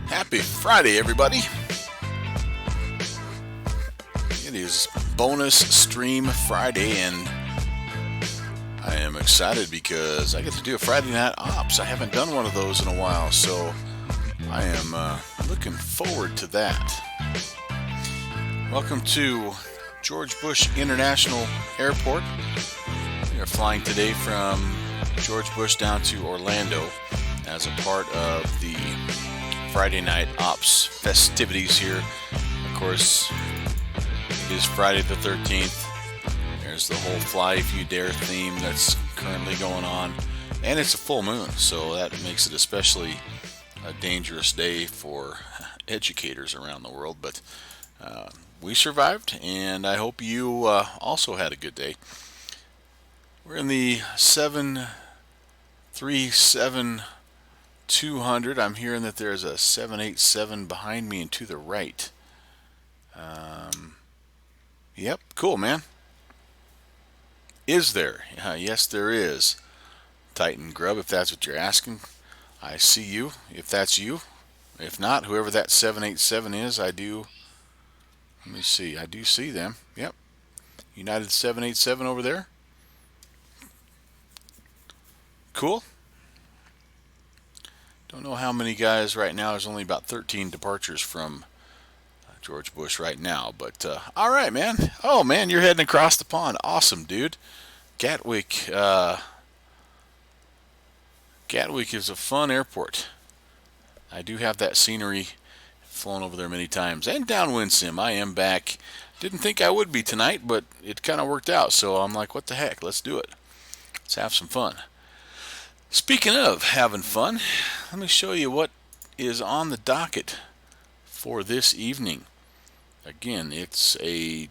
Happy Friday, everybody. It is Bonus Stream Friday, and I am excited because I get to do a Friday Night Ops. I haven't done one of those in a while, so I am looking forward to that. Welcome to George Bush International Airport. We are flying today from George Bush down to Orlando as a part of the Friday Night Ops festivities here. Of course, it is Friday the 13th. There's the whole Fly If You Dare theme that's currently going on. And it's a full moon, so that makes it especially a dangerous day for educators around the world. But we survived, and I hope you also had a good day. We're in the 737-200. I'm hearing that there's a 787 behind me and to the right. Yep, cool, man. Is there? Yes, there is. Titan Grub, if that's what you're asking. I see you, if that's you. If not, whoever that 787 is, I do. Let me see. I do see them. Yep. United 787 over there. Cool. Don't know how many guys right now. There's only about 13 departures from George Bush right now. But, all right, man. Oh, man, you're heading across the pond. Awesome, dude. Gatwick. Gatwick is a fun airport. I do have that scenery. Flown over there many times. And downwind sim. I am back. Didn't think I would be tonight, but it kind of worked out. So I'm like, what the heck? Let's do it. Let's have some fun. Speaking of having fun, let me show you what is on the docket for this evening. Again, it's a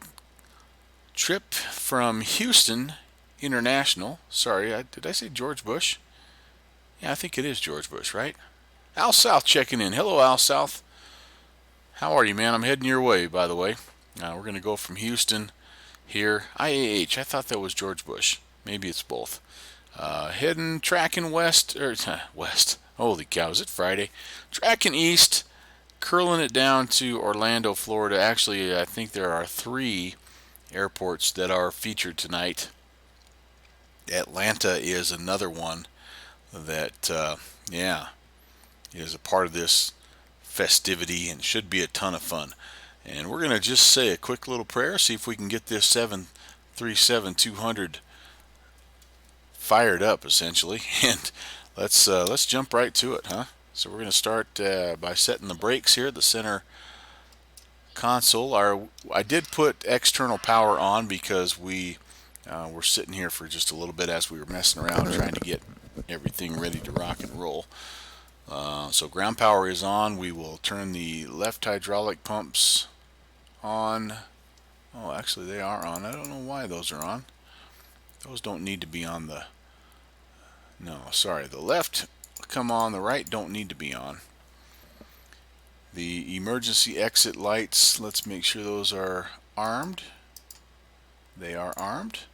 trip from Houston International. Sorry, did I say George Bush? Yeah, I think it is George Bush, right? Al South checking in. Hello, Al South. How are you, man? I'm heading your way, by the way. We're going to go from Houston here. IAH. I thought that was George Bush. Maybe it's both. Tracking west. Holy cow, is it Friday? Tracking east. Curling it down to Orlando, Florida. Actually, I think there are 3 airports that are featured tonight. Atlanta is another one that, is a part of this festivity and should be a ton of fun. And we're going to just say a quick little prayer, see if we can get this 737-200 fired up, essentially. And let's jump right to it, huh? So we're going to start by setting the brakes here at the center console. I did put external power on because we were sitting here for just a little bit as we were messing around trying to get everything ready to rock and roll. So ground power is on. We will turn the left hydraulic pumps on. Oh, actually they are on. I don't know why those are on. Those don't need to be on the... No, sorry. The left come on. The right don't need to be on. The emergency exit lights, let's make sure those are armed. They are armed.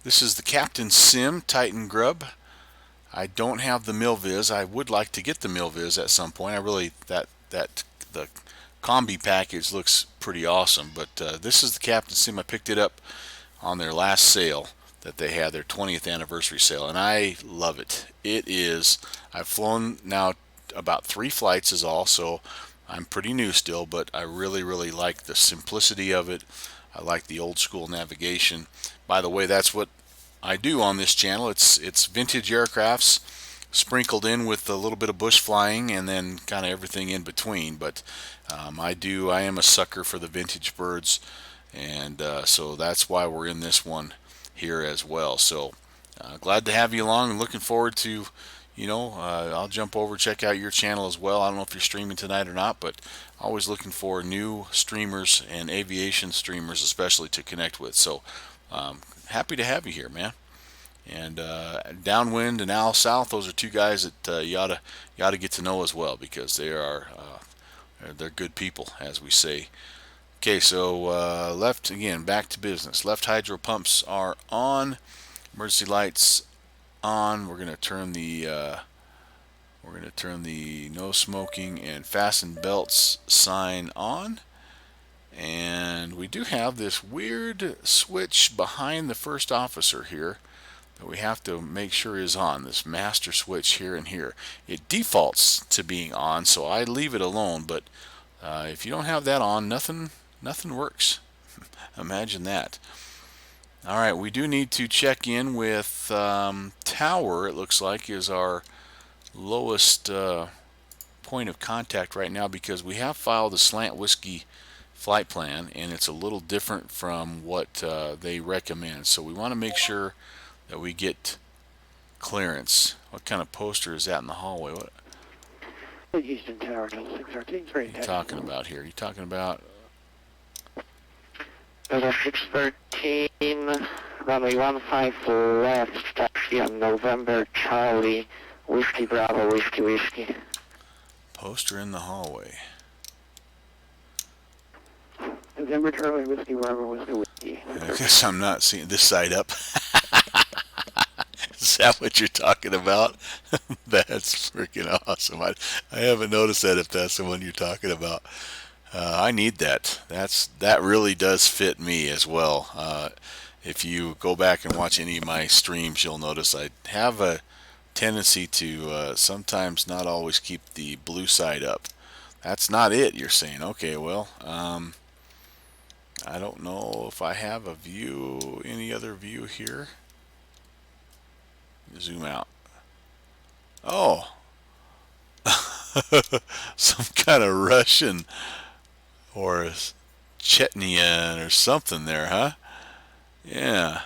This is the Captain Sim Titan Grub. I don't have the MilViz. I would like to get the MilViz at some point. I really the combi package looks pretty awesome. But this is the Captain Sim. I picked it up on their last sale that they had, their 20th anniversary sale, and I love it. It is, I've flown now about 3 flights is all, so I'm pretty new still, but I really like the simplicity of it. I like the old school navigation. By the way, that's what I do on this channel. It's vintage aircrafts sprinkled in with a little bit of bush flying and then kind of everything in between. But I am a sucker for the vintage birds, and so that's why we're in this one here as well. So glad to have you along, and looking forward to, I'll jump over, check out your channel as well. I don't know if you're streaming tonight or not, but always looking for new streamers and aviation streamers especially to connect with. So happy to have you here, man. And Downwind and Al South, those are two guys that you ought to get to know as well, because they're good people, as we say. Okay, so left again, back to business. Left hydro pumps are on. Emergency lights on. We're gonna turn the no smoking and fasten belts sign on. And we do have this weird switch behind the first officer here that we have to make sure is on, this master switch here and here. It defaults to being on, so I leave it alone, but if you don't have that on, nothing works. Imagine that. All right, we do need to check in with Tower. It looks like is our lowest point of contact right now, because we have filed a Slant Whiskey flight plan, and it's a little different from what they recommend. So we want to make sure that we get clearance. What kind of poster is that in the hallway? What Houston Tower, 613, are you talking about here? Are you talking about? 613, runway 15 left, taxi on November Charlie, Whiskey Bravo, Whiskey. Poster in the hallway. November Charlie, Whiskey Bravo, Whiskey. I guess I'm not seeing this side up. Is that what you're talking about? That's freaking awesome. I haven't noticed that, if that's the one you're talking about. I need that. That really does fit me as well. If you go back and watch any of my streams, you'll notice I have a tendency to sometimes not always keep the blue side up. That's not it, you're saying. Okay, well, I don't know if I have a view, any other view here. Zoom out. Oh, some kind of Russian or Chechenian or something there, huh? Yeah.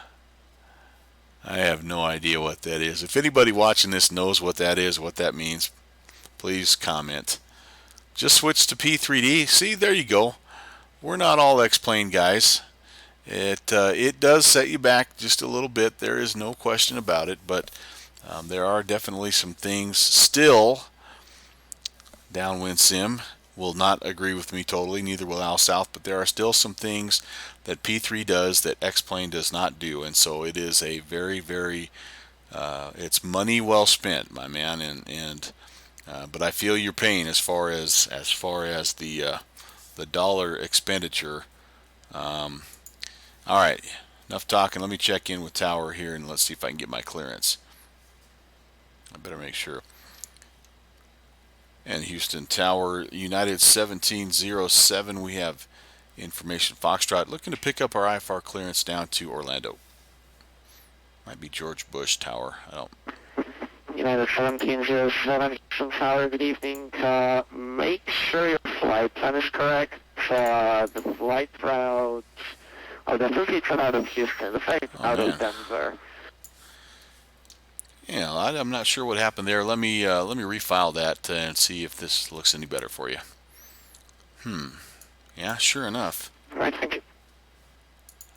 I have no idea what that is. If anybody watching this knows what that is, what that means, please comment. Just switch to P3D. See, there you go. We're not all X-Plane guys. It does set you back just a little bit. There is no question about it, but there are definitely some things still. Downwind Sim will not agree with me totally, neither will Al South, but there are still some things that P3 does that X-Plane does not do, and so it is a very it's money well spent, my man, and but I feel your pain as far as the dollar expenditure. All right, enough talking. Let me check in with Tower here, and let's see if I can get my clearance. I better make sure. And Houston Tower, United 1707, we have information. Foxtrot looking to pick up our IFR clearance down to Orlando. Might be George Bush Tower. I don't. United 1707, Houston Tower, good evening. Make sure your flight plan is correct. The flight route, the flight out of Houston, the flight out of Denver. Yeah, I'm not sure what happened there. Let me refile that and see if this looks any better for you. Yeah, sure enough. Right, thank you.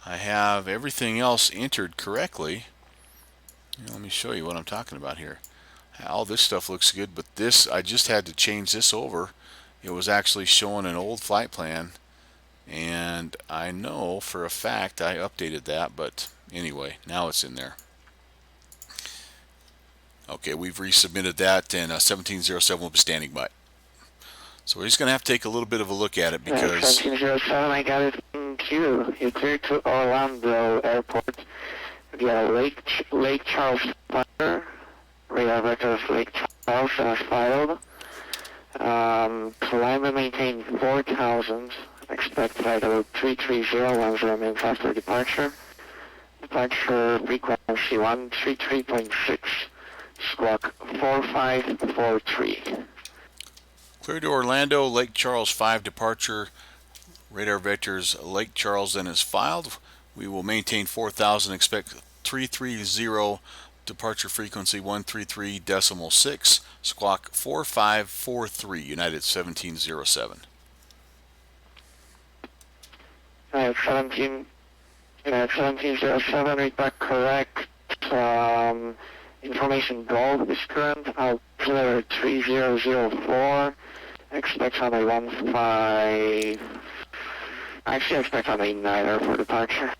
I have everything else entered correctly. Let me show you what I'm talking about here. All this stuff looks good, but this, I just had to change this over. It was actually showing an old flight plan, and I know for a fact I updated that, but anyway, now it's in there. Okay, we've resubmitted that, and 1707 will be standing by. So we're just going to have to take a little bit of a look at it because 1707, I got it in queue. You cleared to Orlando Airport via Lake Charles Fire. Radar vector of Lake Charles as filed. Climb and maintain 4,000. Expect flight of 330 once remains after departure. Departure frequency 133.6. Squawk 4543. clear to Orlando, Lake Charles 5 departure. Radar vectors Lake Charles then is filed. We will maintain 4,000. Expect 330. Departure frequency 133.6. Squawk 4543. United 1707. United 1707, read back correct. Information Golf is current. I'll clear 3004. Expect on a 15. Actually, expect on a 9er for departure.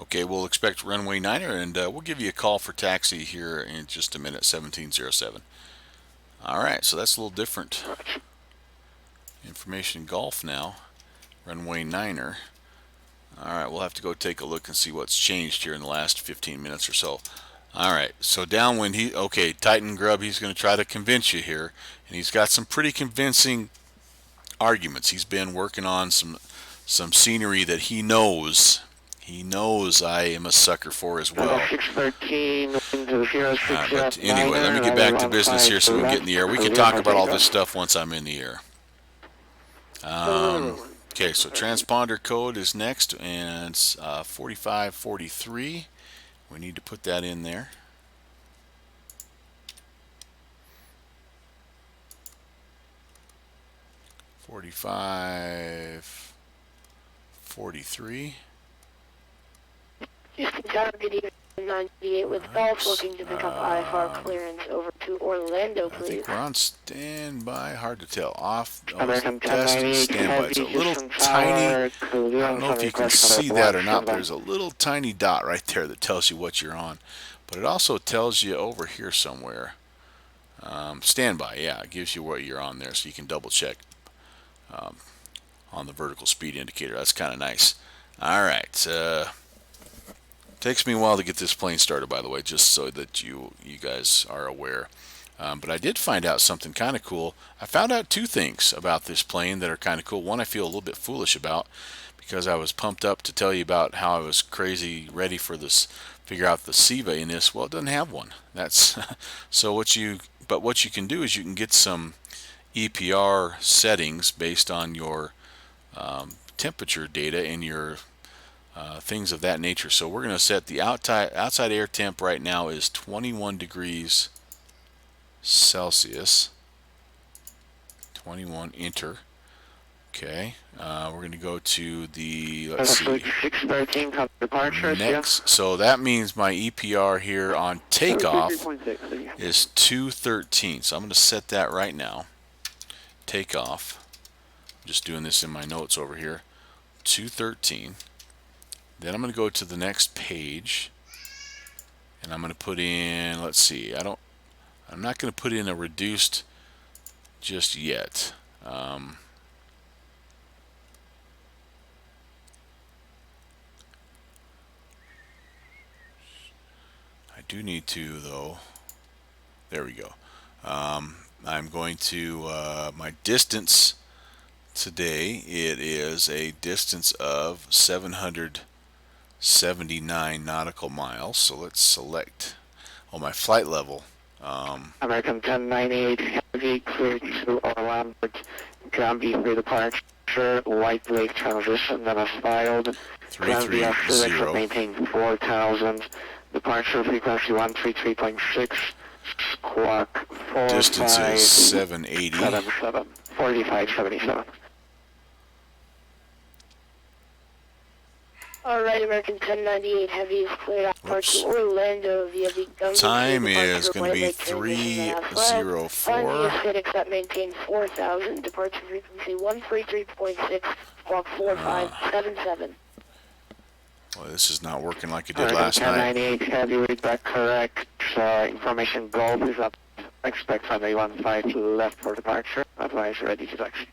Okay, we'll expect runway 9er, and we'll give you a call for taxi here in just a minute, 1707. All right, so that's a little different. Information Golf now, runway 9er. All right, we'll have to go take a look and see what's changed here in the last 15 minutes or so. All right, so downwind, okay, Titan Grub, he's going to try to convince you here, and he's got some pretty convincing arguments. He's been working on some scenery that he knows I am a sucker for as well. 613, But anyway, let me get back to business here so we can get in the air. We can talk about all this stuff once I'm in the air. Okay, so transponder code is next, and it's 4543. We need to put that in there. $45.43. Houston Tower, good evening. 98 with Golf looking to pick up IFR clearance over to Orlando, please. I think we're on standby. Hard to tell. Off. American Test 1098, standby. It's a little Houston tiny. Tower, I don't know if you can see that or not. There's a little tiny dot right there that tells you what you're on. But it also tells you over here somewhere. Standby, yeah, it gives you what you're on there, so you can double check on the vertical speed indicator. That's kind of nice. All right. Takes me a while to get this plane started, by the way, just so that you guys are aware. But I did find out something kind of cool. I found out two things about this plane that are kind of cool. One I feel a little bit foolish about because I was pumped up to tell you about how I was crazy ready for this, figure out the CEVA in this. Well, it doesn't have one. That's so what you can do is you can get some EPR settings based on your temperature data in your things of that nature. So we're going to set the outside air temp right now is 21 degrees Celsius. 21, enter. Okay, we're going to go to the, let's see, 613 departure. next. So that means my EPR here on takeoff is 213. So I'm going to set that right now. Takeoff. I'm just doing this in my notes over here. 213. Then I'm going to go to the next page, and I'm going to put in, let's see, I'm not going to put in a reduced just yet. I do need to, though. There we go. I'm going to, my distance today, it is a distance of 779 nautical miles. So let's select, my flight level. American 1098 heavy clear to Orlando, Granby for departure, light Lake transition that is filed. 330. Maintain 4,000. Departure frequency 133.6. Squawk 45. Distance is 780. 4577. Alright, American 1098 Heavy is cleared out part to Orlando via the Gumby. Time is going to be 3:04. Aesthetics that maintain 4,000. Departure frequency 133.6. Squawk 4577. Well, this is not working like it did last night. 1098 Heavy, read back correct. Information Golf is up Expect runway 15 left for departure. Advise ready to taxi.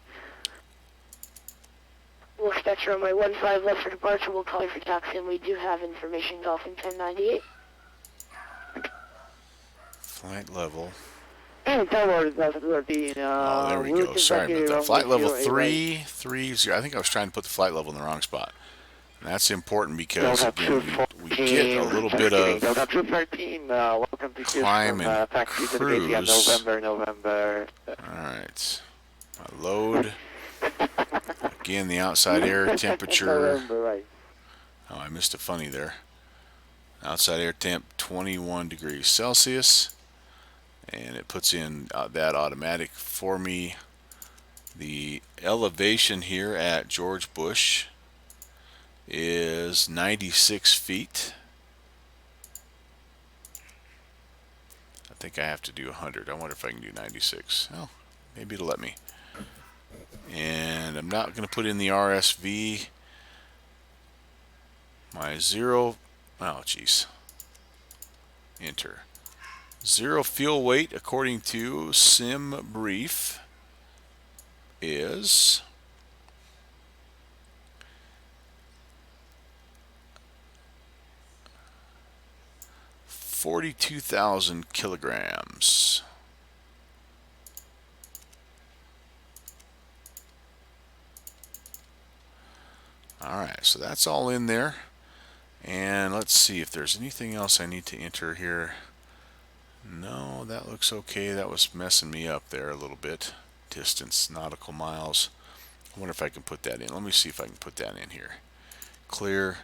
We'll expect runway 15 left for departure. We'll call you for taxi, and we do have information Dolphin 1098. Flight level. And tower will be Oh, there we go. Sorry about that. Flight level 330. I think I was trying to put the flight level in the wrong spot. And that's important because, again, we get a little bit of welcome to climb and taxi to the cruise. November. Alright. My load. Again, the outside air temperature. Oh, I missed a funny there. Outside air temp 21 degrees Celsius. And it puts in that automatic for me. The elevation here at George Bush is 96 feet. I think I have to do 100. I wonder if I can do 96. Oh, maybe it'll let me. And I'm not going to put in the RSV. My zero, oh geez, enter. Zero fuel weight according to Sim Brief is 42,000 kilograms. Alright, so that's all in there. And let's see if there's anything else I need to enter here. No, that looks okay. That was messing me up there a little bit. Distance, nautical miles. I wonder if I can put that in. Let me see if I can put that in here. Clear.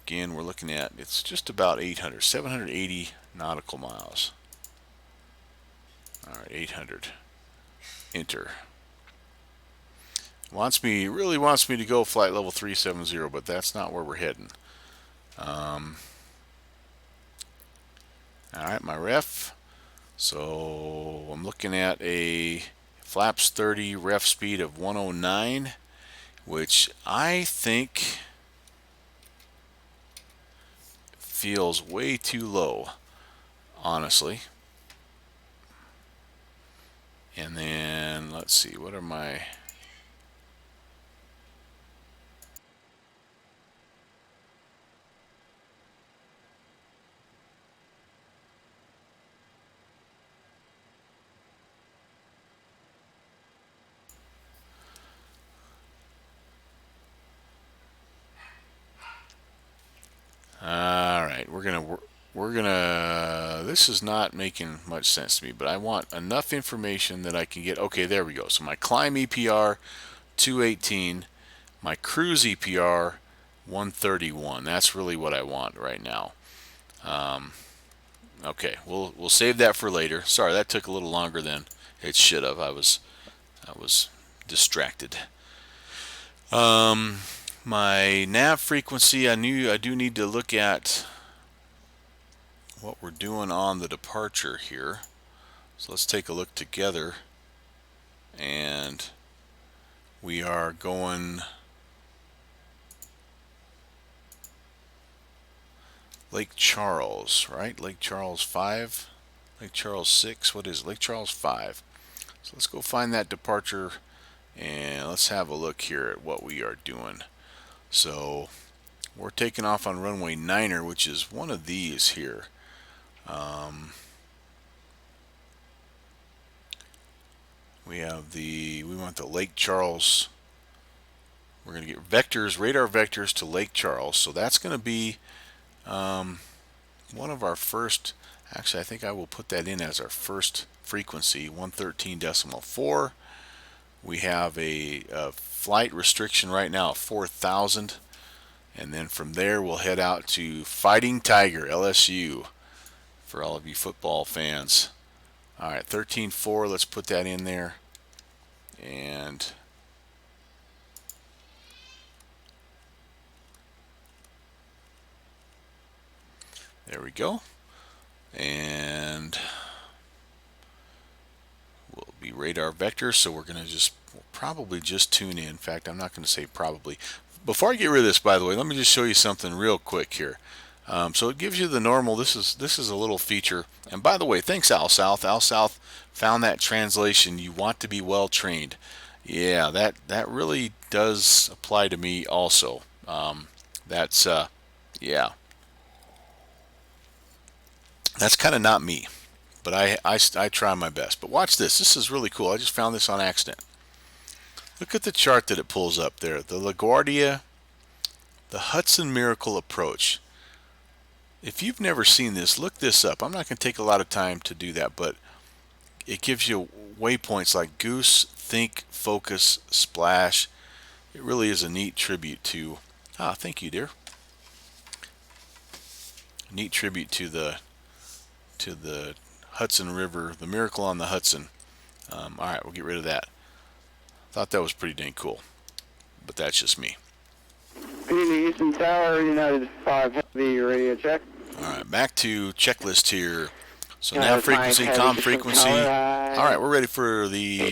Again, we're looking at, it's just about 780 nautical miles. Alright, 800. Enter. Really wants me to go flight level 370, but that's not where we're heading. Alright, my ref. So I'm looking at a flaps 30 ref speed of 109, which I think feels way too low, honestly. And then let's see, what are my Alright, we're gonna this is not making much sense to me, but I want enough information that I can get. Okay, there we go. So my climb EPR 218, my cruise EPR 131. That's really what I want right now. Okay, we'll save that for later. Sorry, that took a little longer than it should have. I was distracted. My nav frequency, I do need to look at what we're doing on the departure here. So let's take a look together. And we are going Lake Charles, right? Lake Charles 5, Lake Charles 6, what is it? Lake Charles 5. So let's go find that departure and let's have a look here at what we are doing. So we're taking off on runway 9er, which is one of these here. We want the Lake Charles. We're going to get vectors, radar vectors to Lake Charles. So that's going to be one of our first. Actually, I think I will put that in as our first frequency, 113.4. We have a flight restriction right now of 4,000. And then from there, we'll head out to Fighting Tiger, LSU, for all of you football fans. All right, 13.4, let's put that in there. And there we go. And we'll be radar vector, so we're going to we'll probably just tune in. In fact, I'm not going to say probably. Before I get rid of this, by the way, let me just show you something real quick here. So it gives you the normal. This is a little feature. And by the way, thanks Al South. Al South found that translation. You want to be well trained. Yeah, that really does apply to me also. That's yeah, that's kind of not me, but I try my best. But watch this. This is really cool. I just found this on accident. Look at the chart that it pulls up there. The LaGuardia, the Hudson Miracle Approach. If you've never seen this, look this up. I'm not going to take a lot of time to do that, but it gives you waypoints like Goose, Think, Focus, Splash. It really is a neat tribute to, thank you, dear. Neat tribute to the Hudson River, the Miracle on the Hudson. All right, we'll get rid of that. Thought that was pretty dang cool, but that's just me. Houston Tower, United 5 Heavy, radio check. All right, back to checklist here. So nav frequency, comm frequency. All right, we're ready for the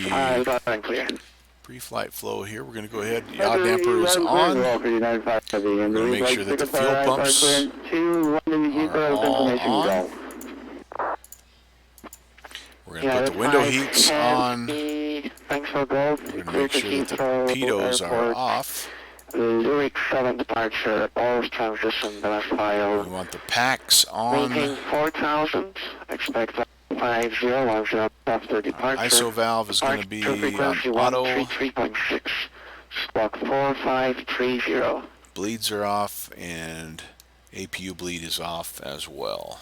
pre-flight flow here. We're going to go ahead. The yaw damper is on. We're going to make sure that the fuel pumps are all on. We're going to put the window heats on. We're going to make sure that the pitos are off. Zurich 7 departure, all transition, the last file. We want the packs on. Maintain 4,000, expect 5010 after departure. ISO valve is going to be on auto. 133.6, squawk 4530. Bleeds are off, and APU bleed is off as well.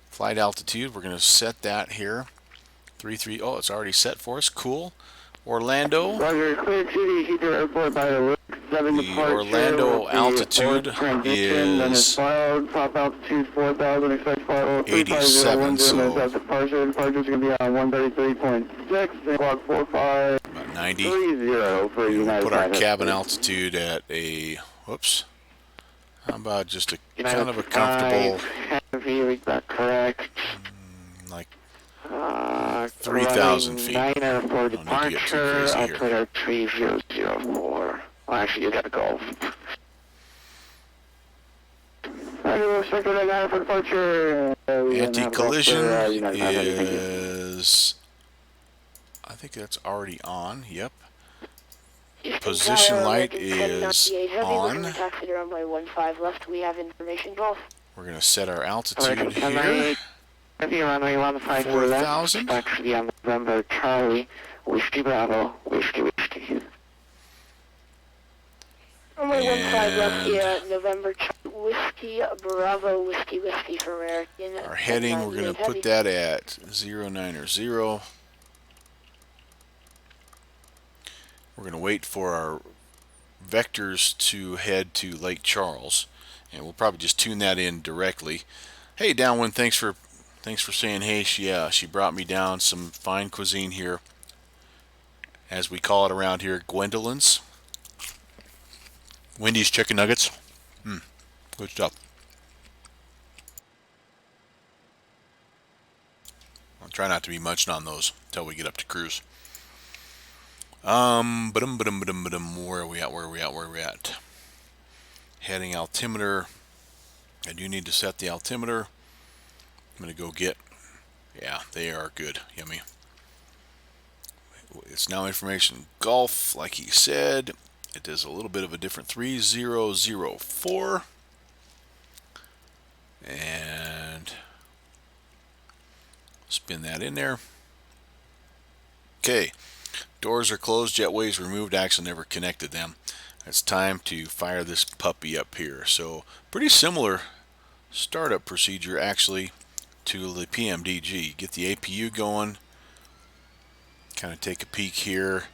Flight altitude, we're going to set that here. 33, oh, it's already set for us. Cool. Orlando. Roger, clear city, Heathrow Airport by the look. 7 The departure. Orlando altitude is top altitude 4,000, expect flight 87, so departure is going to be on 133.6, squawk 4530 about 90. for We'll United. put our cabin altitude at a, whoops, how about just a kind of a comfortable, Heavy, we got correct. like 3,000 feet. Niner for Don't need to get too departure, crazy I'll here. put our 3004. Well, actually, you gotta go. For departure. Anti-collision is, I think that's already on, yep. Position light is on. Taxi runway 15 left. We have information Golf. We're going to set our altitude here. Runway 15 4,000. Taxi on November Charlie, Whiskey Bravo, Whiskey Whiskey. Runway 15 left, And yeah, November Whiskey Bravo, Whiskey Whiskey for American. our heading, we're going to put that at 090. We're going to wait for our vectors to head to Lake Charles, and we'll probably just tune that in directly. Hey, Downwind, thanks for saying hey. She brought me down some fine cuisine here, as we call it around here, Gwendolyn's. Wendy's chicken nuggets. Good stuff. I'll try not to be munching on those until we get up to cruise. Where are we at? Heading altimeter. I do need to set the altimeter. I'm going to go get, yeah, they are good. Yummy. It's now information Golf, like he said. It is a little bit of a different 3004. And spin that in there. Okay. Doors are closed, jetways removed, actually never connected them. It's time to fire this puppy up here. So pretty similar startup procedure actually to the PMDG. Get the APU going, kind of take a peek here,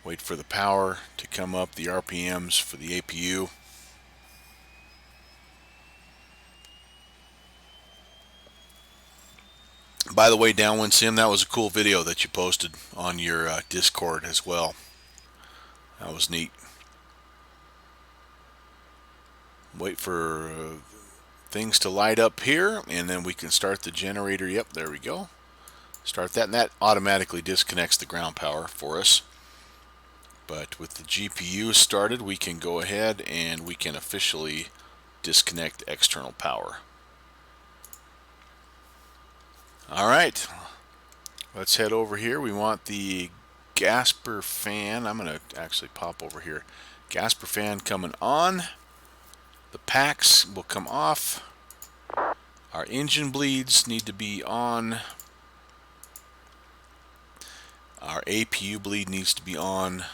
wait for the power to come up, the RPMs for the APU. By the way, Downwind Sim, that was a cool video that you posted on your Discord as well. That was neat. Wait for things to light up here, and then we can start the generator. Yep, there we go. Start that, and that automatically disconnects the ground power for us. But with the GPU started, we can go ahead and we can officially disconnect external power. Alright, let's head over here. We want the Gasper fan. I'm going to actually pop over here. Gasper fan coming on. The packs will come off. Our engine bleeds need to be on. Our APU bleed needs to be on.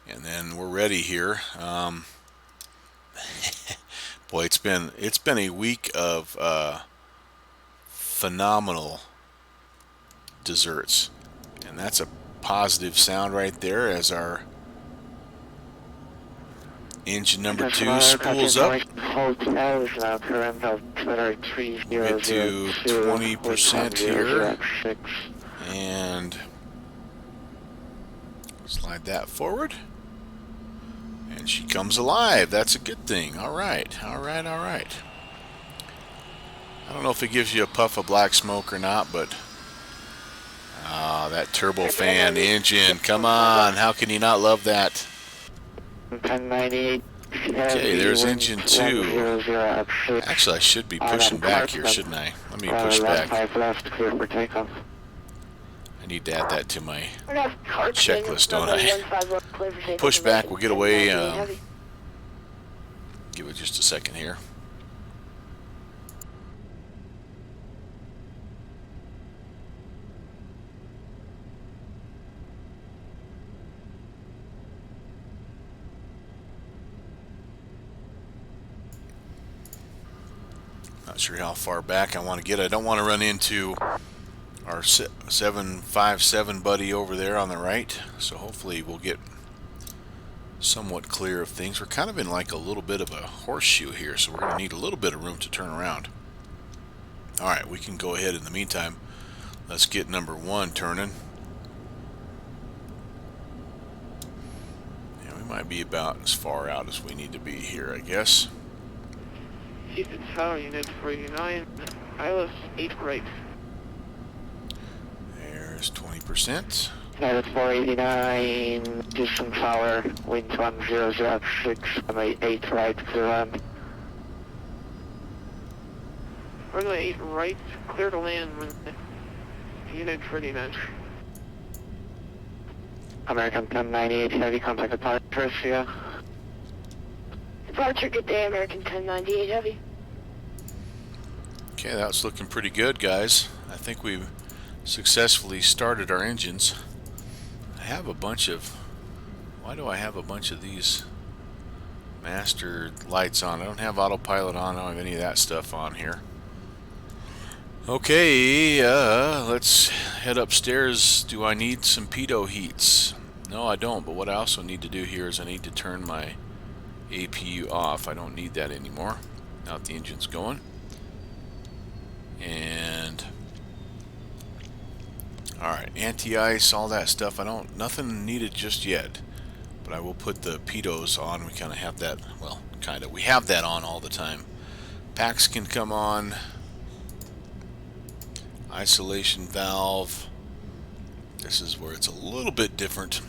And then we're ready here. Boy, it's been a week of phenomenal desserts, and that's a positive sound right there as our engine number 2 spools up. We'll get to 20% here, and slide that forward. And she comes alive. That's a good thing. Alright, alright, alright. I don't know if it gives you a puff of black smoke or not, but that turbofan engine, come on, how can you not love that? 1098. Okay, there's engine 2. Actually, I should be pushing back here, shouldn't I? Let me push back. I need to add that to my checklist, don't I? Push back, we'll get away. Give it just a second here. Not sure how far back I want to get. I don't want to run into our 757 buddy over there on the right, so hopefully we'll get somewhat clear of things. We're kind of in like a little bit of a horseshoe here, so we're going to need a little bit of room to turn around. Alright, we can go ahead in the meantime. Let's get number 1 turning. Yeah, we might be about as far out as we need to be here, I guess. Houston Tower, Unit 49, ILS 8 right. There's 20%. Unit 489, Houston Tower, wind 1006, runway 8 right, clear land. Runway 8 right, clear to land, Unit 49. American 1098, heavy contact departure, yeah. Departure, good day, American 1098 Heavy. Okay, that's looking pretty good, guys. I think we've successfully started our engines. I have a bunch of... Why do I have a bunch of these master lights on? I don't have autopilot on. I don't have any of that stuff on here. Okay, let's head upstairs. Do I need some pitot heats? No, I don't, but what I also need to do here is I need to turn my APU off. I don't need that anymore. Now that the engine's going. And alright, anti-ice, all that stuff. Nothing needed just yet. But I will put the pitos on. We kind of have that, well, we have that on all the time. Packs can come on. Isolation valve. This is where it's a little bit different.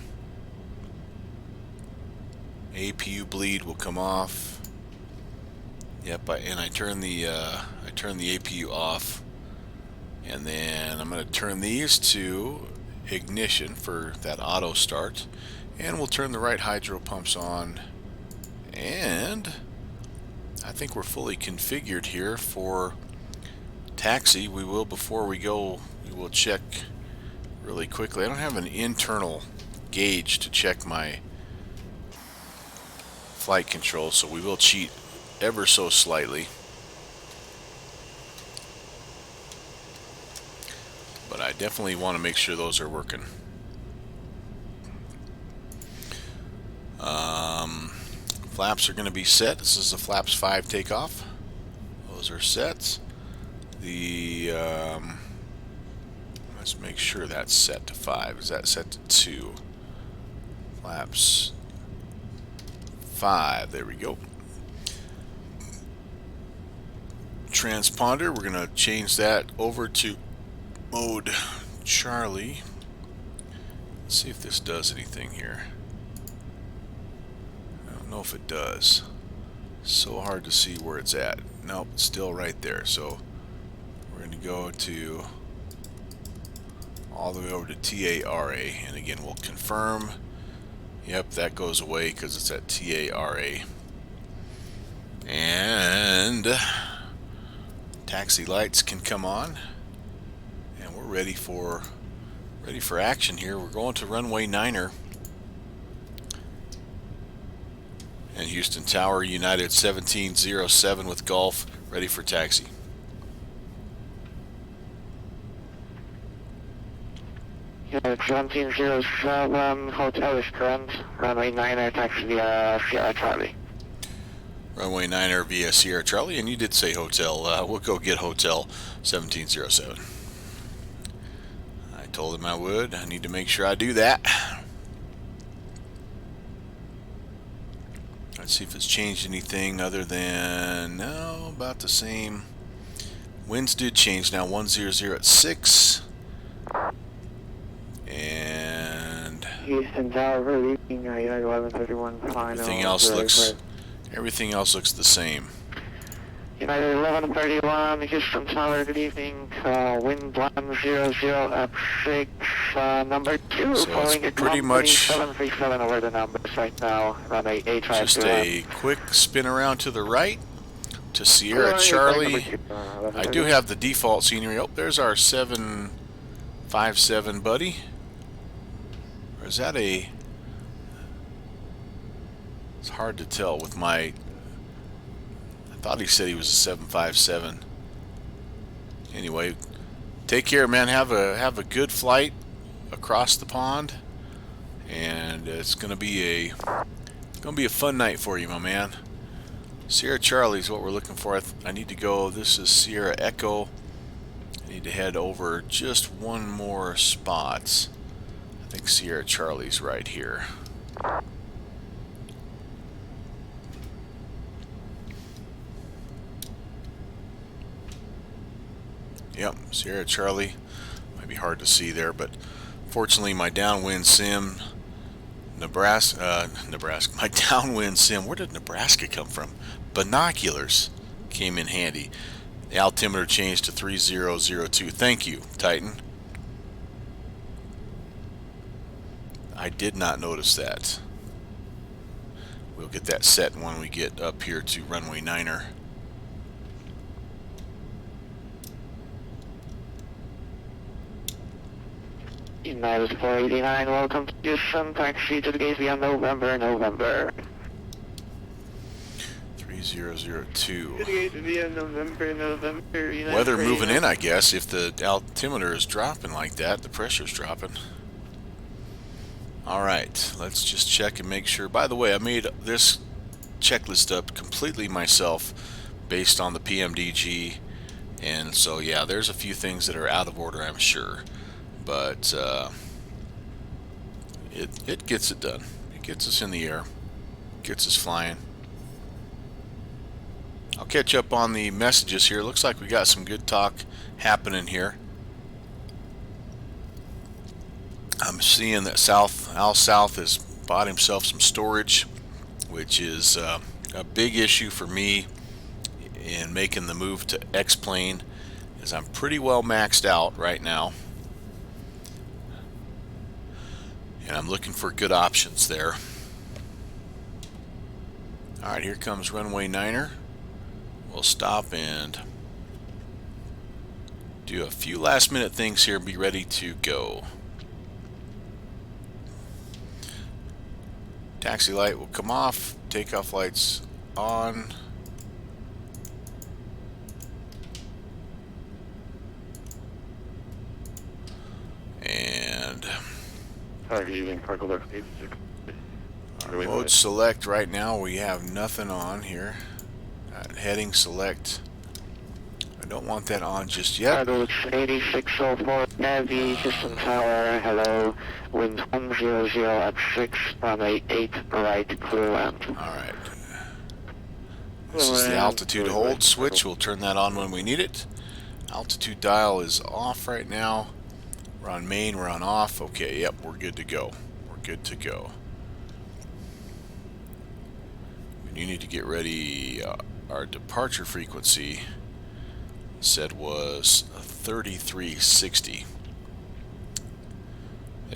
APU bleed will come off. Yep, and I turn the APU off, and then I'm going to turn these to ignition for that auto start, and we'll turn the right hydro pumps on, and I think we're fully configured here for taxi. We will, before we go, we will check really quickly. I don't have an internal gauge to check my flight control, so we will cheat ever so slightly. But I definitely want to make sure those are working. Flaps are going to be set. This is the flaps 5 takeoff. Those are set. Let's make sure that's set to 5. Is that set to 2? Flaps 5. There we go. Transponder, we're going to change that over to mode Charlie. Let's see if this does anything here. I don't know if it does. So hard to see where it's at. Nope, it's still right there. So we're going to go to all the way over to TARA, and again we'll confirm. Yep, that goes away because it's at TARA. And taxi lights can come on, and we're ready for action here. We're going to runway 9er. And Houston Tower, United 1707 with Gulf, ready for taxi. United 1707, hotel is current. Runway 9er, taxi via Sierra Charlie. Runway 9er via Sierra Charlie, and you did say hotel. We'll go get hotel 1707. I told him I would. I need to make sure I do that. Let's see if it's changed anything other than, no, about the same. Winds did change now, 100 at 6. And Houston Tower, good evening, United 1131 final. Everything else looks the same. United 1131, Houston Tower, good evening, wind 100 at 6, number 2, So following it's a pretty company much 737 over the numbers right now, runway 85. Just a quick spin around to the right to Sierra Charlie. I do have the default scenery. Oh, there's our 757 buddy. Or is that a... It's hard to tell with my... I thought he said he was a 757. Anyway, take care, man. Have a good flight across the pond, and it's gonna be a fun night for you, my man. Sierra Charlie is what we're looking for. I need to go. This is Sierra Echo. I need to head over just one more spot. I think Sierra Charlie's right here. Yep, Sierra Charlie. Might be hard to see there, but fortunately my downwind sim, Nebraska, my downwind sim, where did Nebraska come from? Binoculars came in handy. The altimeter changed to 3002. Thank you, Titan. I did not notice that. We'll get that set when we get up here to runway 9er. United 489, welcome to Houston, taxi to the gate via November. 3002. To the gate via November. United Weather moving 489. in, I guess. If the altimeter is dropping like that, the pressure's dropping. Alright, let's just check and make sure. By the way, I made this checklist up completely myself based on the PMDG, and so yeah, there's a few things that are out of order, I'm sure, but it gets it done. It gets us in the air, gets us flying. I'll catch up on the messages here. Looks like we got some good talk happening here. I'm seeing that Al South has bought himself some storage, which is a big issue for me in making the move to X-Plane, as I'm pretty well maxed out right now, and I'm looking for good options there. Alright, here comes runway 9er. We'll stop and do a few last minute things here and be ready to go. Taxi light will come off, takeoff lights on. And mode select right now, we have nothing on here. Heading select. I don't want that on just yet. It's 8604 Navy, Houston Tower, hello, wind 100 at 6, runway 8, right, clear land. Alright. This is the altitude hold switch. We'll turn that on when we need it. Altitude dial is off right now. We're on main, we're on off. Okay, yep, we're good to go. We're good to go. We You need to get ready. Our departure frequency said was 3360.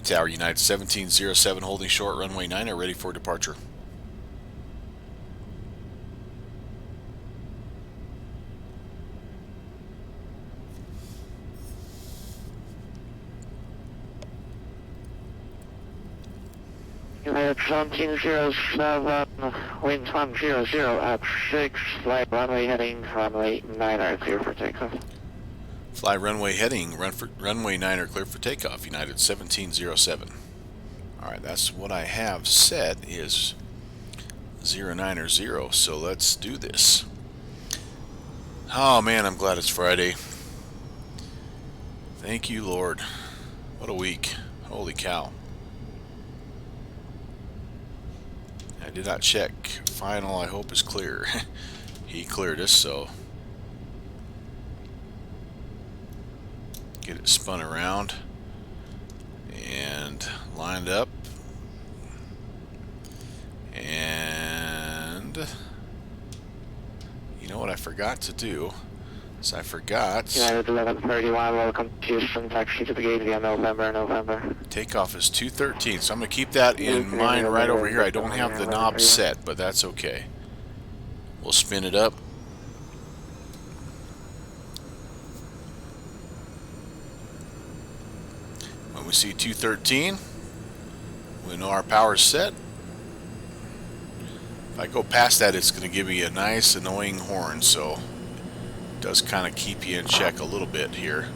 Tower United 1707 holding short, runway 9 are ready for departure. United 1707, wind 100 at 6, flight runway heading, runway 9 are clear for takeoff. Fly runway heading, runway 9 are clear for takeoff, United 1707. Alright, that's what I have set is 090, so let's do this. Oh man, I'm glad it's Friday. Thank you, Lord. What a week. Holy cow. I did not check. Final, I hope, is clear. He cleared us, so get it spun around and lined up. And you know what I forgot to do? So I forgot. United 1131, welcome to Houston, taxi to the gate via November. Takeoff is 213, so I'm going to keep that in mind right over here. I don't have the knob set, but that's okay. We'll spin it up. When we see 213, we know our power's set. If I go past that, it's going to give me a nice annoying horn, so it does kind of keep you in check a little bit here.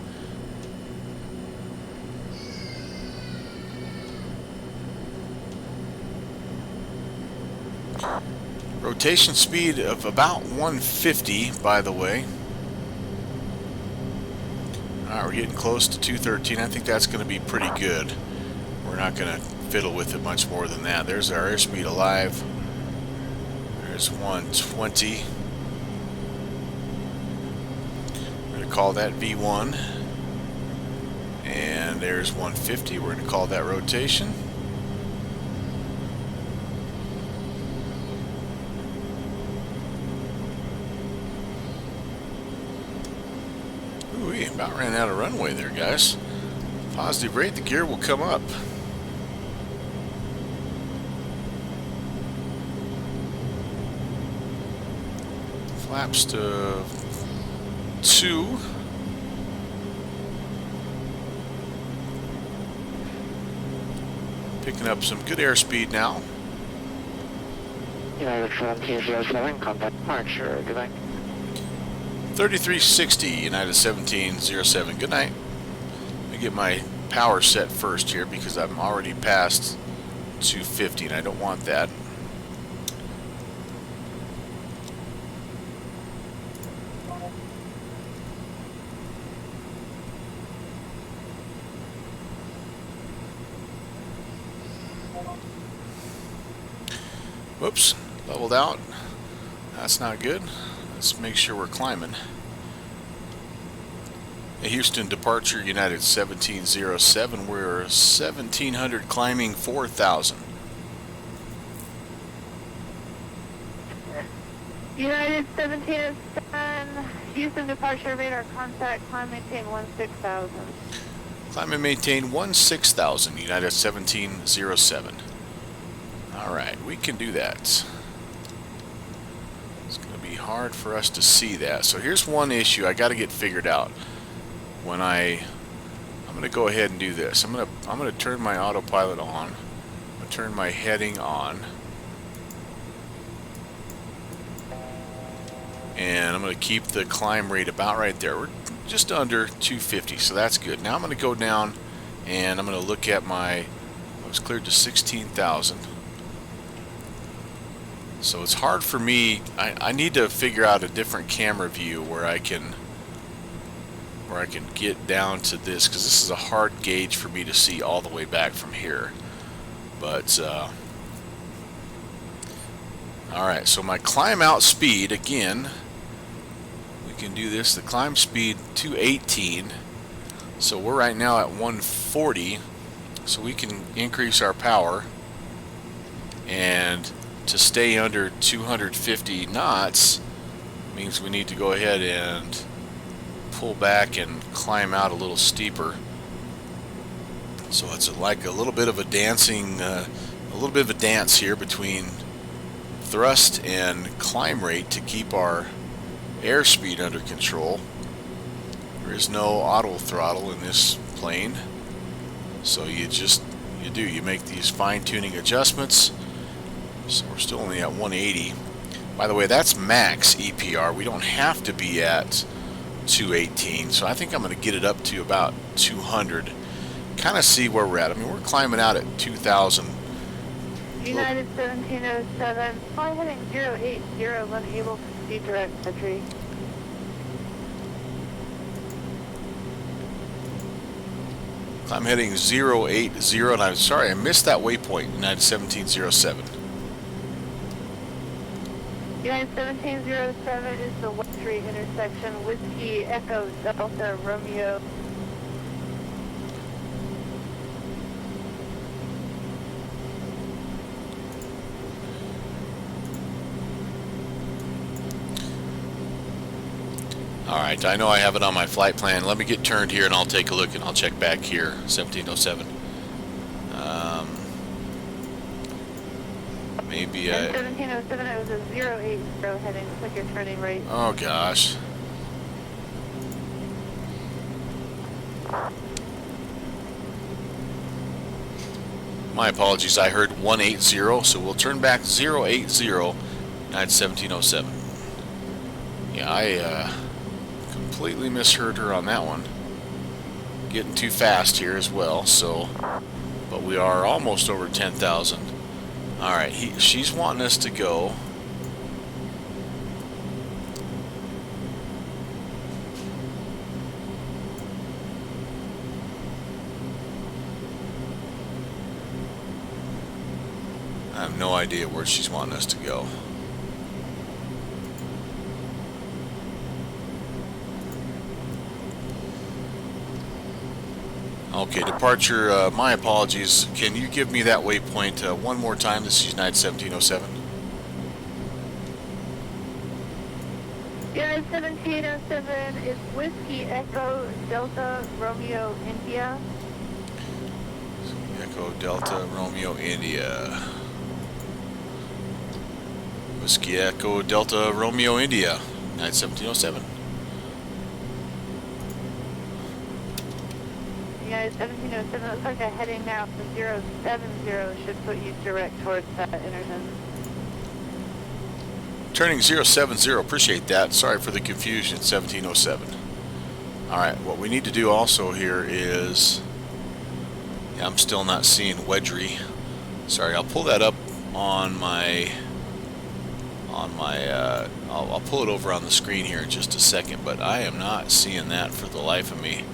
Rotation speed of about 150, by the way. Alright, we're getting close to 213. I think that's going to be pretty good. We're not going to fiddle with it much more than that. There's our airspeed alive. There's 120. We're going to call that V1. And there's 150. We're going to call that rotation. Ooh, we about ran out of runway there, guys. Positive rate, the gear will come up. Flaps to 2. Picking up some good airspeed now. United 1707, contact departure, good night. 3360, United 1707, good night. Let me get my power set first here because I'm already past 250 and I don't want that. Whoops, leveled out. That's not good. Let's make sure we're climbing. Houston departure, United 1707. We're 1700 climbing 4000. United 1707, Houston departure radar contact, climb maintain 16,000. Climb and maintain 16,000, United 1707. Alright, we can do that. It's going to be hard for us to see that. So here's one issue I got to get figured out. When I'm going to go ahead and do this. I'm going to turn my autopilot on. I'm going to turn my heading on. And I'm going to keep the climb rate about right there. We're just under 250, so that's good. Now I'm going to go down and I'm going to look at I was cleared to 16,000. So it's hard for me. I need to figure out a different camera view where I can get down to this, because this is a hard gauge for me to see all the way back from here. But alright, so my climb out speed, again, we can do this. The climb speed 218, so we're right now at 140, so we can increase our power, and to stay under 250 knots means we need to go ahead and pull back and climb out a little steeper. So it's like a little bit of a dancing, a little bit of a dance here between thrust and climb rate to keep our airspeed under control. There is no auto throttle in this plane, so you make these fine-tuning adjustments. So we're still only at 180. By the way, that's max EPR. We don't have to be at 218, so I think I'm going to get it up to about 200. Kind of see where we're at. I mean, we're climbing out at 2,000. United 1707, fly heading 080, unable to see direct entry. I'm heading 080, and I'm sorry I missed that waypoint. United 1707. United 1707 is the West Street intersection, Whiskey Echo Delta Romeo. Alright, I know I have it on my flight plan. Let me get turned here and I'll take a look and I'll check back here. 1707. Maybe 1707, it was a 080 heading, click your turning rate. Oh gosh. My apologies, I heard 180, so we'll turn back 080, United 1707. Yeah, I completely misheard her on that one. Getting too fast here as well, so, but we are almost over 10,000. Alright, she's wanting us to go. I have no idea where she's wanting us to go. Okay, departure, my apologies. Can you give me that waypoint one more time? This is United 1707. United 1707 is Whiskey Echo Delta Romeo India. Echo Delta Romeo India. Whiskey Echo Delta Romeo India. United 1707. United 1707, looks like a heading now for 070 should put you direct towards Interton. Turning 070, appreciate that. Sorry for the confusion, 1707. Alright, what we need to do also here is, yeah, I'm still not seeing Wedgery. Sorry, I'll pull that up on my, I'll pull it over on the screen here in just a second, but I am not seeing that for the life of me.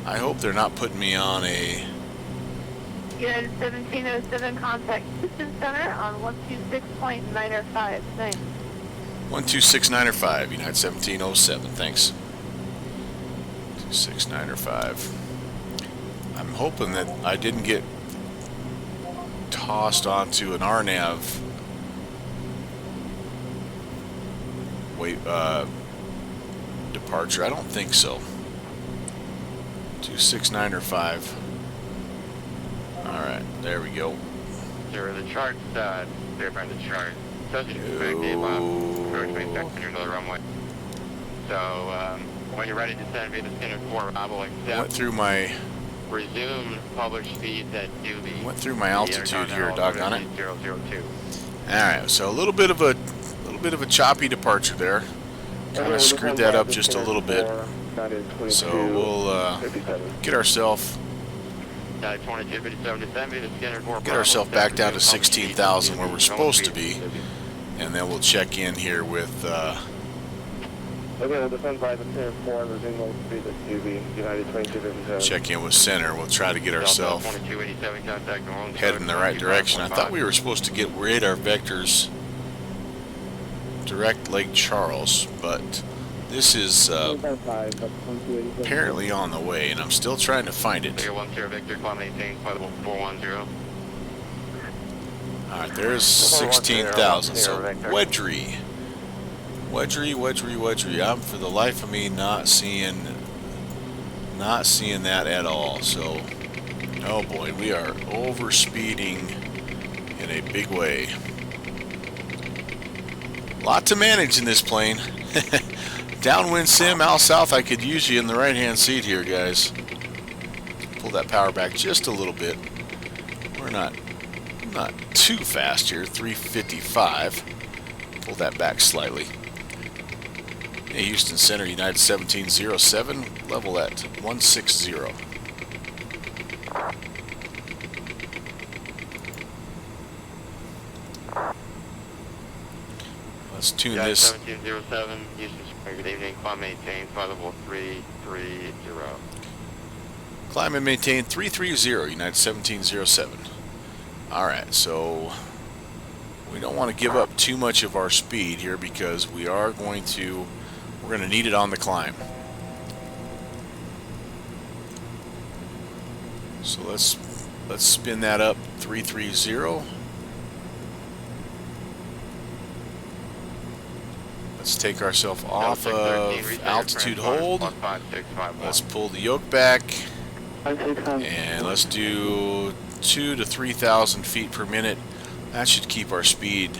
I hope they're not putting me on a... United 1707, contact Houston Center on 126.905. Thanks. 126.905, United 1707, thanks. 26905. I'm hoping that I didn't get tossed onto an RNAV departure. I don't think so. 26905. Alright, there we go. Sir, the charts, verify the chart. Subject to correct approach 20 seconds under the runway. So, when you're ready to descend via the standard 4, I will accept. Went through my... Resume published speeds at Doobie. Went through my altitude here, doggone it. 002. Alright, so a little bit of a choppy departure there. Kind of screwed that up just a little bit. So we'll get ourselves back down to 16,000 where we're supposed to be, and then we'll check in here with check in with center. We'll try to get ourselves heading in the right direction. I thought we were supposed to get radar vectors direct Lake Charles, but this is apparently on the way, and I'm still trying to find it. Alright, there's 16,000. So Wedgery. I'm for the life of me not seeing that at all. So, oh boy, we are over speeding in a big way. Lot to manage in this plane. Downwind sim, Al South, I could use you in the right hand seat here, guys. Pull that power back just a little bit. We're not too fast here, 355. Pull that back slightly. Hey, Houston Center, United 1707, level at 160. Let's tune this. 1707, Houston Spring, good evening, climb maintain, flight level 330. Climb and maintain 330, United 1707. Alright, so we don't want to give up too much of our speed here because we're going to need it on the climb. So let's spin that up 330. Let's take ourselves off of altitude hold. Let's pull the yoke back. And let's do 2,000 to 3,000 feet per minute. That should keep our speed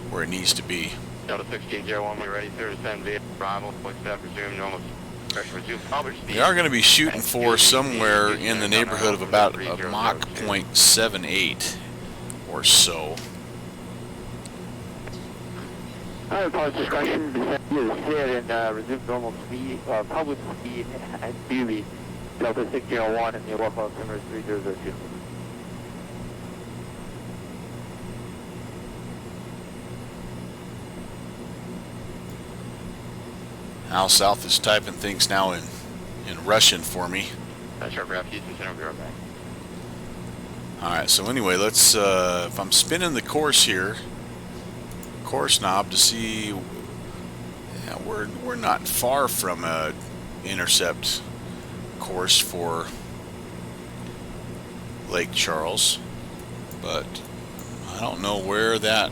where it needs to be. Delta 1601, we're ready, sir, to send via arrival, point staff resume, normal pressure resume, published speed. We are going to be shooting for somewhere in the neighborhood of about a Mach 0.78 or so. Pilot discretion, descend via the SID and resume normal speed, public speed at Dewey, Delta 1601 and the above altimeter 3002. Al South is typing things now in Russian for me. That's aircraft, Houston Center, we'll be right back. Alright, so anyway, let's, if I'm spinning the course here, course knob to see, yeah, we're not far from a intercept course for Lake Charles, but I don't know where that,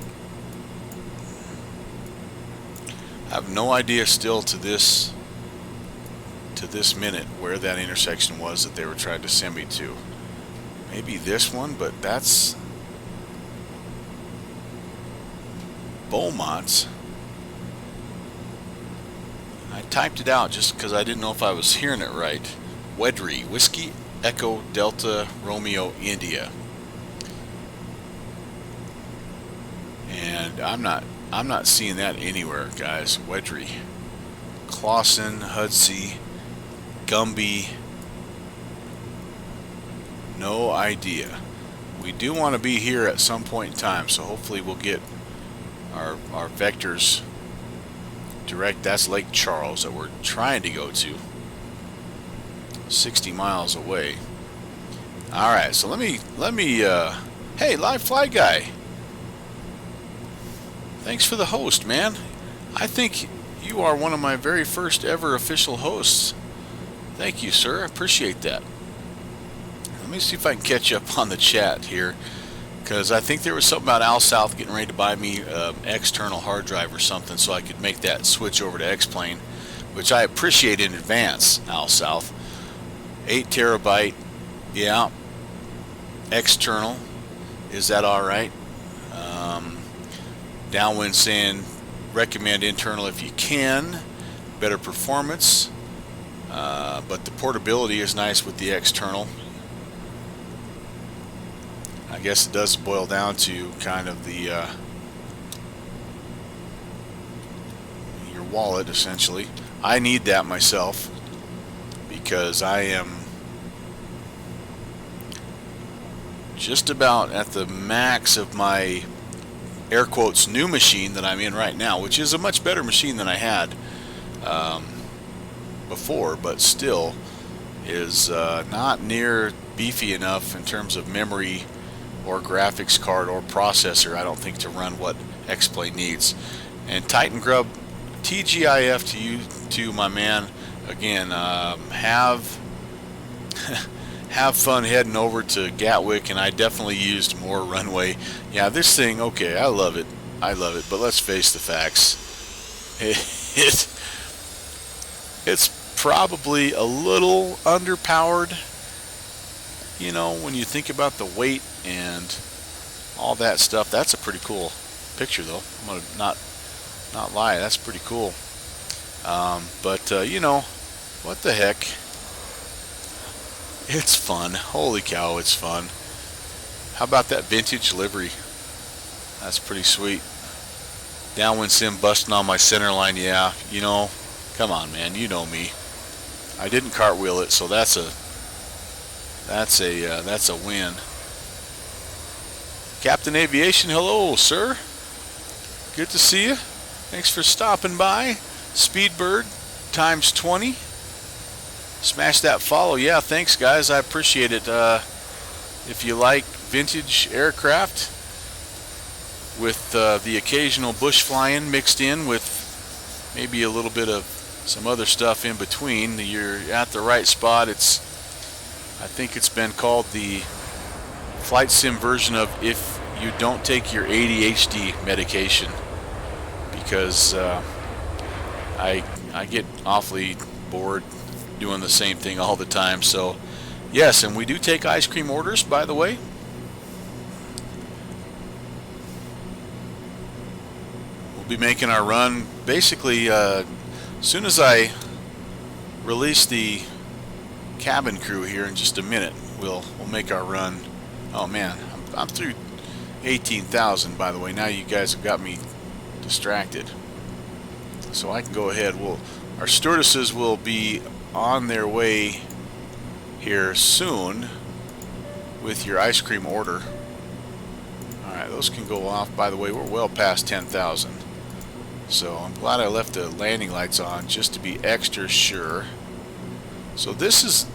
I have no idea still to this minute where that intersection was that they were trying to send me to. Maybe this one, but that's Beaumont's. I typed it out just because I didn't know if I was hearing it right. Wedgery, Whiskey Echo Delta Romeo India. And I'm not seeing that anywhere, guys. Wedgery, Clawson, Hudsey, Gumby. No idea. We do want to be here at some point in time, so hopefully we'll get our vectors direct. That's Lake Charles that we're trying to go to. 60 miles away. Alright, so let me hey, Live Fly Guy. Thanks for the host, man. I think you are one of my very first ever official hosts. Thank you, sir. I appreciate that. Let me see if I can catch up on the chat here, because I think there was something about Al South getting ready to buy me an external hard drive or something so I could make that switch over to X-Plane, which I appreciate in advance, Al South. 8 terabyte, yeah, external. Is that alright? Downwind saying recommend internal if you can. Better performance. But the portability is nice with the external. I guess it does boil down to kind of the your wallet, essentially. I need that myself because I am just about at the max of my air quotes new machine that I'm in right now, which is a much better machine than I had before, but still is not near beefy enough in terms of memory or graphics card or processor, I don't think, to run what X-Plane needs. And Titan Grub, TGIF to you too, my man. Again, have have fun heading over to Gatwick, and I definitely used more runway. Yeah, this thing, okay, I love it. I love it, but let's face the facts. It's probably a little underpowered, you know, when you think about the weight and all that stuff. That's a pretty cool picture, though. I'm gonna not lie, that's pretty cool. But you know, what the heck? It's fun. Holy cow, it's fun. How about that vintage livery? That's pretty sweet. Downwind sim busting on my center line. Yeah, you know, come on, man, you know me. I didn't cartwheel it, so that's a win. Captain Aviation, hello, sir. Good to see you. Thanks for stopping by. Speedbird times 20. Smash that follow. Yeah, thanks, guys. I appreciate it. If you like vintage aircraft with the occasional bush flying mixed in with maybe a little bit of some other stuff in between, you're at the right spot. I think it's been called the flight sim version of if you don't take your ADHD medication, because I get awfully bored doing the same thing all the time. So yes, and we do take ice cream orders, by the way. We'll be making our run basically as soon as I release the cabin crew here in just a minute. We'll make our run. Oh man, I'm through 18,000, by the way. Now you guys have got me distracted, so I can go ahead. Our stewardesses will be on their way here soon with your ice cream order. Alright, those can go off. By the way, we're well past 10,000, so I'm glad I left the landing lights on just to be extra sure. So these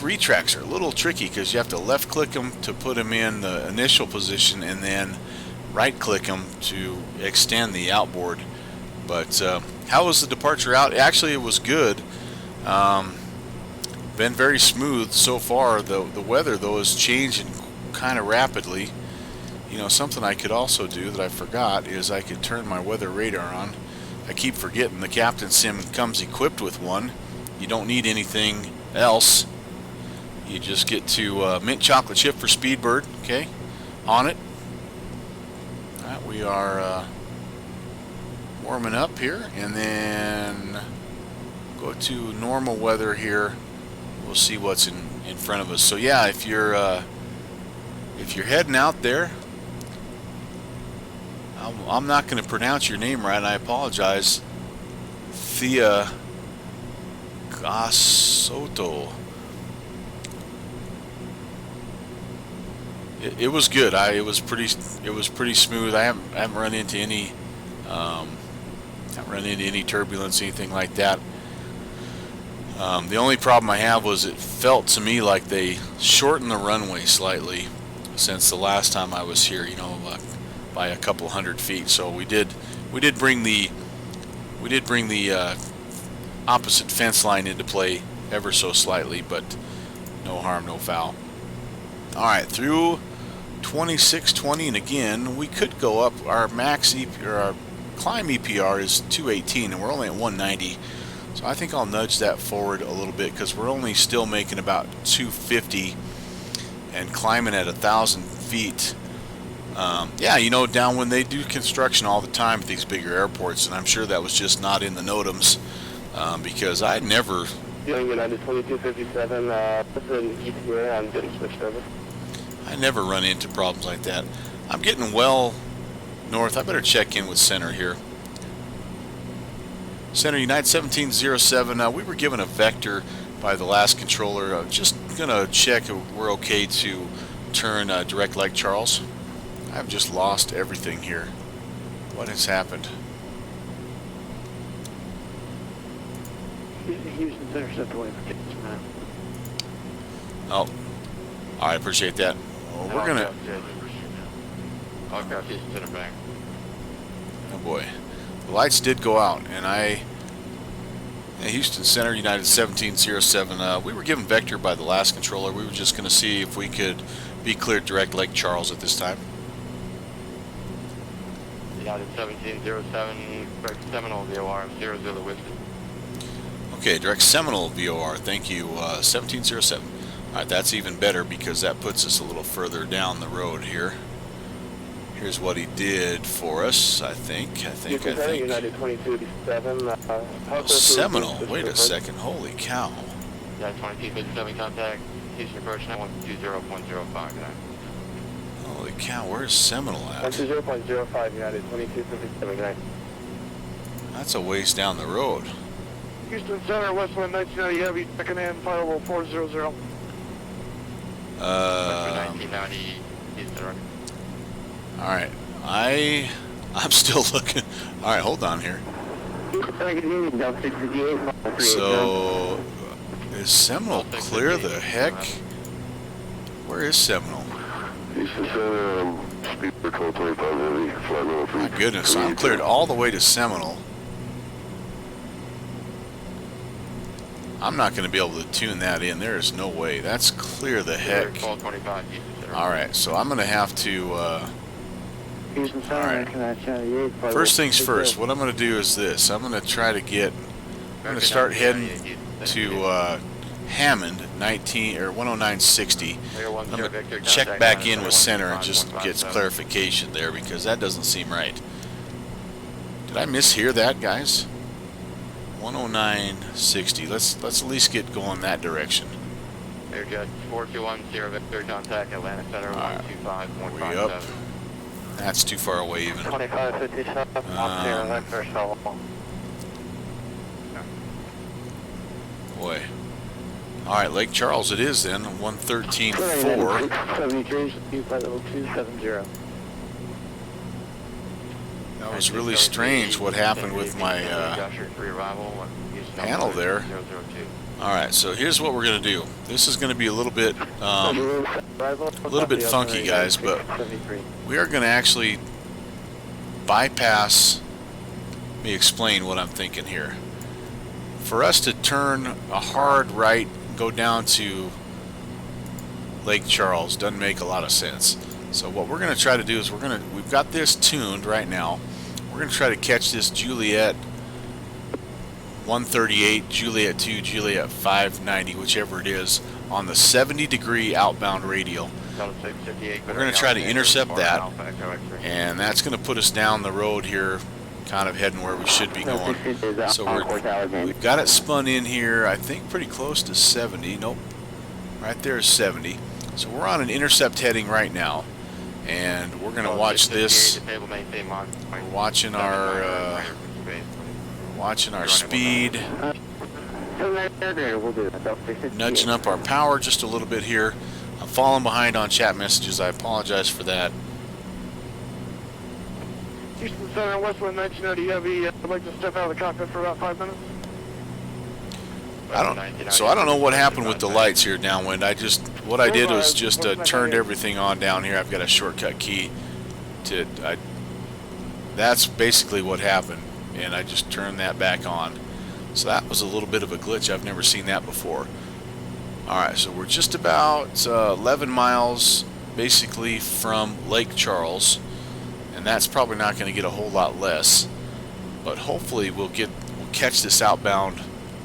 retracts are a little tricky because you have to left click them to put them in the initial position and then right click them to extend the outboard. But how was the departure out? Actually, it was good. Been very smooth so far. The weather, though, is changing kind of rapidly. You know, something I could also do that I forgot is I could turn my weather radar on. I keep forgetting the Captain Sim comes equipped with one. You don't need anything else. You just get to mint chocolate chip for Speedbird. Okay, on it. All right, we are warming up here, and then go to normal weather here. We'll see what's in front of us. So yeah, if you're heading out there, I'm not going to pronounce your name right, and I apologize. Thea Gasoto. It was good. It was pretty smooth. I haven't run into any turbulence, anything like that. The only problem I have was it felt to me like they shortened the runway slightly since the last time I was here. You know, by a couple hundred feet. So we did bring the opposite fence line into play ever so slightly, but no harm, no foul. All right, through 2620, and again, we could go up. Our max our climb EPR is 218, and we're only at 190. So I think I'll nudge that forward a little bit because we're only still making about 250 and climbing at 1,000 feet. Yeah, you know, down when they do construction all the time at these bigger airports, and I'm sure that was just not in the NOTAMs because I never. United 2257, this is an East here. I'm getting switched over. I never run into problems like that. I'm getting well north. I better check in with center here. Center United 1707. We were given a vector by the last controller. Just gonna check if we're okay to turn direct like Charles. I've just lost everything here. What has happened? Houston Center stepped away for just a minute. Oh, I appreciate that. Well, we're gonna. I've got Houston Center back. Oh boy, the lights did go out, and I Yeah, Houston Center, United 1707. We were given vector by the last controller. We were just going to see if we could be cleared direct Lake Charles at this time. United 1707, direct Seminole VOR, 00 Whiskey. Okay, direct Seminole VOR, thank you, 1707. Alright, that's even better because that puts us a little further down the road here. Here's what he did for us, I think. United 2257. Seminole, wait a second, holy cow. United 2257, contact Houston approach 920.059. Holy cow, where's Seminole at? 120.05, United 2257. That's a ways down the road. Houston Center, Westland 1990 Heavy, second and firewall 400. 1990 Houston record. Alright, I'm still looking. Alright, hold on here. So, is Seminole clear the heck? Where is Seminole? Houston Center, speed control 25 heavy, flight level 3. My goodness, I'm cleared all the way to Seminole. I'm not going to be able to tune that in. There is no way. That's clear the heck. Alright, so I'm going to have to... Alright. First things first, what I'm going to do is this. I'm going to try to get... I'm going to start heading to Hammond 10960. I'm going to check back in with center and just get clarification there because that doesn't seem right. Did I mishear that, guys? 10960. Let's at least get going that direction. Air Jet 4210 Victor, contact Atlanta Center 125157. Way up. That's too far away even. 2557, Vector Solomon. Boy. Alright, Lake Charles it is then, 113.4. 73, flight level 270. That was really strange what happened with my panel there. Alright, so here's what we're going to do. This is going to be a little bit funky, guys, but we are going to actually bypass. Let me explain what I'm thinking here. For us to turn a hard right, go down to Lake Charles doesn't make a lot of sense. So what we're going to try to do is we've got this tuned right now. We're going to try to catch this Juliet 138, Juliet 2, Juliet 590, whichever it is, on the 70-degree outbound radial. We're going to try to intercept that, and that's going to put us down the road here, kind of heading where we should be going. So we've got it spun in here, I think pretty close to 70. Nope, right there is 70. So we're on an intercept heading right now, and we're going to watch this. We're watching our speed, nudging up our power just a little bit here. I'm falling behind on chat messages. I apologize for that. Houston Center, Westland 1990 Heavy, I'd like to step out of the cockpit for about 5 minutes. I don't know what happened with the lights here downwind. What I did was just turned everything on down here. I've got a shortcut key to, that's basically what happened, and I just turned that back on. So that was a little bit of a glitch. I've never seen that before. Alright, so we're just about 11 miles basically from Lake Charles, and that's probably not going to get a whole lot less, but hopefully we'll catch this outbound.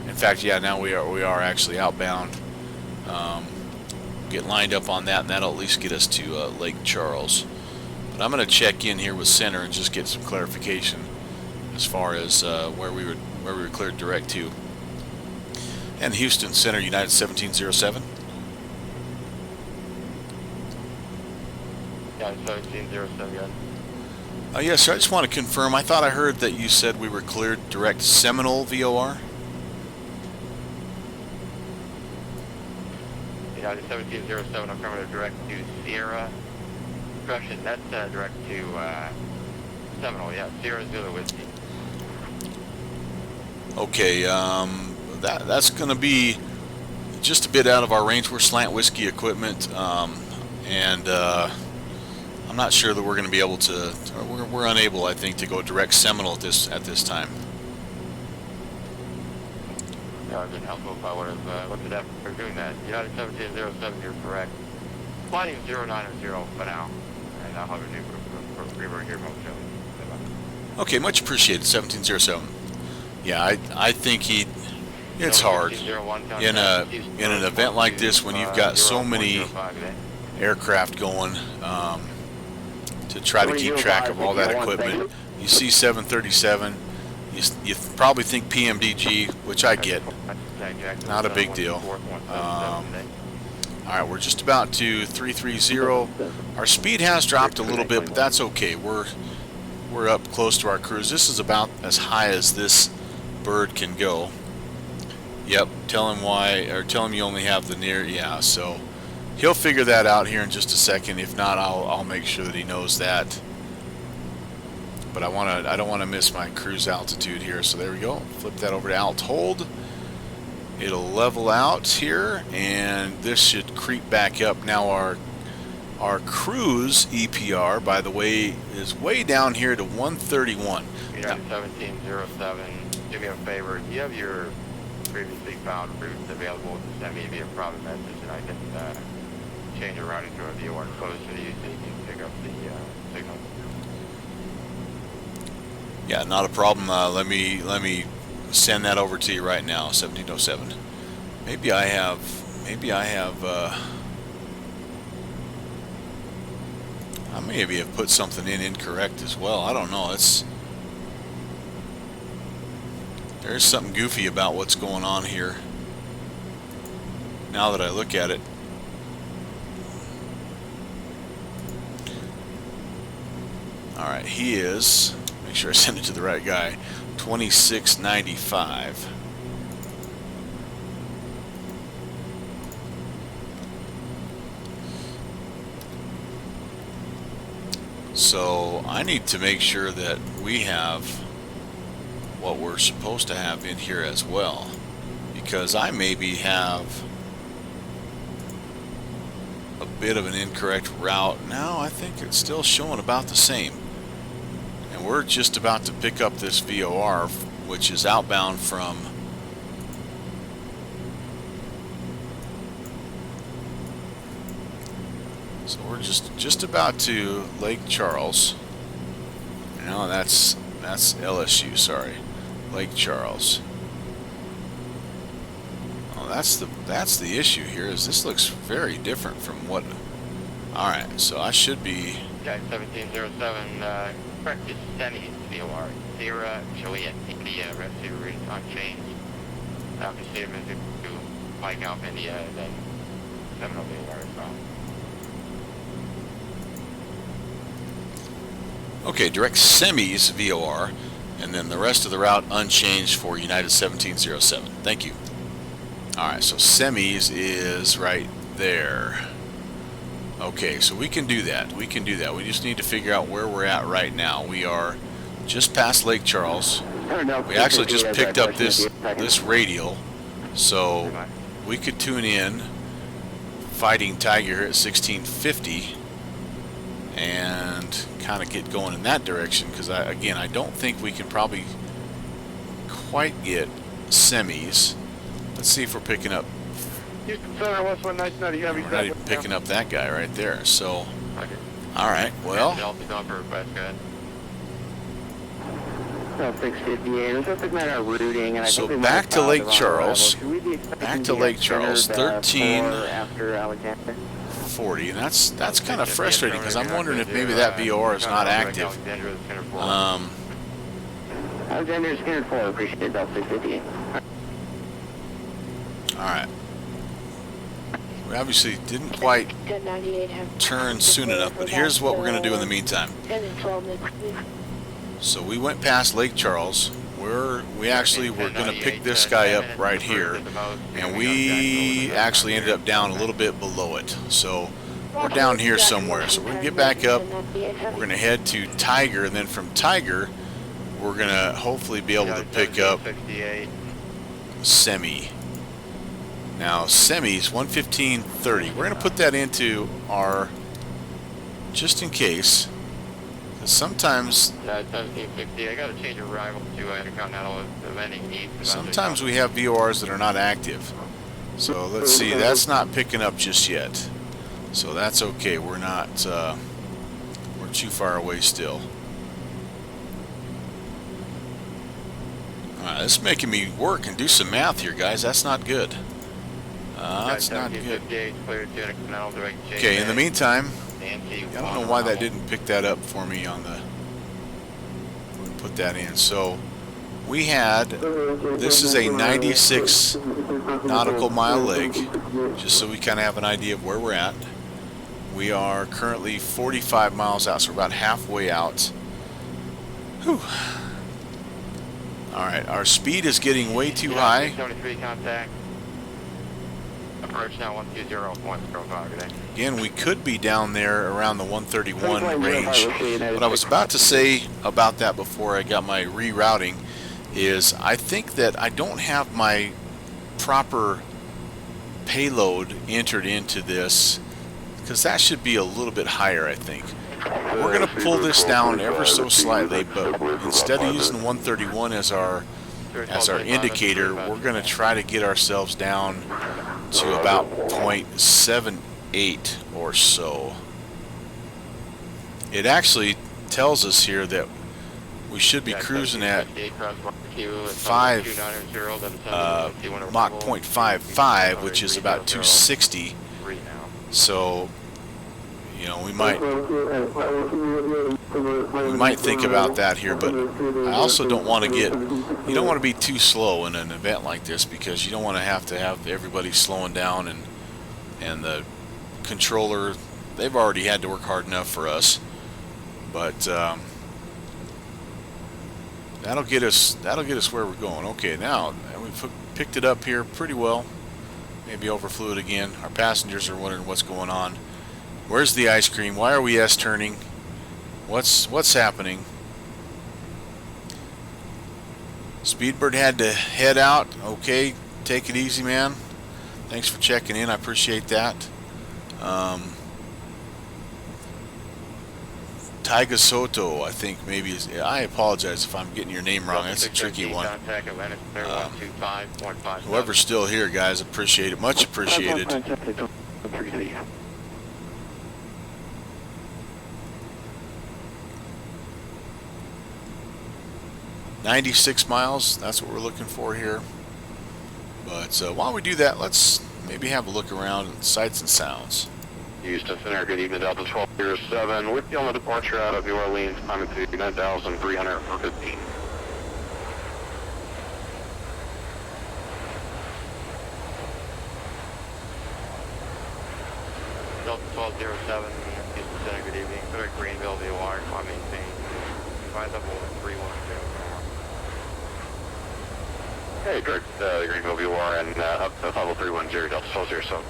In fact, yeah, now we are actually outbound. Get lined up on that, and that'll at least get us to Lake Charles. But I'm going to check in here with center and just get some clarification as far as where we were cleared direct to. And Houston Center, United 1707. United 1707. Yes, sir. I just want to confirm. I thought I heard that you said we were cleared direct Seminole VOR. United 1707, affirmative, direct to Sierra. Correction, that's direct to Seminole, yeah, Sierra Zulu Whiskey. Okay, that's going to be just a bit out of our range. We're slant whiskey equipment, and I'm not sure that we're going to be able to. We're unable, I think, to go direct Seminole at this time. Sergeant. Helpful if I would have looked it up for doing that. United 1707, you're correct. Flighting 090 for now. And I'll have a new revert here momentarily. Okay, much appreciated, 1707. Yeah, I think it's hard in an event like this when you've got so many aircraft going to try to keep track of all that equipment. You see 737, you probably think PMDG, which I get, not a big deal. All right, we're just about to 330. Our speed has dropped a little bit, but that's okay. We're up close to our cruise. This is about as high as this bird can go. Yep, tell him why, or tell him you only have the near, yeah, so he'll figure that out here in just a second. If not, I'll make sure that he knows that. But I don't want to miss my cruise altitude here, so there we go. Flip that over to alt hold. It'll level out here, and this should creep back up. Now our cruise EPR, by the way, is way down here to 131. United 1707, do me a favor. Do you have your previously found routes available to send me via private message, and I can change your routing to a VOR closer to you so you can pick up the signal? Yeah, not a problem. Let me send that over to you right now. 1707. Maybe I have. I maybe have put something in incorrect as well. I don't know. There's something goofy about what's going on here. Now that I look at it. All right, he is. Make sure I send it to the right guy. 2695. So I need to make sure that we have what we're supposed to have in here as well, because I maybe have a bit of an incorrect route. Now I think it's still showing about the same. And we're just about to pick up this VOR, which is outbound from so we're just about to Lake Charles. No, that's LSU, sorry. Lake Charles. Oh, that's the issue here, is this looks very different from what. Alright, so I should be. Yeah, 1707, correct is Semi VOR. Sierra, Juliet, India, rescue route unchanged. After Sierra to Mike Alpha India, then Seminole VOR as well. Okay, direct semis VOR, and then the rest of the route unchanged for United 1707. Thank you. Alright, so semis is right there. Okay, so we can do that. We can do that. We just need to figure out where we're at right now. We are just past Lake Charles. We actually just picked up this radial, so we could tune in Fighting Tiger at 1650 and kind of get going in that direction, because again, I don't think we can probably quite get semis. Let's see if we're picking up. Houston Center, West 199, you have We're not even picking up that guy right there. So, all right, well. Delta Dumper request, go ahead. 658. It's just a matter of routing, and I So think we back might to have Lake found the Charles. arrival. Should we be expecting Back to to Lake get Charles. centered, 13. after Alexander? 40, and that's kind of frustrating, because I'm wondering if maybe that VOR is not active. Alexander Skinner 4, appreciate it, Delta 658. Alright. We obviously didn't quite 1098 have turn soon enough, but here's what we're going to do in the meantime. 10 and 12 minutes. So we went past Lake Charles. We actually were going to pick this guy up right here, and we actually ended up down a little bit below it. So we're down here somewhere. So we're going to get back up. We're going to head to Tiger, and then from Tiger, we're going to hopefully be able to pick up Semi. Now, Semi's 115.30. We're going to put that into our, just in case, Sometimes 1760. I got to change arrival to Intercontinental Landing East. sometimes we have VORs that are not active. So let's see, that's not picking up just yet. So that's okay. We're not we're too far away still. Alright, this is making me work and do some math here, guys. That's not good. That's not good. Okay, in the meantime, I don't know why that didn't pick that up for me on the... We'll put that in. So we had, this is a 96 nautical mile leg, just so we kind of have an idea of where we're at. We are currently 45 miles out, so we're about halfway out. Whew. Alright, our speed is getting way too high. 73 contact. Approach now 120.05. Again, we could be down there around the 131 range. What I was about to say about that before I got my rerouting is I think that I don't have my proper payload entered into this, because that should be a little bit higher, I think. We're going to pull this down ever so slightly, but instead of using 131 as our indicator, we're going to try to get ourselves down to about 0.78 or so. It tells us here that we should be cruising at Mach 0.55, which is about 260. So, you know, we might think about that here, but I also don't want to you don't want to be too slow in an event like this, because you don't want to have everybody slowing down, and the controller, they've already had to work hard enough for us, but that'll get us where we're going. Okay, now we've picked it up here pretty well. Maybe overflew it again. Our passengers are wondering what's going on. Where's the ice cream? Why are we S-turning? What's happening? Speedbird had to head out. Okay, take it easy, man. Thanks for checking in. I appreciate that. Taiga Soto, I think maybe is. I apologize if I'm getting your name wrong. That's a tricky one. Whoever's still here, guys, appreciate it. Much appreciated. 96 miles, that's what we're looking for here. But while we do that, let's maybe have a look around at sights and sounds. Houston Center, good evening, Delta 1207. With you on the departure out of New Orleans, climbing to 9,315. Delta 1207, Houston Center, good evening. Clear Greenville, VOR, climb maintain. Flight level 310. Hey, direct the Greenville VOR and up to level 310, Delta 1207.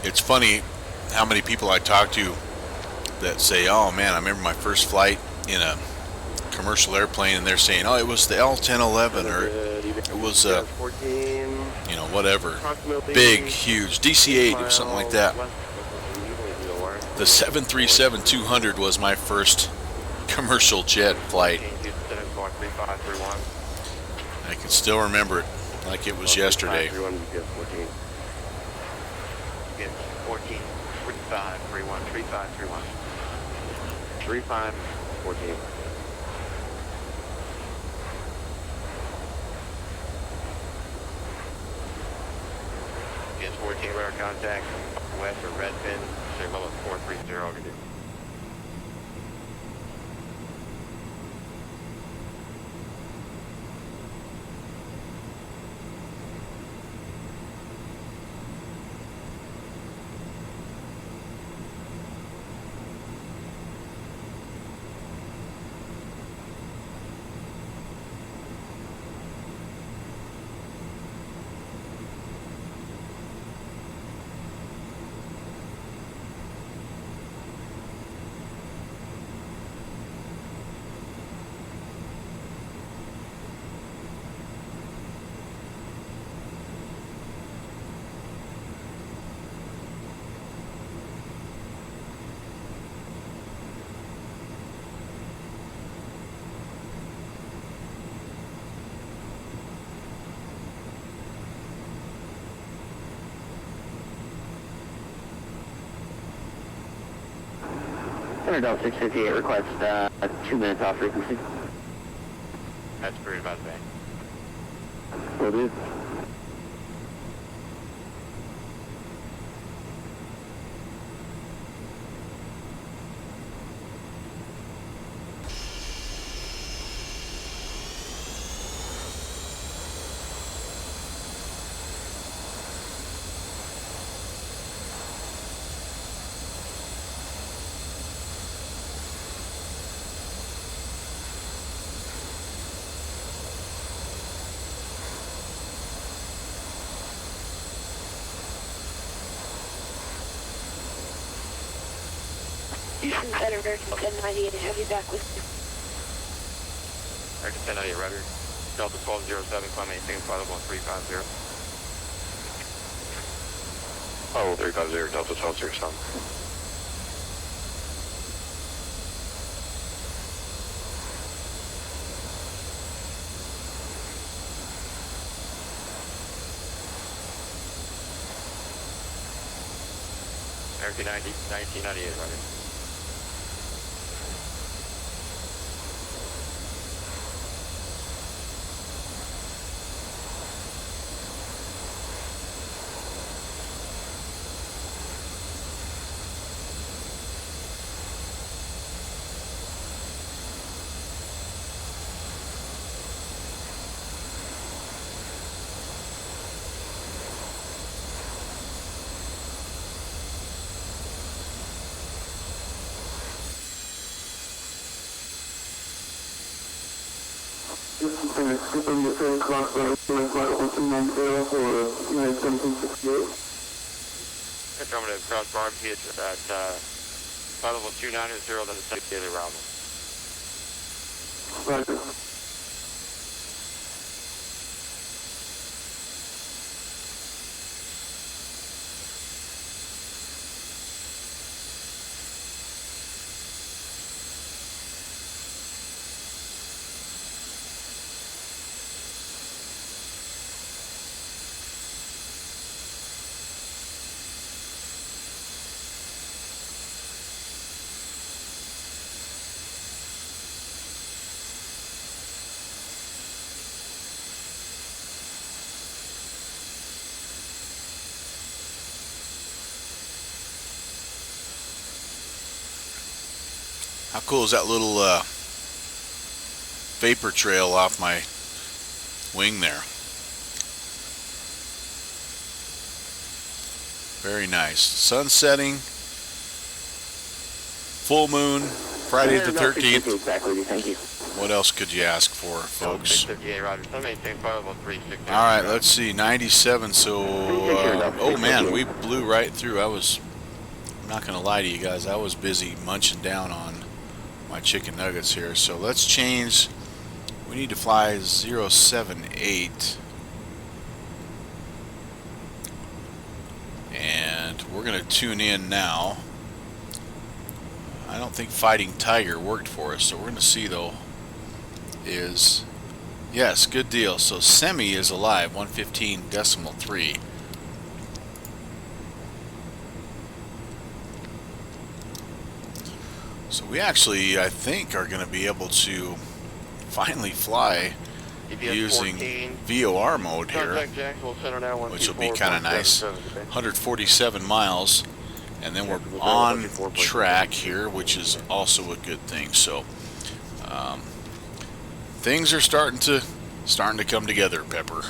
It's funny how many people I talk to that say, oh man, I remember my first flight in a commercial airplane, and they're saying, oh, it was the L1011, or it was you know, whatever, big, huge DC-8 or something like that. The 737-200 was my first commercial jet flight. I can still remember it like it was yesterday. 14, 35, 31, 35, 31. 35, 14. Against 14, radar contact, west or red pin, signal at 430. Center Delta 658, request 2 minutes off frequency. That's pretty about the same. Will do. Houston Center, American 1098, have you back with you? American 1098 rudder. Delta 1207, climb anything, flight level 350. Oh, 350, Delta 1207. American 1998 rudder. Houston Center, Super United Class, Flight 1290 for United 1768. Affirmative, cross barbecue at flight level 290, then the daily round. Roger. How cool is that little vapor trail off my wing there? Very nice. Sun setting, full moon, Friday the 13th. Back with you, thank you. What else could you ask for, folks? 658 roger. Climb anything, flight level 360. All right, let's see, 97. So, oh man, we blew right through. I'm not gonna lie to you guys, I was busy munching down on my chicken nuggets here. So let's change. We need to fly 078, and we're gonna tune in now. I don't think Fighting Tiger worked for us, so we're gonna see though. Yes, good deal. So Semi is alive, 115.3. So we actually, I think, are going to be able to finally fly using VOR mode here, which will be kind of nice. 147 miles, and then we're on track here, which is also a good thing. So things are starting to come together, Pepper.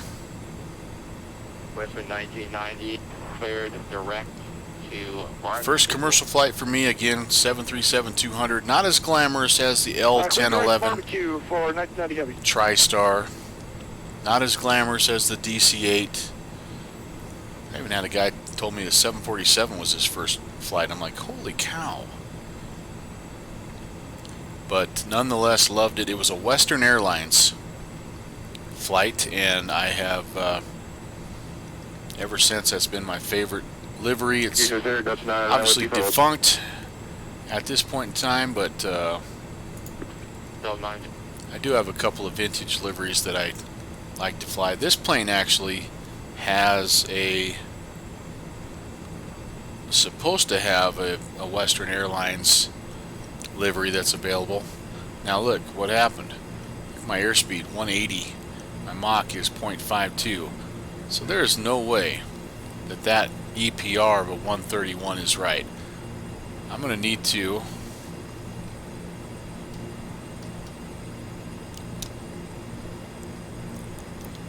Westman 1990 cleared direct to First commercial flight for me again, 737-200. Not as glamorous as the L1011 TriStar. Not as glamorous as the DC-8. I even had a guy told me the 747 was his first flight. I'm like, holy cow. But nonetheless, loved it. It was a Western Airlines flight, and I have ever since, that's been my favorite livery. It's obviously defunct at this point in time, but I do have a couple of vintage liveries that I like to fly. This plane actually has supposed to have a Western Airlines livery that's available. Now look what happened. My airspeed 180, my Mach is 0.52, so there is no way that that EPR of a 131 is right. I'm going to need to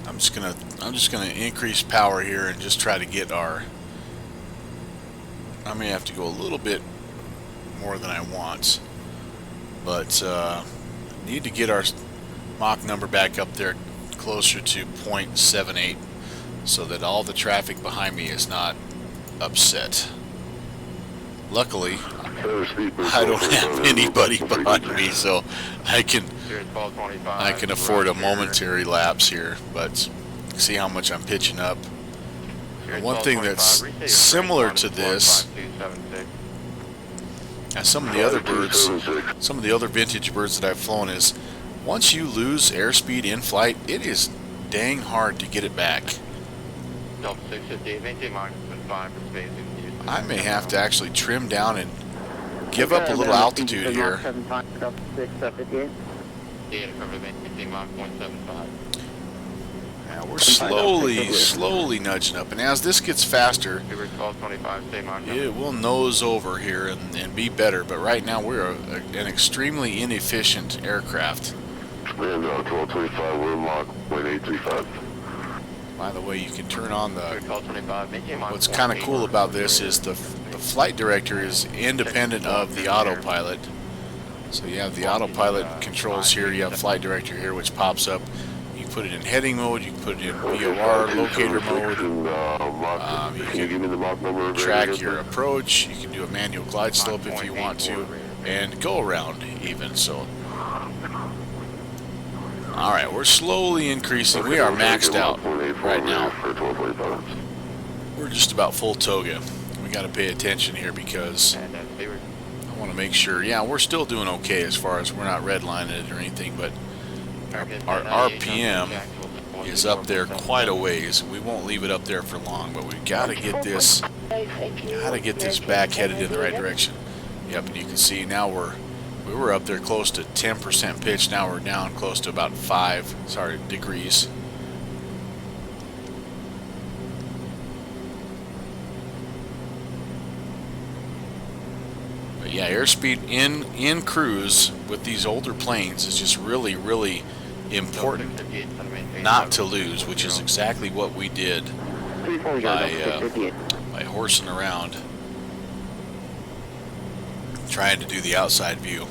I'm just gonna increase power here and just try to get our, I may have to go a little bit more than I want, but need to get our Mach number back up there closer to 0.78 so that all the traffic behind me is not upset. Luckily, I don't have anybody behind me, so I can afford a momentary lapse here. But see how much I'm pitching up. One thing that's similar to this, as some of the other birds, some of the other vintage birds that I've flown, is once you lose airspeed in flight, it is dang hard to get it back. I may have to actually trim down and give up a little altitude here. Now we're slowly nudging up, and as this gets faster, it will nose over here and be better. But right now we're an extremely inefficient aircraft. By the way, you can turn on the, what's kind of cool about this is the flight director is independent of the autopilot. So you have the autopilot controls here, you have flight director here, which pops up. You can put it in heading mode, you can put it in VOR locator mode, you can track your approach, you can do a manual glide slope if you want to, and go around even. So alright, we're slowly increasing. We are maxed out right now. We're just about full toga. We got to pay attention here because I want to make sure. Yeah, we're still doing okay as far as we're not redlining it or anything, but our RPM is up there quite a ways. We won't leave it up there for long, but we've got to get this back headed in the right direction. Yep, and you can see now we were up there close to 10% pitch. Now we're down close to about 5 degrees. But yeah, airspeed in cruise with these older planes is just really important not to lose, which is exactly what we did by horsing around trying to do the outside view.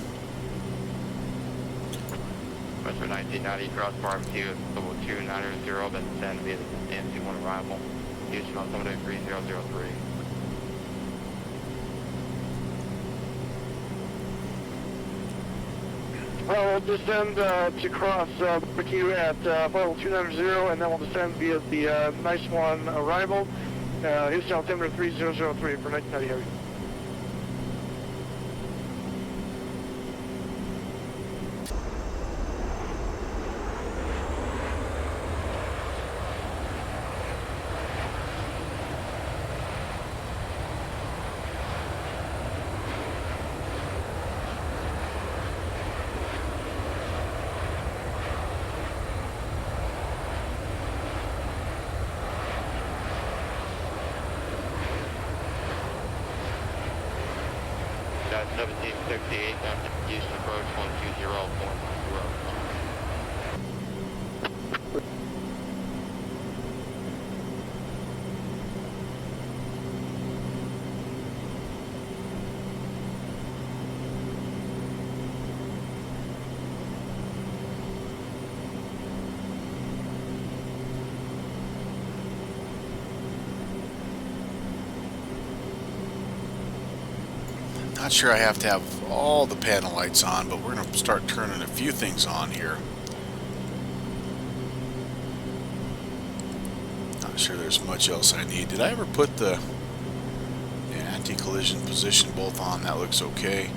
Western 1990 cross barbecue, level 2900, then send via the MC1 arrival. Houston altimeter 3003. Well, we'll descend to cross barbecue at level 290, and then we'll descend via the nice one arrival. Houston altimeter 3003 for 1990 heavy. Got 1768 down to Houston approach 120.0. Not sure I have to have all the panel lights on, but we're going to start turning a few things on here. Not sure there's much else I need. Did I ever put the anti-collision position both on? That looks okay.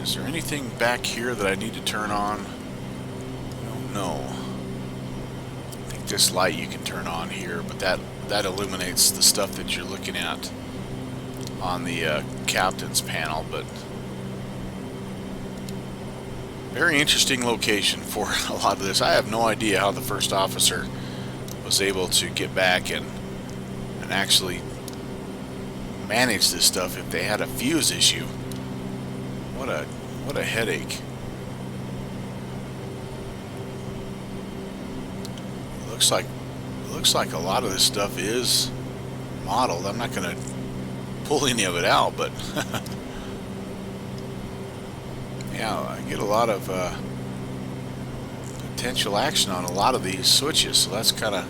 Is there anything back here that I need to turn on? I don't know. I think this light you can turn on here, but that that illuminates the stuff that you're looking at on the captain's panel. But very interesting location for a lot of this. I have no idea how the first officer was able to get back and actually manage this stuff if they had a fuse issue. What a headache. Looks like a lot of this stuff is modeled. I'm not going to pull any of it out, but yeah, I get a lot of potential action on a lot of these switches, so that's kind of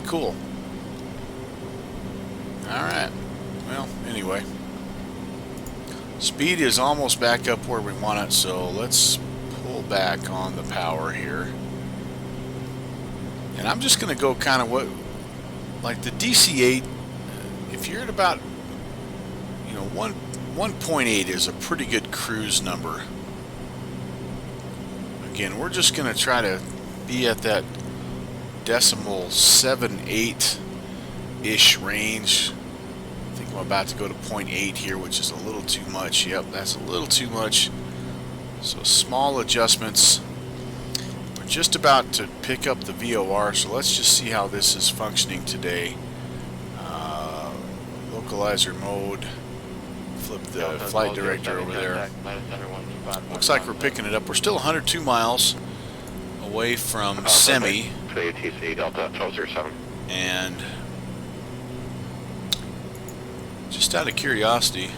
cool. All right. Well, anyway, speed is almost back up where we want it, so let's pull back on the power here. And I'm just going to go kind of like the DC-8, if you're at about, 1.8 is a pretty good cruise number. Again, we're just going to try to be at that decimal 7.8-ish range. I think I'm about to go to 0.8 here, which is a little too much. Yep, that's a little too much. So small adjustments. We're just about to pick up the VOR, so let's just see how this is functioning today. Localizer mode. Flip the flight director over there. Looks like we're picking it up. We're still 102 miles away from Semi. ATC Delta 1207. And just out of curiosity,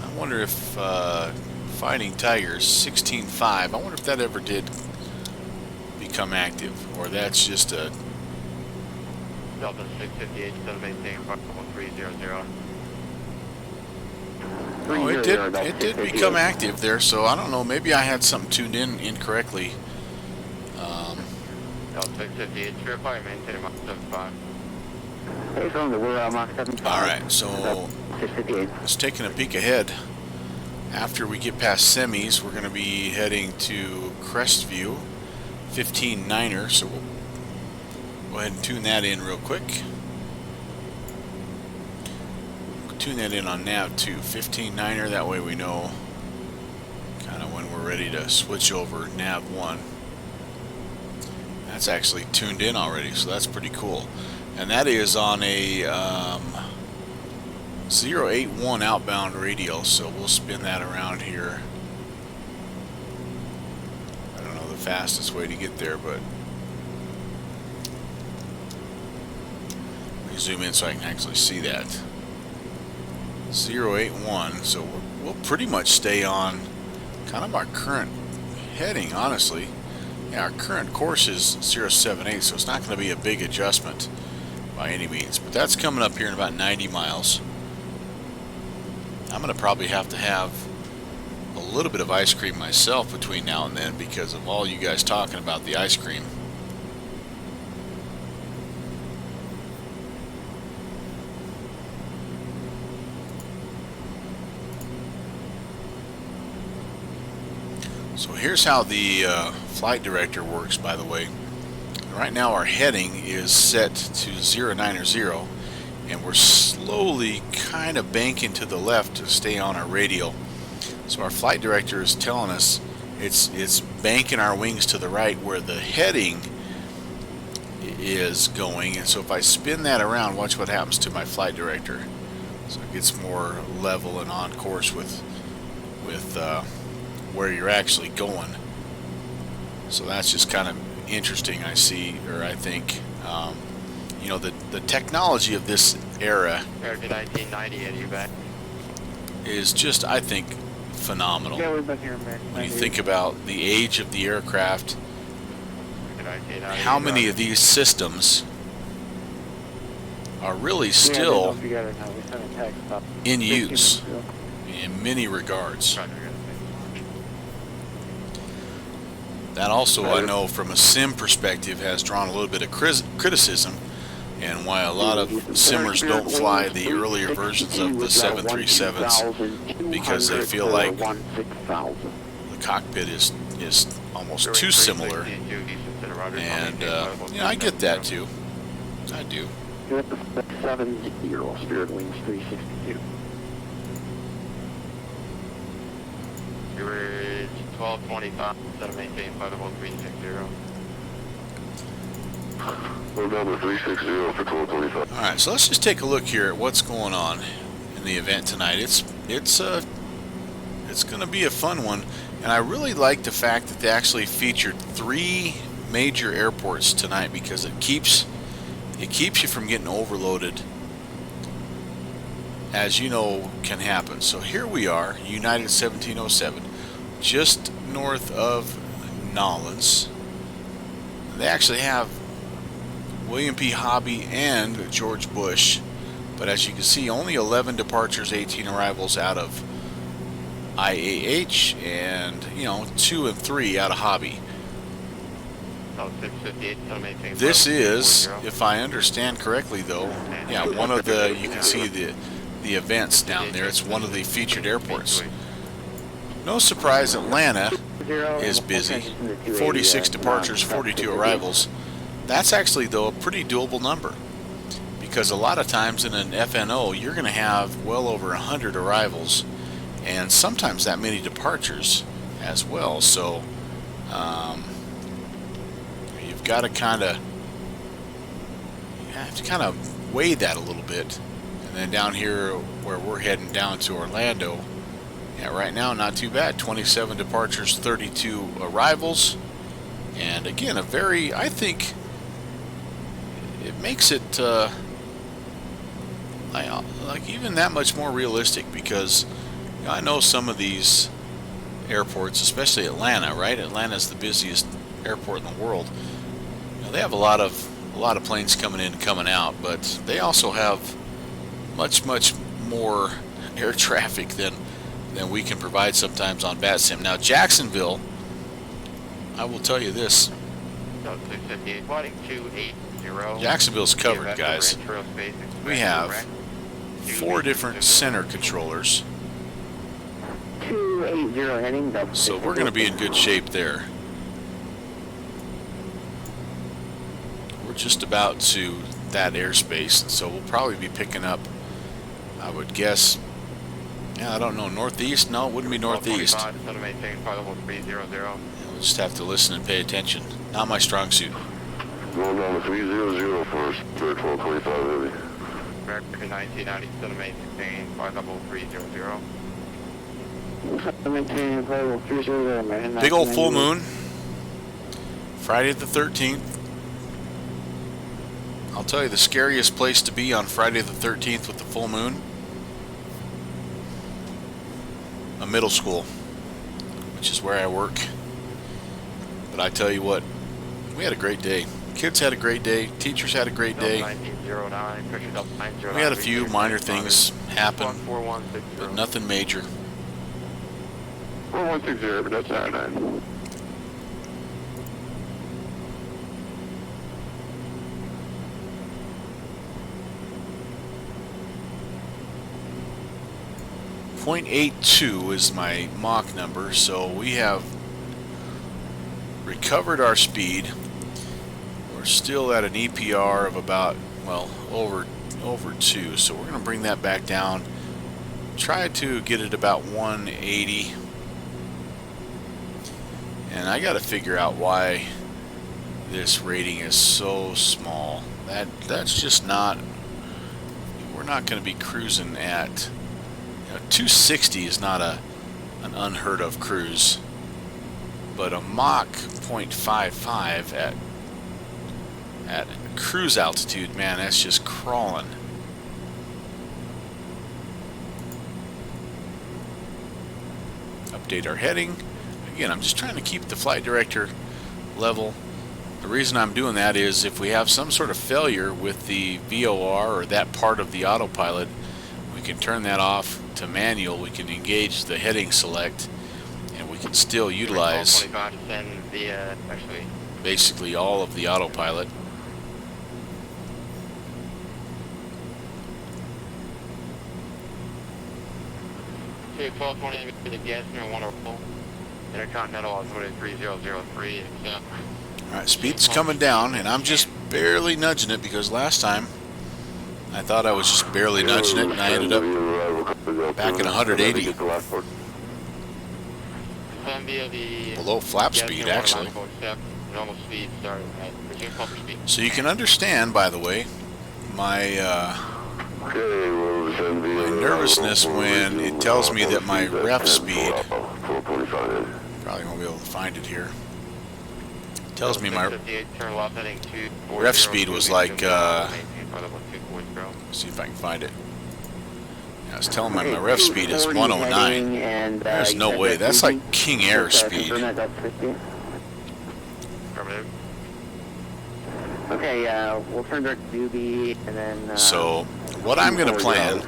I wonder if Fighting Tigers 16.5, I wonder if that ever did become active, or that's just a Delta 658, still maintaining approximately 300. Oh, it did become active there, so I don't know, maybe I had something tuned in incorrectly. Delta 658, verify, maintaining Mach 75. Hey, so we're Mach 75. Alright, so let's taking a peek ahead. After we get past Semis, we're going to be heading to Crestview, 15.9er, so we'll go ahead and tune that in real quick. Tune that in on nav 2, 15.9er, that way we know kind of when we're ready to switch over nav 1. That's actually tuned in already, so that's pretty cool. And that is on a 081 outbound radial, so we'll spin that around here. I don't know the fastest way to get there, but let me zoom in so I can actually see that. 081, so we'll pretty much stay on kind of our current heading, honestly. Yeah, our current course is 078, so it's not going to be a big adjustment by any means, but that's coming up here in about 90 miles. I'm going to probably have to have a little bit of ice cream myself between now and then because of all you guys talking about the ice cream. So here's how the flight director works, by the way. Right now our heading is set to 090, and we're slowly kind of banking to the left to stay on our radial. So our flight director is telling us it's banking our wings to the right where the heading is going, and so if I spin that around, watch what happens to my flight director. So it gets more level and on course with where you're actually going. So that's just kind of interesting, I see, or I think. You know, the technology of this era American 1990, are you back? is just, I think, phenomenal. Yeah, we're back here, man. When you think about the age of the aircraft, American 1990, how many of these systems are really still in use in many regards. That also, I know, from a sim perspective, has drawn a little bit of criticism, and why a lot of simmers don't fly the earlier versions of the 737s because they feel like the cockpit is almost too similar Roger. And, I get that too. I do. You're at the 70, Spirit Wings 362. Average 1225, set of maintain flight level 360. We're number 360 for 1225. All right, so let's just take a look here at what's going on in the event tonight. It's going to be a fun one, and I really like the fact that they actually featured 3 major airports tonight because it keeps you from getting overloaded, as you know can happen. So here we are, United 1707, just north of Nolens. They actually have William P. Hobby and George Bush, but as you can see, only 11 departures, 18 arrivals out of IAH, and 2 and 3 out of Hobby. This is, if I understand correctly though, yeah, one of the, you can see the events down there. It's one of the featured airports. No surprise, Atlanta is busy. 46 departures, 42 arrivals. That's actually, though, a pretty doable number, because a lot of times in an FNO you're going to have well over 100 arrivals and sometimes that many departures as well. So you've got to kind of weigh that a little bit. And then down here where we're heading down to Orlando, yeah, right now not too bad. 27 departures, 32 arrivals, and again a very, I think it makes it like even that much more realistic, because I know some of these airports, especially Atlanta, right? Atlanta's the busiest airport in the world. They have a lot of planes coming in and coming out, but they also have much more air traffic than we can provide sometimes on BATSIM. Now Jacksonville, I will tell you this, Jacksonville's covered, guys. We have 4 different center controllers, 280 heading double. so we're going to be in good shape there. We're just about to that airspace, so we'll probably be picking up, I would guess, yeah, I don't know, northeast? No, it wouldn't be northeast. We'll just have to listen and pay attention. Not my strong suit. Going down to 300 first, 1225 heavy. American 1997 maintain flight level 300. Maintain flight level 300, man. Big old full moon, Friday the 13th. I'll tell you the scariest place to be on Friday the 13th with the full moon, a middle school, which is where I work. But I tell you what, we had a great day. Kids had a great day. Teachers had a great day. We had a few minor things happen, but nothing major. 4160, but that's our 9. .82 is my Mach number, so we have recovered our speed. We're still at an EPR of about, well, over 2, so we're going to bring that back down. Try to get it about 180. And I got to figure out why this rating is so small. That's just not, we're not going to be cruising at, 260 is not an unheard of cruise, but a Mach 0.55 at cruise altitude, man, that's just crawling. Update our heading. Again, I'm just trying to keep the flight director level. The reason I'm doing that is if we have some sort of failure with the VOR or that part of the autopilot, we can turn that off to manual. We can engage the heading select, and we can still utilize basically all of the autopilot. Okay, 1220 the gas near 1 Intercontinental altimeter 3003, accept. Alright, speed's coming down, and I'm just barely nudging it because last time I thought I was just barely nudging it, and I ended up back at 180. Below flap speed, actually. So you can understand, by the way, my nervousness when it tells me that my ref speed, probably won't be able to find it here, tells me my ref speed was like, see if I can find it. Yeah, it's telling me my ref speed is 109. There's no way. That's like King Air speed. Okay, we'll turn direct to Doobie, and then... So, what I'm going to plan,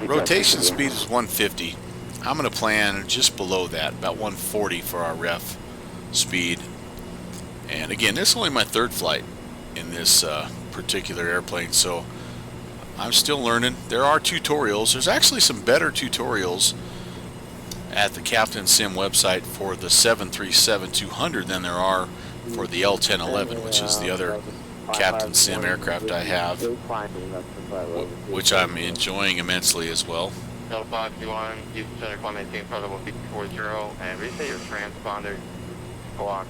rotation speed is 150. I'm going to plan just below that, about 140 for our ref speed. And again, this is only my third flight in this particular airplane, so I'm still learning. There are tutorials. There's actually some better tutorials at the Captain Sim website for the 737-200 than there are for the L1011, which is the other Captain Sim aircraft I have, which I'm enjoying immensely as well. Delta 521, Houston Center, climb maintain flight level 40, and reset your transponder clock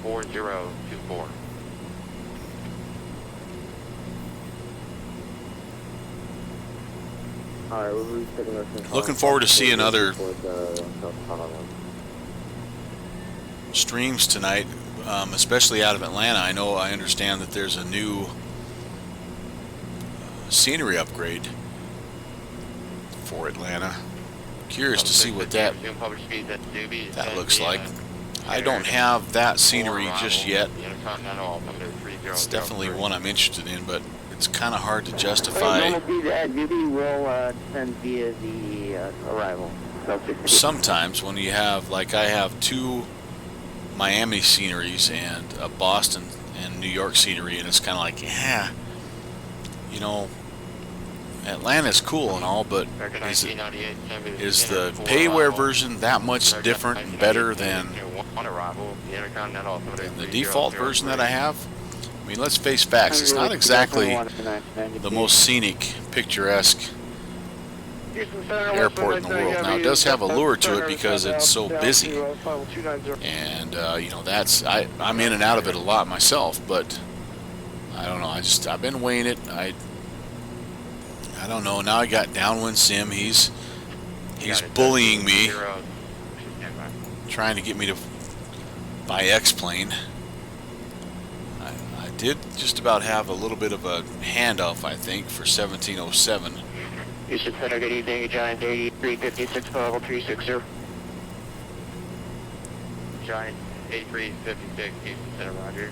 4024. Looking forward to seeing other streams tonight, especially out of Atlanta. I understand that there's a new scenery upgrade for Atlanta. Curious to see what that looks like. I don't have that scenery just yet. It's definitely one I'm interested in, but it's kind of hard to justify. Doobie will send via the arrival. Sometimes when you have, like I have, two Miami sceneries and a Boston and New York scenery, and it's kind of like, yeah, you know, Atlanta's cool and all, but is the payware version that much different and better than the default version that I have? I mean, let's face facts, it's not exactly the most scenic, picturesque airport in the world. Now, it does have a lure to it because it's so busy, and you know, I'm in and out of it a lot myself, but I don't know, I've been weighing it. I don't know, now I got Downwind Sim. He's bullying me, trying to get me to buy X-Plane. I did just about have a little bit of a handoff, I think, for 1707. Houston Center, good evening, Giant 8356, level 360. Giant 8356, Houston Center, roger.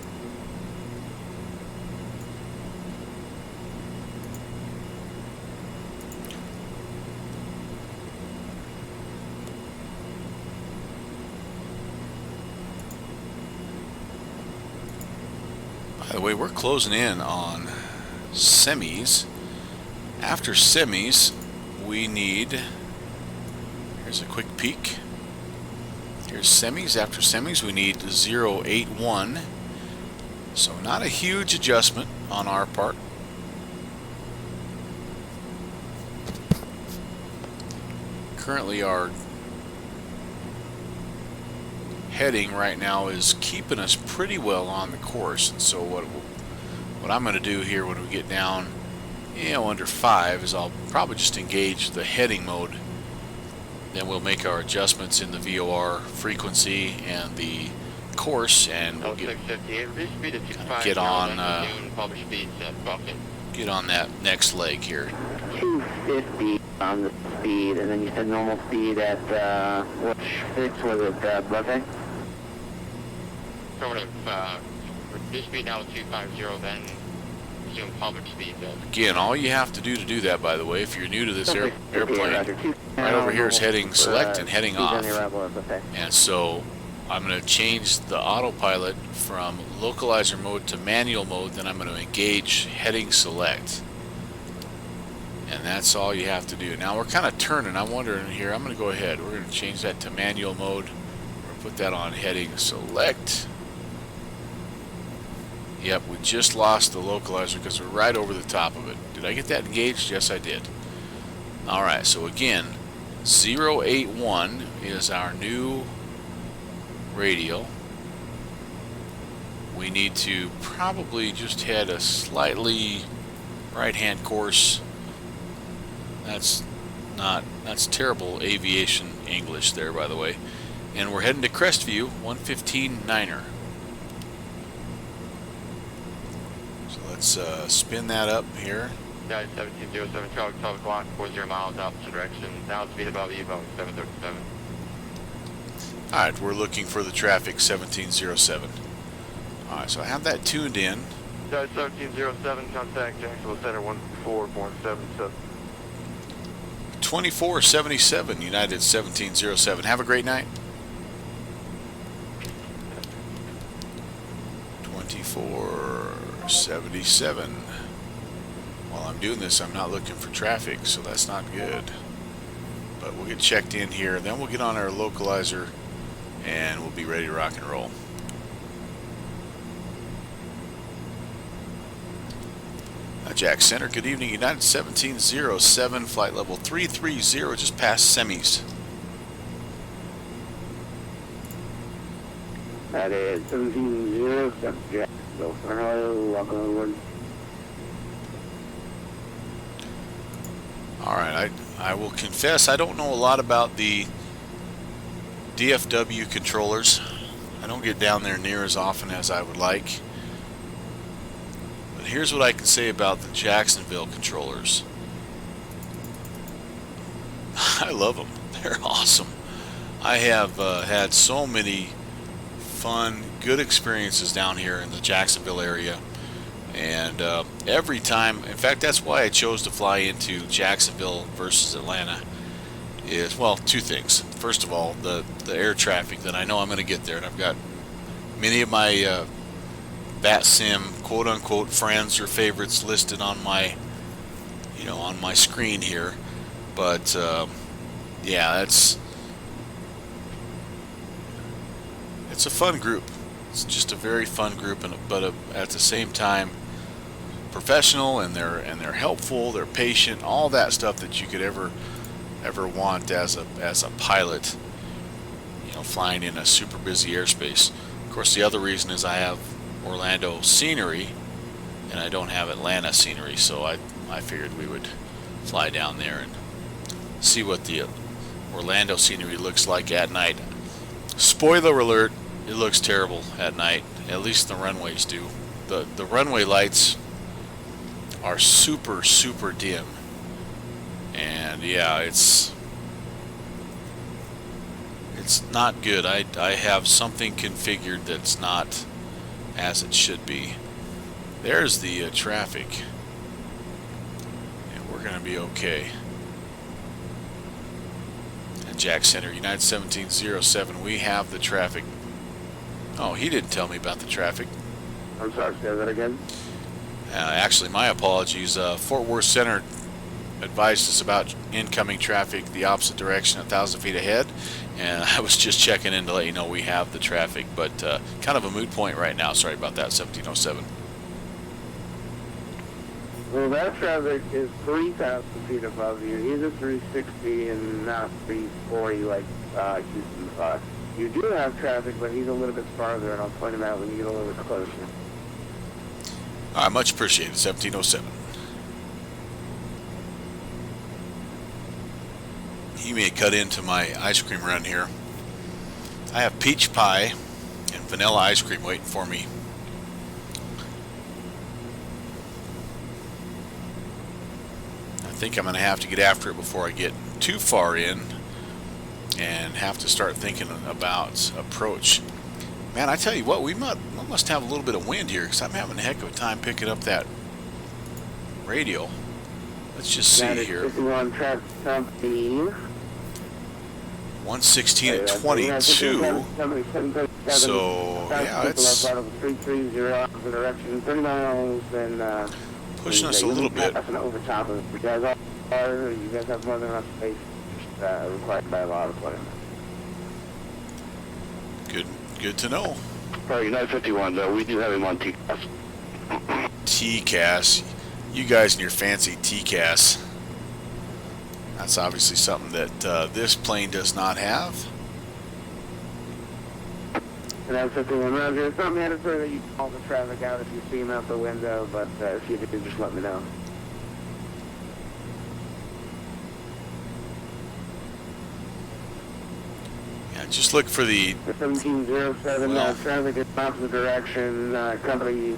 By the way, we're closing in on semis. After semis, we need, here's a quick peek. Here's semis. After semis, we need 081. So not a huge adjustment on our part. Currently, our heading right now is keeping us pretty well on the course, and so what I'm going to do here when we get down, you know, under 5 is I'll probably just engage the heading mode. Then we'll make our adjustments in the VOR frequency and the course, and we'll get on that next leg here. 250 on the speed, and then you said normal speed at which fix was it, Buffet? This speed now 250, then resume public speed. Again, all you have to do that, by the way, if you're new to this airplane, right over here is heading select and heading off. And so I'm going to change the autopilot from localizer mode to manual mode, then I'm going to engage heading select. And that's all you have to do. Now we're kind of turning. I'm wondering here, I'm going to go ahead. We're going to change that to manual mode. We're going to put that on heading select. Yep, we just lost the localizer because we're right over the top of it. Did I get that engaged? Yes, I did. Alright, so again, 081 is our new radial. We need to probably just head a slightly right-hand course. That's terrible aviation English there, by the way. And we're heading to Crestview, 115-9er. So let's spin that up here. Yeah, 1707, Charlie, 12 o'clock, 40 miles opposite direction. Now speed above you, Boeing 737. Alright, we're looking for the traffic 1707. Alright, so I have that tuned in. Yeah, 1707, contact Jacksonville Center 14.77. 2477, United 1707. Have a great night. 2477. While I'm doing this, I'm not looking for traffic, so that's not good. But we'll get checked in here, then we'll get on our localizer, and we'll be ready to rock and roll. Jack Center, good evening. United 1707, flight level 330, just past semis. That is 1707, Jacksonville Center, welcome aboard. Alright, I will confess I don't know a lot about the DFW controllers. I don't get down there near as often as I would like. But here's what I can say about the Jacksonville controllers. I love them. They're awesome. I have had so many fun, good experiences down here in the Jacksonville area. And every time, in fact, that's why I chose to fly into Jacksonville versus Atlanta, is, well, two things. First of all, the air traffic that I know I'm going to get there, and I've got many of my Bat Sim quote-unquote friends or favorites listed on my, on my screen here. But yeah, it's a fun group. It's just a very fun group, but at the same time, professional, and they're helpful, they're patient, all that stuff that you could ever want as a pilot, flying in a super busy airspace. Of course, the other reason is I have Orlando scenery and I don't have Atlanta scenery, so I figured we would fly down there and see what the Orlando scenery looks like at night. Spoiler alert, it looks terrible at night. At least the runways do. The runway lights are super dim, and yeah, it's not good. I have something configured that's not as it should be. There's the traffic, and we're gonna be okay. At Jack Center, United 1707, we have the traffic. Oh, he didn't tell me about the traffic. I'm sorry, say that again? Actually, my apologies. Fort Worth Center advised us about incoming traffic the opposite direction, 1,000 feet ahead, and I was just checking in to let you know we have the traffic, but kind of a moot point right now. Sorry about that, 1707. Well, that traffic is 3,000 feet above you. He's at 360 and not 340 like Houston 5. You do have traffic, but he's a little bit farther, and I'll point him out when you get a little bit closer. All right, much appreciated, 1707. You may cut into my ice cream run here. I have peach pie and vanilla ice cream waiting for me. I think I'm going to have to get after it before I get too far in and have to start thinking about approach. Man, I tell you what, we must have a little bit of wind here, because I'm having a heck of a time picking up that radio. Let's just see here. 116 at 22. So yeah, it's pushing us a little bit. Over top of it. You guys have more than enough space required by a lot of equipment. Good to know. All right, United 51, we do have him on TCAS. TCAS. You guys and your fancy TCAS. That's obviously something that this plane does not have. And that's something around here. It's not mandatory that you call the traffic out if you see him out the window, but if you do, just let me know. Yeah, just look for the 1707, traffic in opposite direction, company.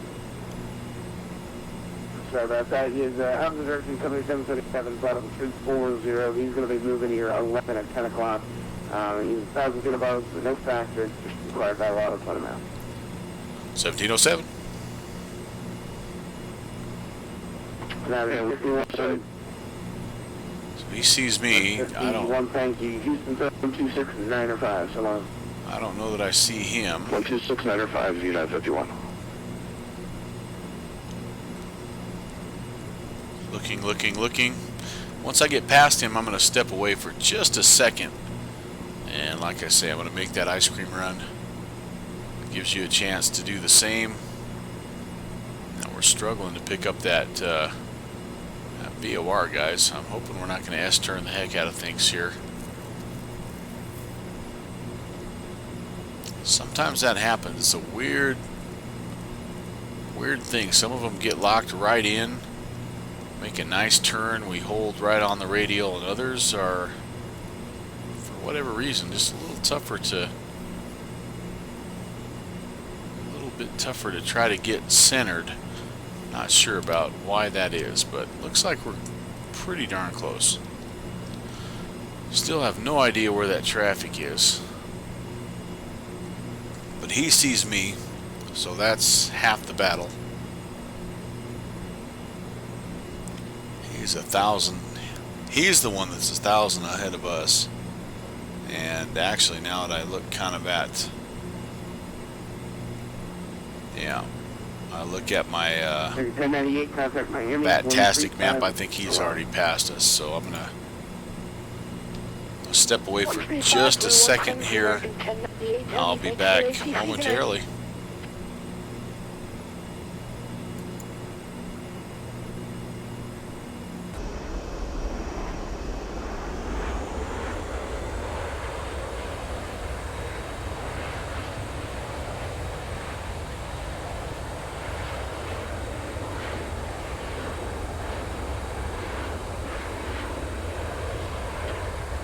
So that is opposite direction, company 737, bottom 340. He's going to be moving here 11 at 10 o'clock. He's 1,000 feet above, no factor, just required by law to put him out. 1707. Now, So he sees me. I don't. Thank you. Houston 726 905. So long. I don't know that I see him. 126 905, United 51. Looking. Once I get past him, I'm going to step away for just a second. And like I say, I'm going to make that ice cream run. Gives you a chance to do the same. Now we're struggling to pick up that VOR, guys. I'm hoping we're not going to S-turn the heck out of things here. Sometimes that happens. It's a weird thing. Some of them get locked right in, make a nice turn, we hold right on the radial, and others are, for whatever reason, just a little bit tougher to try to get centered. Not sure about why that is, but looks like we're pretty darn close. Still have no idea where that traffic is, but he sees me, so that's half the battle. He's 1,000. He's the one that's 1,000 ahead of us. And actually, now that I look kind of at, I look at my Batastic map, I think he's already passed us. So I'm gonna step away for just a second here. I'll be back momentarily.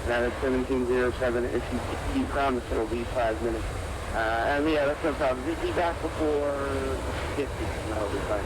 Now that's 1707. If you promise it'll be 5 minutes. And yeah, that's no problem. Just be back before 50, and that'll be fine.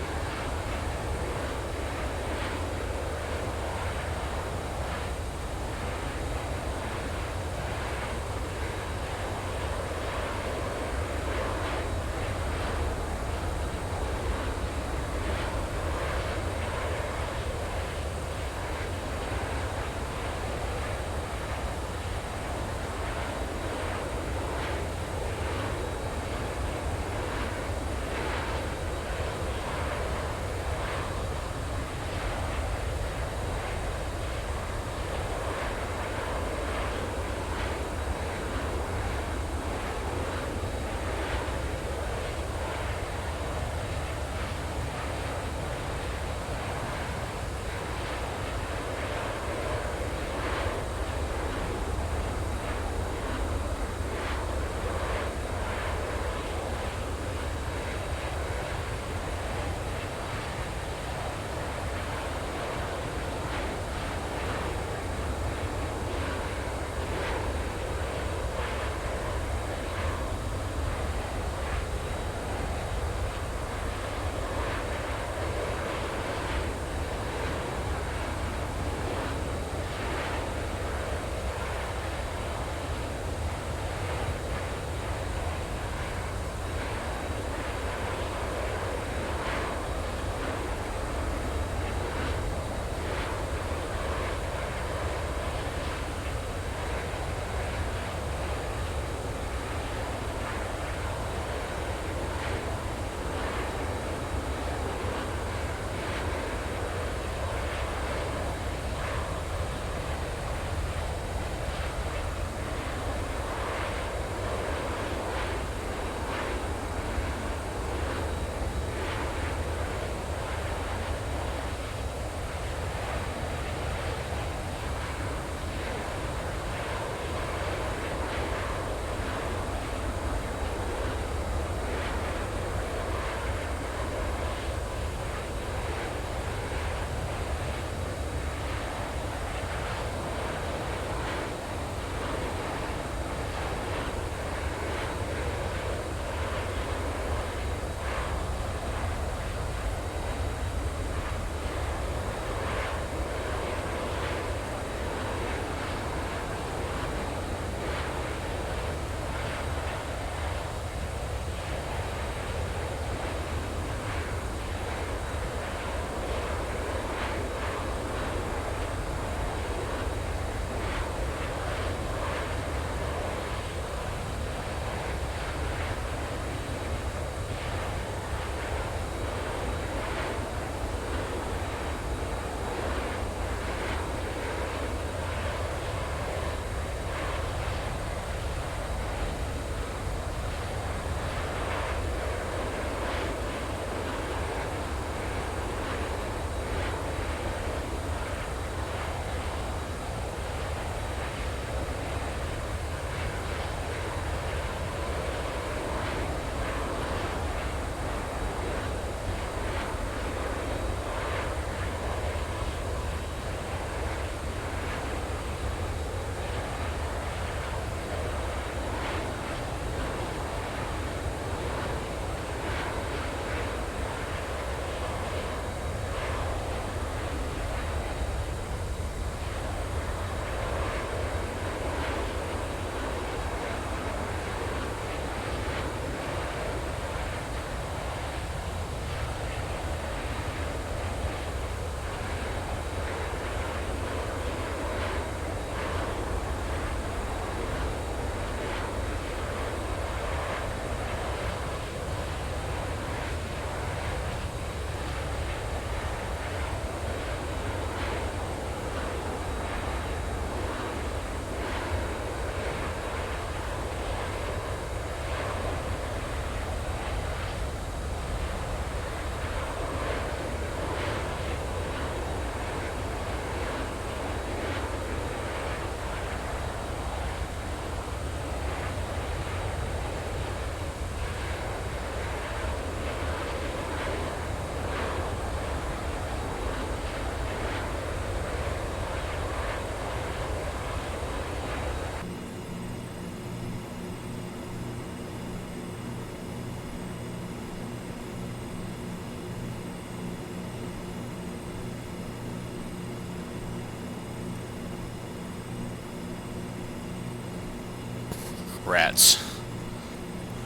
Rats.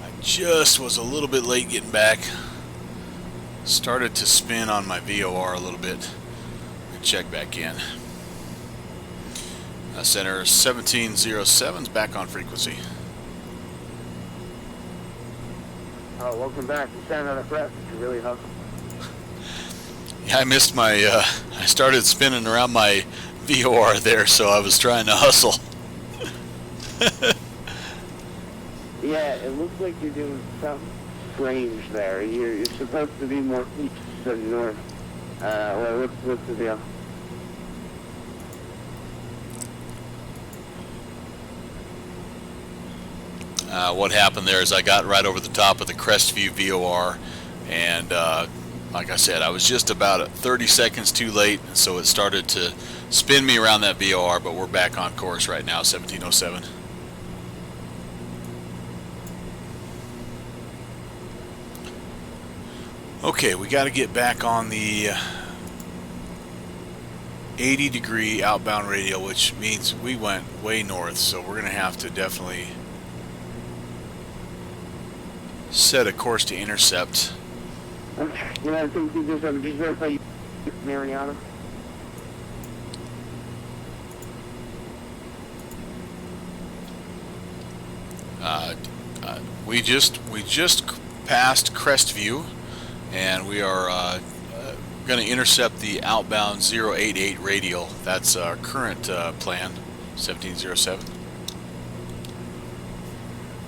I just was a little bit late getting back. Started to spin on my VOR a little bit. Check back in. Center 1707 is back on frequency. Welcome back. You sound out of breath. You really hustle. Yeah, I missed my, I started spinning around my VOR there, so I was trying to hustle. Yeah, it looks like you're doing something strange there. You're supposed to be more east than north. What's the deal? What happened there is I got right over the top of the Crestview VOR, and like I said, I was just about 30 seconds too late, so it started to spin me around that VOR, but we're back on course right now, 1707. Okay, we got to get back on the 80-degree outbound radial, which means we went way north, so we're going to have to definitely set a course to intercept. You know, I think you just verify Mariana. We just passed Crestview, and we are going to intercept the outbound 088 radial. That's our current plan, 1707.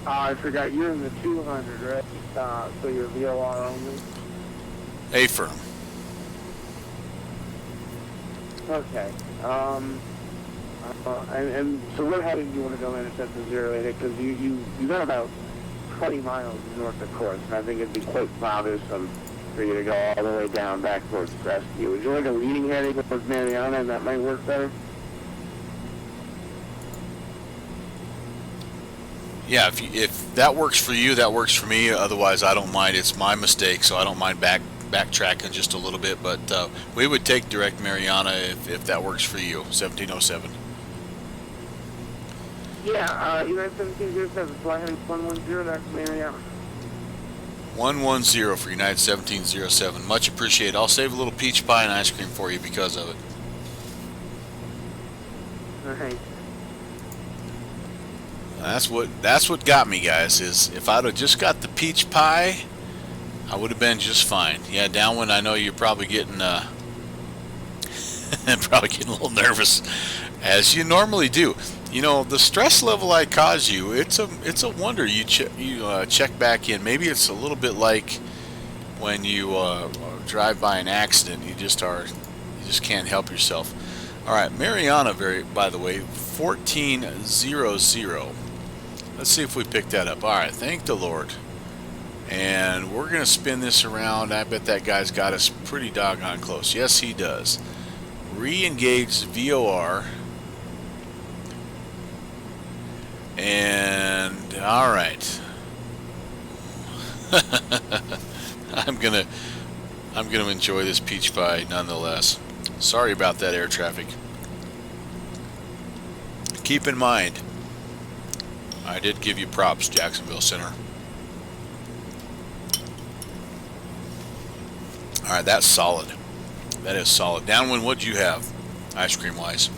I forgot, you're in the 200, right? So you're VOR only? A-firm. Okay. And so what heading do you want to go intercept the 088? Because you got about 20 miles north of course, and I think it'd be quite bothersome for you to go all the way down back towards Crestview. Would you like a leading heading towards Mariana, and that might work better? Yeah, if that works for you, that works for me. Otherwise, I don't mind. It's my mistake, so I don't mind backtracking just a little bit. But we would take direct Mariana if that works for you, 1707. Yeah, United 1707, fly heading 110, that's Mariana. 110 for United 1707. Much appreciated. I'll save a little peach pie and ice cream for you because of it. All right. That's what got me, guys. Is if I'd have just got the peach pie, I would have been just fine. Yeah, Downwind, I know you're probably getting a little nervous, as you normally do. You know, the stress level I cause you, it's a wonder you check back in. Maybe it's a little bit like when you drive by an accident. You just can't help yourself. All right, Mariana, by the way, 1400. Let's see if we pick that up. All right, thank the Lord. And we're going to spin this around. I bet that guy's got us pretty doggone close. Yes, he does. Re-engage VOR. And, all right. I'm gonna enjoy this peach pie nonetheless. Sorry about that, air traffic. Keep in mind, I did give you props, Jacksonville Center. Alright, that's solid. That is solid. Downwind, what'd you have, ice cream wise?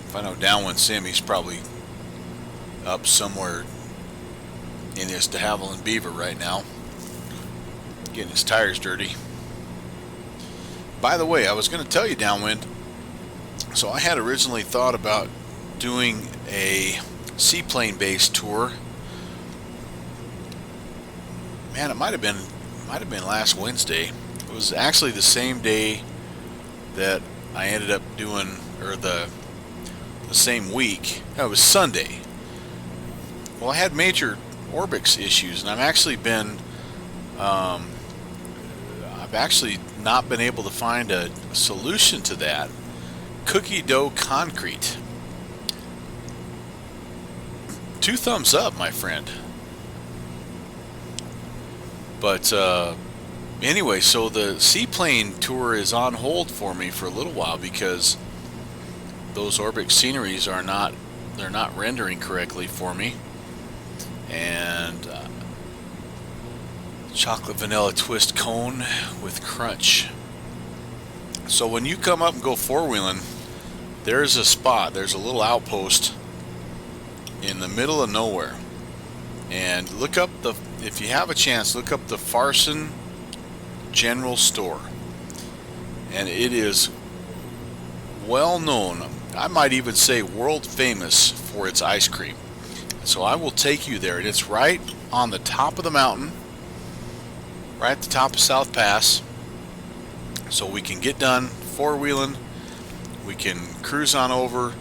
If I know Downwind Sim, he's probably up somewhere in his de Havilland Beaver right now, getting his tires dirty. By the way, I was going to tell you, Downwind, so I had originally thought about doing a seaplane based tour. Man, it might have been last Wednesday. It was actually the same day that I ended up doing, or the same week. No, it was Sunday. Well, I had major Orbix issues, and I've actually not been able to find a solution to that. Cookie dough concrete. 2 thumbs up, my friend. But anyway, so the seaplane tour is on hold for me for a little while because those Orbix sceneries are not, they're not rendering correctly for me. And chocolate vanilla twist cone with crunch. So when you come up and go four-wheeling, there's a spot, there's a little outpost in the middle of nowhere. And look up the, if you have a chance, look up the Farson General Store. And it is well known, I might even say world famous for its ice cream. So I will take you there, and it's right on the top of the mountain, right at the top of South Pass. So we can get done four-wheeling, we can cruise on over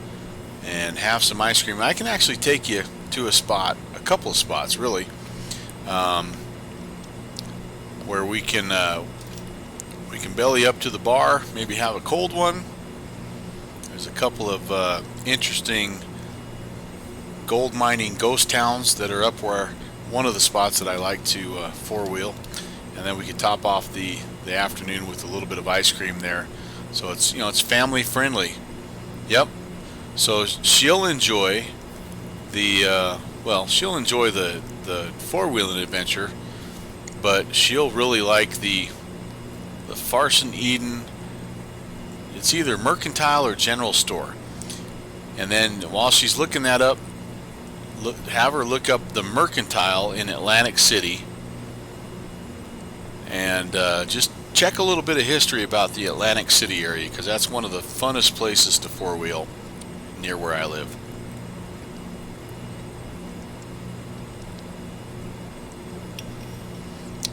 and have some ice cream. I can actually take you to a spot, a couple of spots really, where we can belly up to the bar, maybe have a cold one. There's a couple of interesting gold mining ghost towns that are up where one of the spots that I like to four-wheel, and then we could top off the afternoon with a little bit of ice cream there. So it's, you know, it's family friendly. Yep. So she'll enjoy the well, she'll enjoy the four-wheeling adventure, but she'll really like the Farson Eden. It's either Mercantile or General Store. And then while she's looking that up, have her look up the Mercantile in Atlantic City, and just check a little bit of history about the Atlantic City area, because that's one of the funnest places to four-wheel near where I live.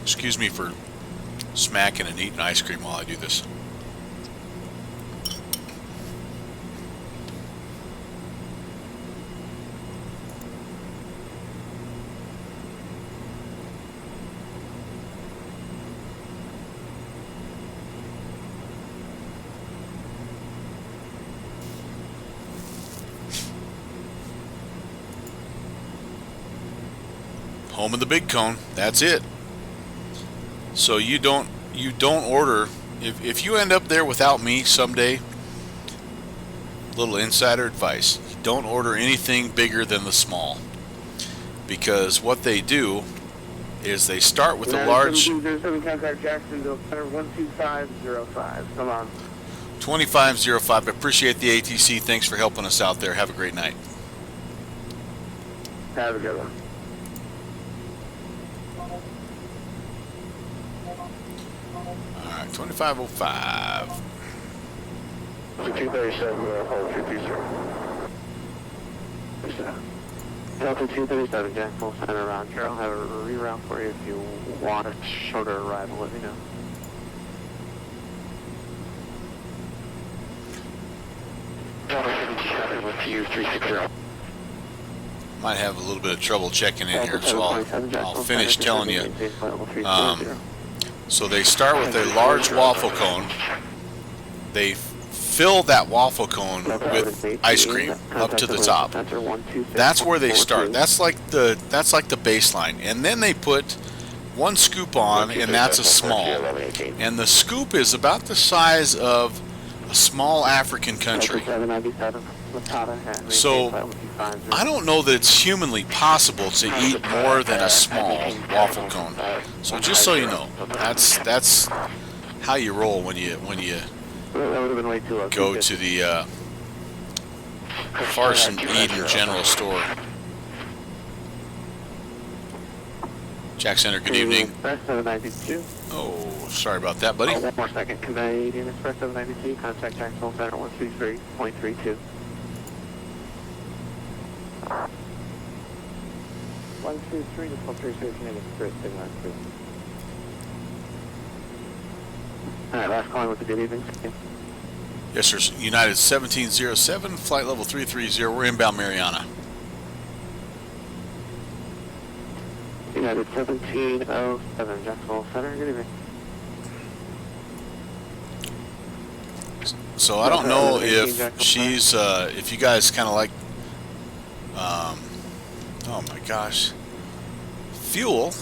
Excuse me for smacking and eating ice cream while I do this. Home of the big cone. That's it. So you don't order, if you end up there without me someday, little insider advice, don't order anything bigger than the small, because what they do is they start with a large 12505. Come on. 2505. Appreciate the ATC. Thanks for helping us out there. Have a great night. Have a good one. All right, 2505. 237, hold 237. Delta 237, Jack, full center round here. I'll have a reroute for you if you want a shorter arrival, let me know. Delta 77 with you, 360. Might have a little bit of trouble checking in here, so I'll finish telling you. So they start with a large waffle cone. They fill that waffle cone with ice cream up to the top. That's where they start. That's like the baseline, and then they put one scoop on, and that's a small. And the scoop is about the size of a small African country. So I don't know that it's humanly possible to eat more than a small waffle cone. So just so you know, that's how you roll when you go to the Farson Eden General Store. Jack Center, good evening. Oh, sorry about that, buddy. One more second. Canadian Express 792, contact Jack Center 133.32. 123 to 133 Canadian Express 792. Alright, last calling with the good evening. Yes, sir. United 1707, flight level 330. We're inbound Mariana. United 1707, Jacksonville Center, good evening. So I don't know if she's, if you guys kind of like, oh my gosh, fuel.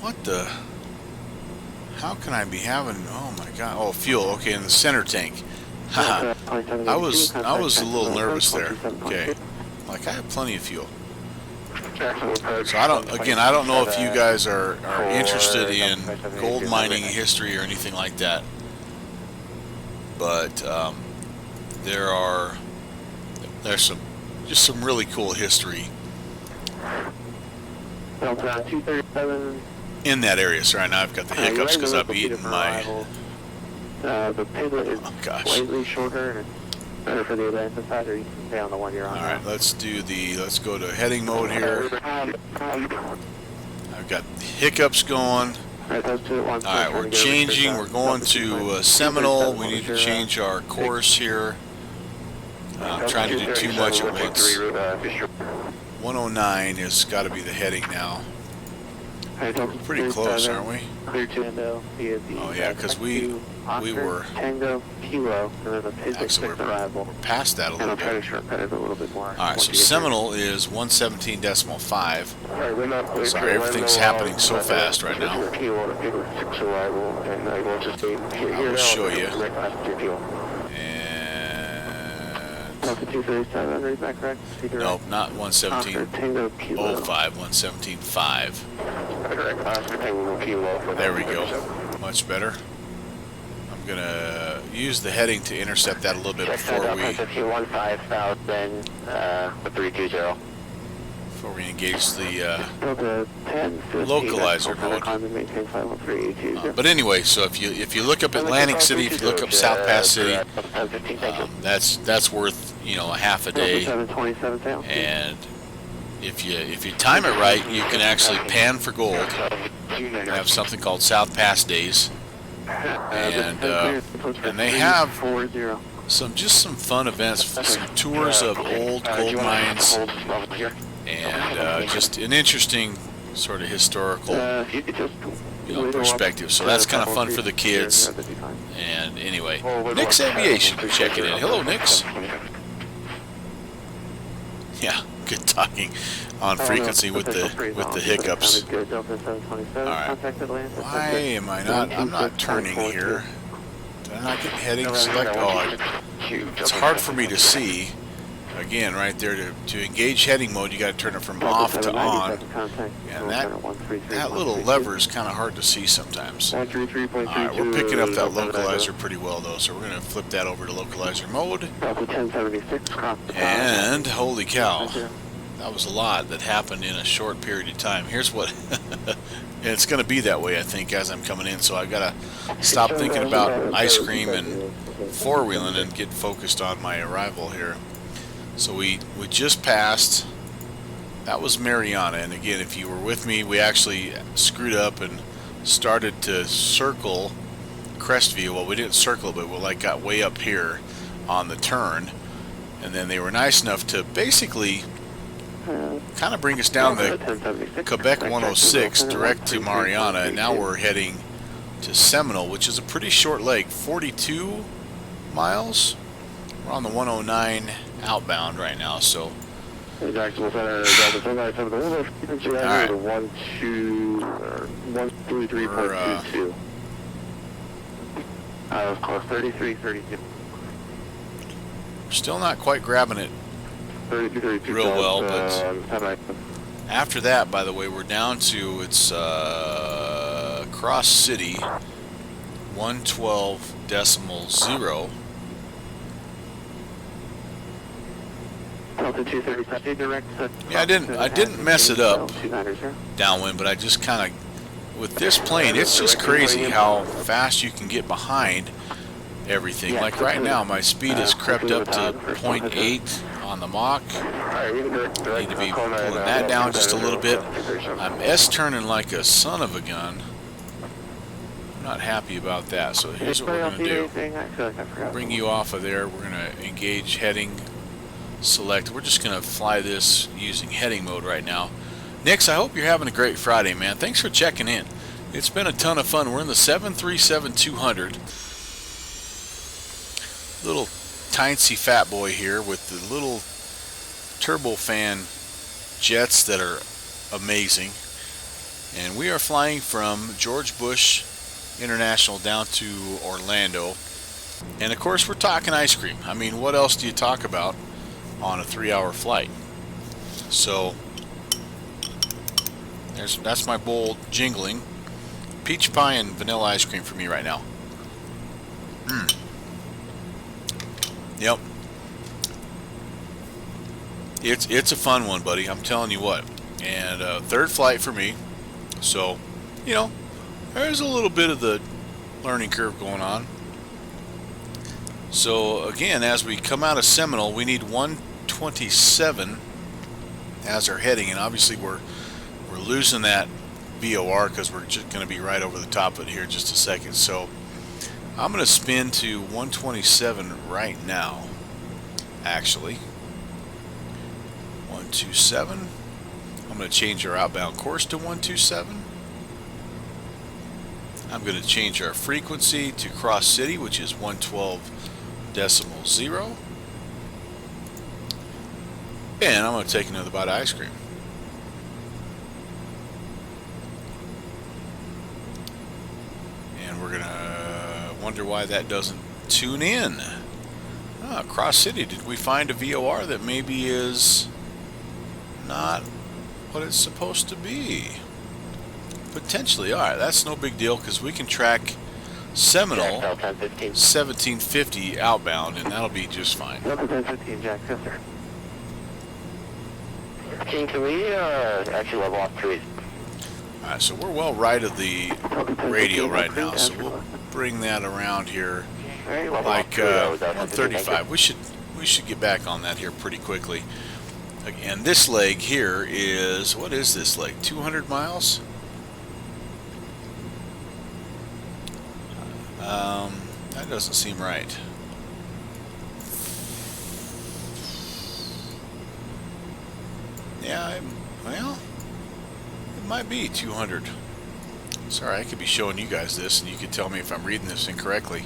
What the? How can I be having? Oh my God! Oh, fuel. Okay, in the center tank. Haha. I was a little nervous there. Okay. Like I have plenty of fuel. So I don't know if you guys are interested in gold mining history or anything like that, but there's some really cool history in that area. So right now I've got the hiccups because I've eaten my. The pivot is Oh gosh. slightly shorter and it's better for the Atlanta side, or you can stay on the one you're on. All right, let's go to heading mode here. I've got hiccups going. All right, we're changing. We're going to Seminole. We need to change our course here. I'm trying to do too much at once. 109 has got to be the heading now. We're pretty close, aren't we? Oh yeah, because we were actually we're past that a little bit. All right, so Seminole is 117.5. Sorry, everything's happening so fast right now. I will show you. Nope, not 117.05, 117.5. There we go. Much better. I'm going to use the heading to intercept that a little bit before we engage the localizer mode. But anyway, so if you look up Atlantic City, if you look up South Pass City, that's worth a half a day. And if you time it right, you can actually pan for gold. They have something called South Pass Days, and they have some fun events, some tours of old gold mines, and just an interesting sort of historical perspective. So that's kind of fun for the kids. And anyway, Nick's Aviation checking in. Hello, Nick's. Yeah, good talking on frequency with the hiccups. All right. Why am I not? I'm not turning here. Did I not get heading select? Oh, it's hard for me to see. Again, right there to engage heading mode, you got to turn it from off to on, and that little lever is kind of hard to see sometimes. All right, we're picking up that localizer pretty well though, so we're going to flip that over to localizer mode. And holy cow, that was a lot that happened in a short period of time. Here's what, and it's going to be that way I think as I'm coming in, so I've got to stop thinking about ice cream and four-wheeling and get focused on my arrival here. So we just passed, that was Mariana, and again, if you were with me, we actually screwed up and started to circle Crestview. Well, we didn't circle, but we got way up here on the turn, and then they were nice enough to basically kind of bring us down the Quebec 106 direct to Mariana, and now we're heading to Seminole, which is a pretty short leg, 42 miles. We're on the 109 outbound right now, so all right. 133.22. We're still not quite grabbing it real well, but after that, by the way, we're down to it's Cross City 112.0. Yeah, I didn't mess it up downwind, but I just kind of, with this plane, it's just crazy how fast you can get behind everything. Like right now, my speed has crept up to 0.8 on the Mach. I need to be pulling that down just a little bit. I'm S-turning like a son of a gun. I'm not happy about that, so here's what we're going to do. Bring you off of there. We're going to engage heading. Select. We're just going to fly this using heading mode right now. Nix, I hope you're having a great Friday, man. Thanks for checking in. It's been a ton of fun. We're in the 737-200. Little tiny fat boy here with the little turbofan jets that are amazing. And we are flying from George Bush International down to Orlando. And of course we're talking ice cream. I mean, what else do you talk about on a 3-hour flight? So that's my bowl jingling. Peach pie and vanilla ice cream for me right now. Yep. It's a fun one, buddy. I'm telling you what. And third flight for me. So, you know, there's a little bit of the learning curve going on. So again, as we come out of Seminole, we need 127 as our heading, and obviously we're losing that VOR because we're just going to be right over the top of it here in just a second. So I'm going to spin to 127 right now. Actually, 127. I'm going to change our outbound course to 127. I'm going to change our frequency to Cross City, which is 112.0. And I'm going to take another bite of ice cream. And we're going to wonder why that doesn't tune in. Cross City, did we find a VOR that maybe is not what it's supposed to be? Potentially. Alright, that's no big deal because we can track Seminole 1750 outbound, and that'll be just fine. 1015, Jack, yes, sir. King, can we actually level off trees? Alright, so we're well right of the radio right now, so we'll bring that around here like 135. We should get back on that here pretty quickly. And this leg here is, what is this leg? 200 miles? That doesn't seem right. Yeah, well, it might be 200. Sorry, I could be showing you guys this and you could tell me if I'm reading this incorrectly.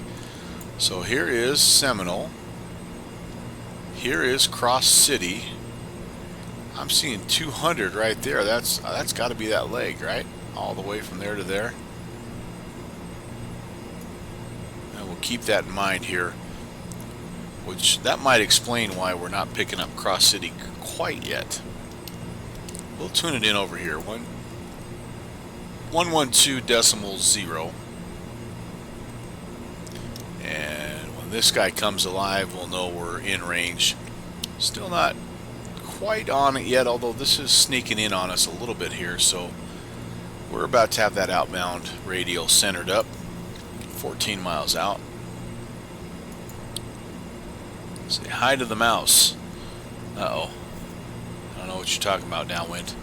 So here is Seminole. Here is Cross City. I'm seeing 200 right there. That's got to be that leg, right? All the way from there to there. And we'll keep that in mind here, which that might explain why we're not picking up Cross City quite yet. We'll tune it in over here. 112.0. And when this guy comes alive, we'll know we're in range. Still not quite on it yet, although this is sneaking in on us a little bit here. So we're about to have that outbound radial centered up, 14 miles out. Say hi to the mouse. Uh-oh. I don't know what you're talking about, downwind.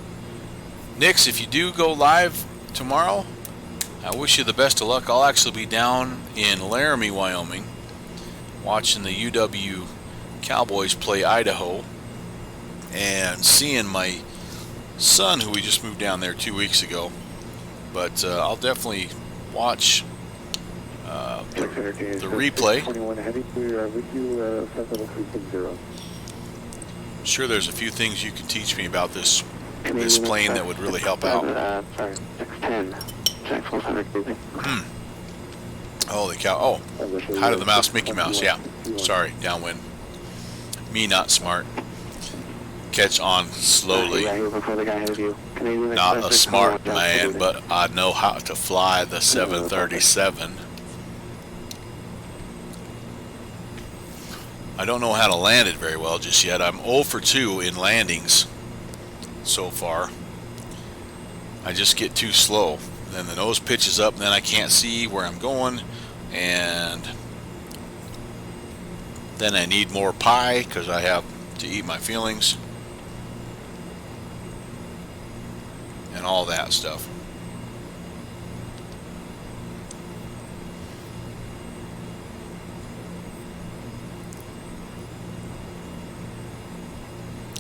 Nix, if you do go live tomorrow, I wish you the best of luck. I'll actually be down in Laramie, Wyoming, watching the UW Cowboys play Idaho, and seeing my son, who we just moved down there 2 weeks ago. But I'll definitely watch the replay. I'm sure there's a few things you can teach me about this plane that would really help out. Sorry, 610. Jack 400. Holy cow. Oh, hi to the mouse, Mickey Mouse. Yeah, sorry, downwind. Me not smart. Catch on slowly. Not a smart man, but I know how to fly the 737. I don't know how to land it very well just yet. I'm 0 for 2 in landings so far. I just get too slow. Then the nose pitches up, and then I can't see where I'm going, and then I need more pie because I have to eat my feelings and all that stuff.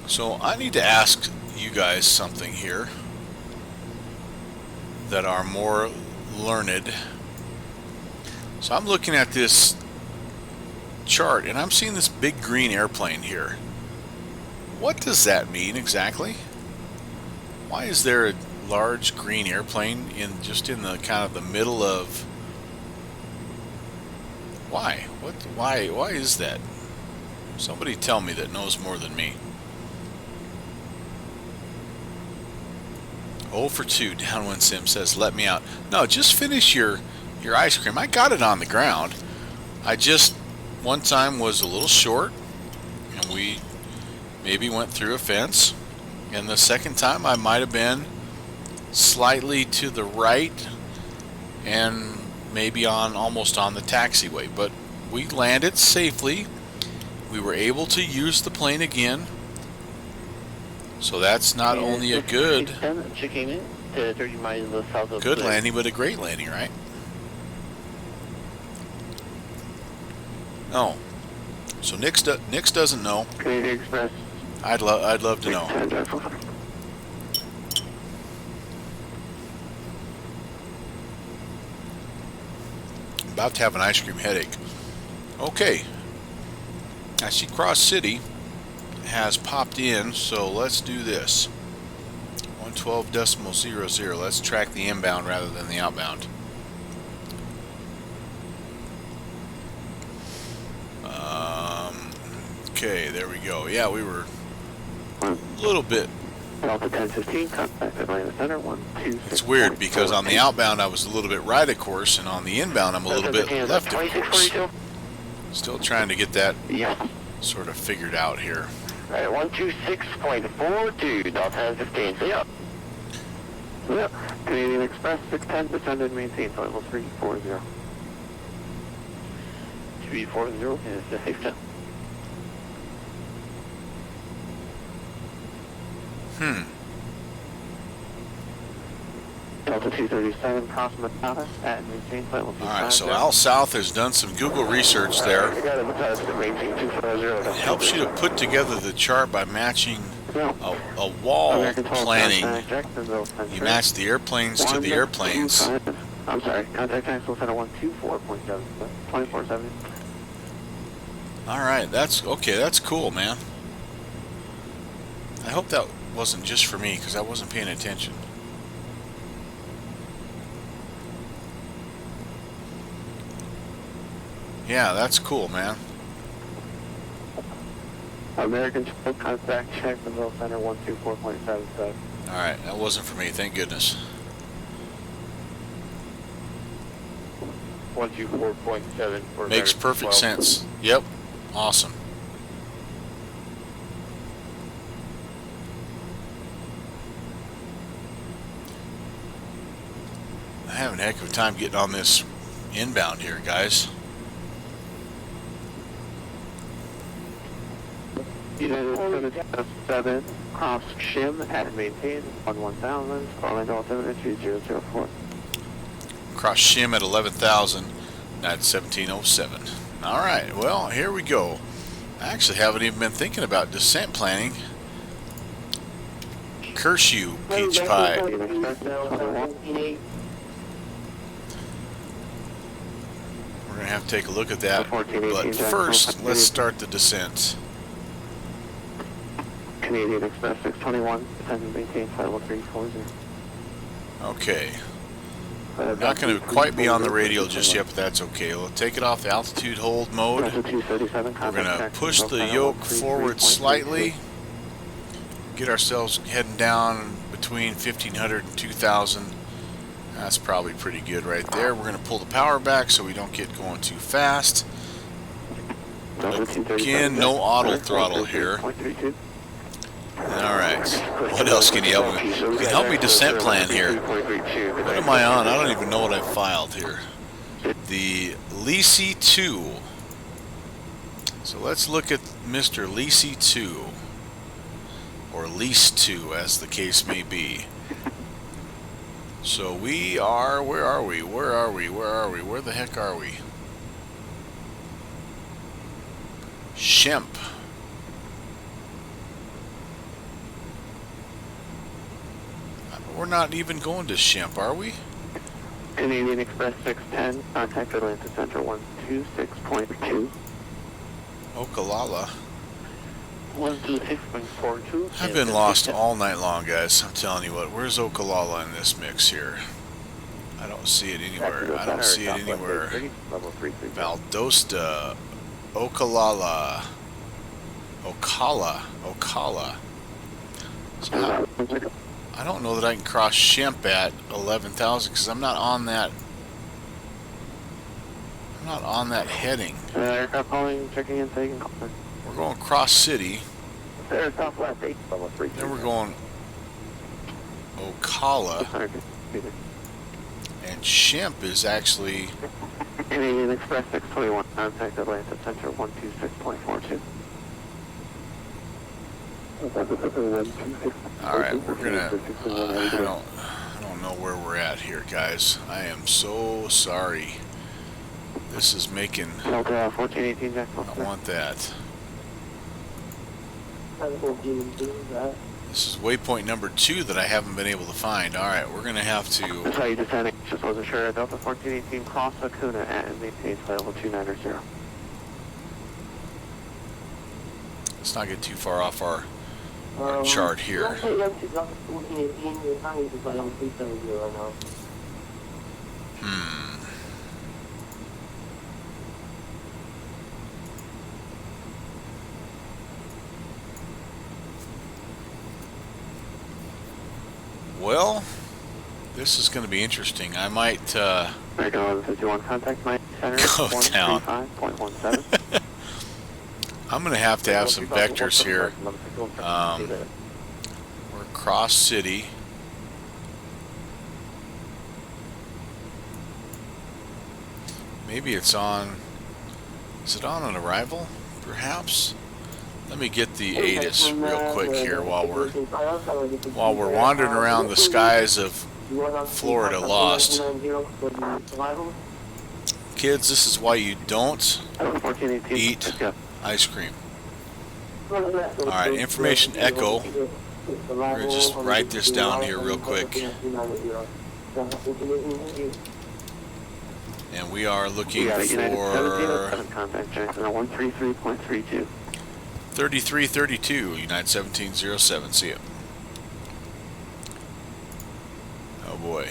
So I need to ask you guys something here that are more learned. So I'm looking at this chart and I'm seeing this big green airplane here. What does that mean exactly? Why is there a large green airplane just in the kind of the middle of. Why? Why is that? Somebody tell me that knows more than me. 0 for 2, Downwind Sim says, let me out. No, just finish your ice cream. I got it on the ground. I just, one time was a little short, and we maybe went through a fence. And the second time I might have been slightly to the right and maybe almost on the taxiway. But we landed safely. We were able to use the plane again. So that's not only a good landing, but a great landing, right? Oh, so Nix doesn't know. Canadian Express. I'd love to know. About to have an ice cream headache. Okay, I see Cross City has popped in, so let's do this. 112.00. Let's track the inbound rather than the outbound. Okay, there we go. Yeah, we were a little bit. Delta 1015, contact Atlanta Center 126. It's weird because on the outbound I was a little bit right of course, and on the inbound I'm a little bit left of course. Still trying to get that sort of figured out here. Alright, 126.42, Delta 15, see ya. Yep, Canadian Express 610, descend and maintain level 340. 340 is the safe zone. Delta 237, cross Matata at maintain flight level 250. Alright, so Al South has done some Google research there. It helps you to put together the chart by matching a wall planning. You match the airplanes to the airplanes. I'm sorry, contact Axel Center 124.7, 24.7. Alright, that's okay, that's cool, man. I hope that wasn't just for me because I wasn't paying attention. Yeah, that's cool, man. American contact Jacksonville Center 124.77. Alright, that wasn't for me, thank goodness. 124.7 for Makes perfect sense. Yep, awesome. I'm having a heck of a time getting on this inbound here, guys. United 7, cross Shim at maintain 11,000, Orlando altimeter 3004. Cross Shim at 11,000 at 1707. Alright, well, here we go. I actually haven't even been thinking about descent planning. Curse you, peach pie. We're going to have to take a look at that. But first, let's start the descent. Canadian Express 621, descend and maintain flight level 340. Okay. We're not going to quite be on the radio just yet, but that's okay. We'll take it off the altitude hold mode. We're going to push the yoke forward slightly. Get ourselves heading down between 1,500 and 2,000. That's probably pretty good right there. We're going to pull the power back so we don't get going too fast. Again, no auto throttle here. Alright, what else can you help me? You can help me descent plan here. What am I on? I don't even know what I filed here. The Lisi 2. So let's look at Mr. Lisi 2. Or Lease 2, as the case may be. So we are, where are we? Where are we? Where are we? Where the heck are we? Shemp. We're not even going to Shemp, are we? Canadian Express 610, contact Atlanta Center 126.2. Okalala. 126.42. I've been lost all night long, guys. I'm telling you what. Where's Okalala in this mix here? I don't see it anywhere. I don't see it anywhere. Valdosta, Okalala, Ocala. So I don't know that I can cross Shemp at 11,000 because I'm not on that. I'm not on that heading. Aircraft calling, checking in, taking call. We're going cross city. Southwest 8, level 3. Then we're going Ocala. And Shemp is actually. Canadian Express 621, contact Atlanta Center 126.42. Alright, we're gonna. I don't know where we're at here, guys. I am so sorry. This is making. Delta 1418, Jack. I don't want that. This is waypoint number 2 that I haven't been able to find. Alright, we're gonna have to. That's how you descending. Just wasn't sure. Delta 1418, cross Acuna and maintain flight level 290. Let's not get too far off our chart here. Well, this is going to be interesting. I might Go 51, contact my center Go down. 135.17. I'm going to have some vectors here. We're cross city. Maybe it's on. Is it on an arrival? Perhaps. Let me get the ATIS real quick here while we're wandering around the skies of Florida lost. Kids, this is why you don't eat ice cream. Alright, information echo. We're going to just write this down here real quick. And we are looking for 133.32. 3332, United 1707. See it. Oh boy.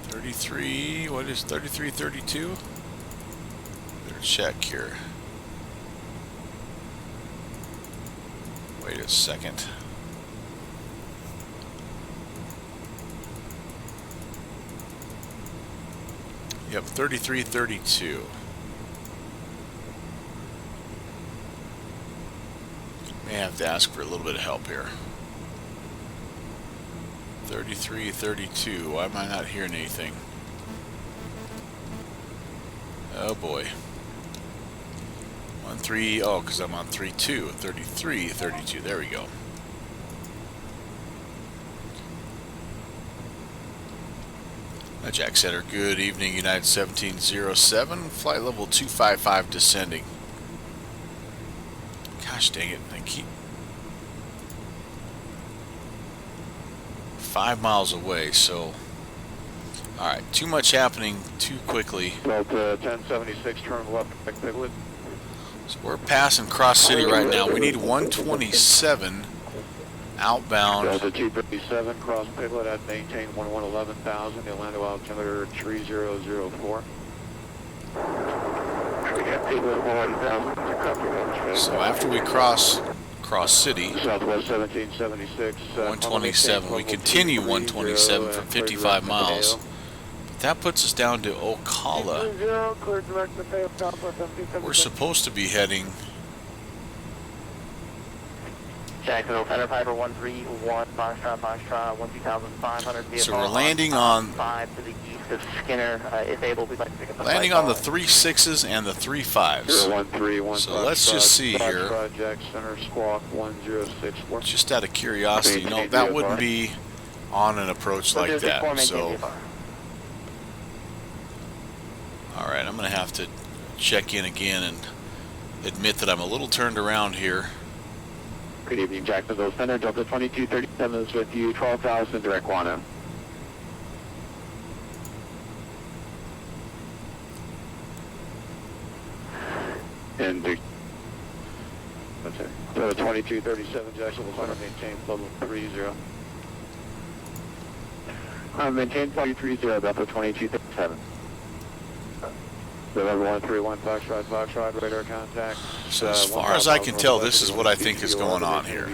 33, what is 3332? Better check here. Wait a second. Yep, 3332. May have to ask for a little bit of help here. 3332. Why am I not hearing anything? Oh boy. 13. Oh, because I'm on 32. 3332. There we go. Jack Center. Good evening, United 1707. Flight level 255 descending. Gosh dang it, I keep 5 miles away, so alright, too much happening too quickly. Delta 1076, turn left, Piglet. So we're passing Cross City right now. We need 127 outbound. Delta 237, cross Piglet at maintain 11,000, Orlando altimeter 3004. So after we cross City, Southwest 1776, 127, we continue 127 for 55 miles. But that puts us down to Ocala. We're supposed to be heading. Jacksonville Center, Piper 131, Foxtrot, 12500. So we're landing on 5 to the east of Skinner. If able, we'd like to pick up the landing on the 3 6s and the 3 5s. So let's just see here. Just out of curiosity, no, that wouldn't be on an approach like that. So, all right, I'm going to have to check in again and admit that I'm a little turned around here. Good evening, Jacksonville Center. Delta 2237 is with you, 12,000 direct Guano. And cemetery. So 2237 Jacksonville Center, maintain level 30. Maintain 23-0, Delta 2237. November 131 Foxtrot, radar contact. So as far as I can tell, this is what I think is going on here.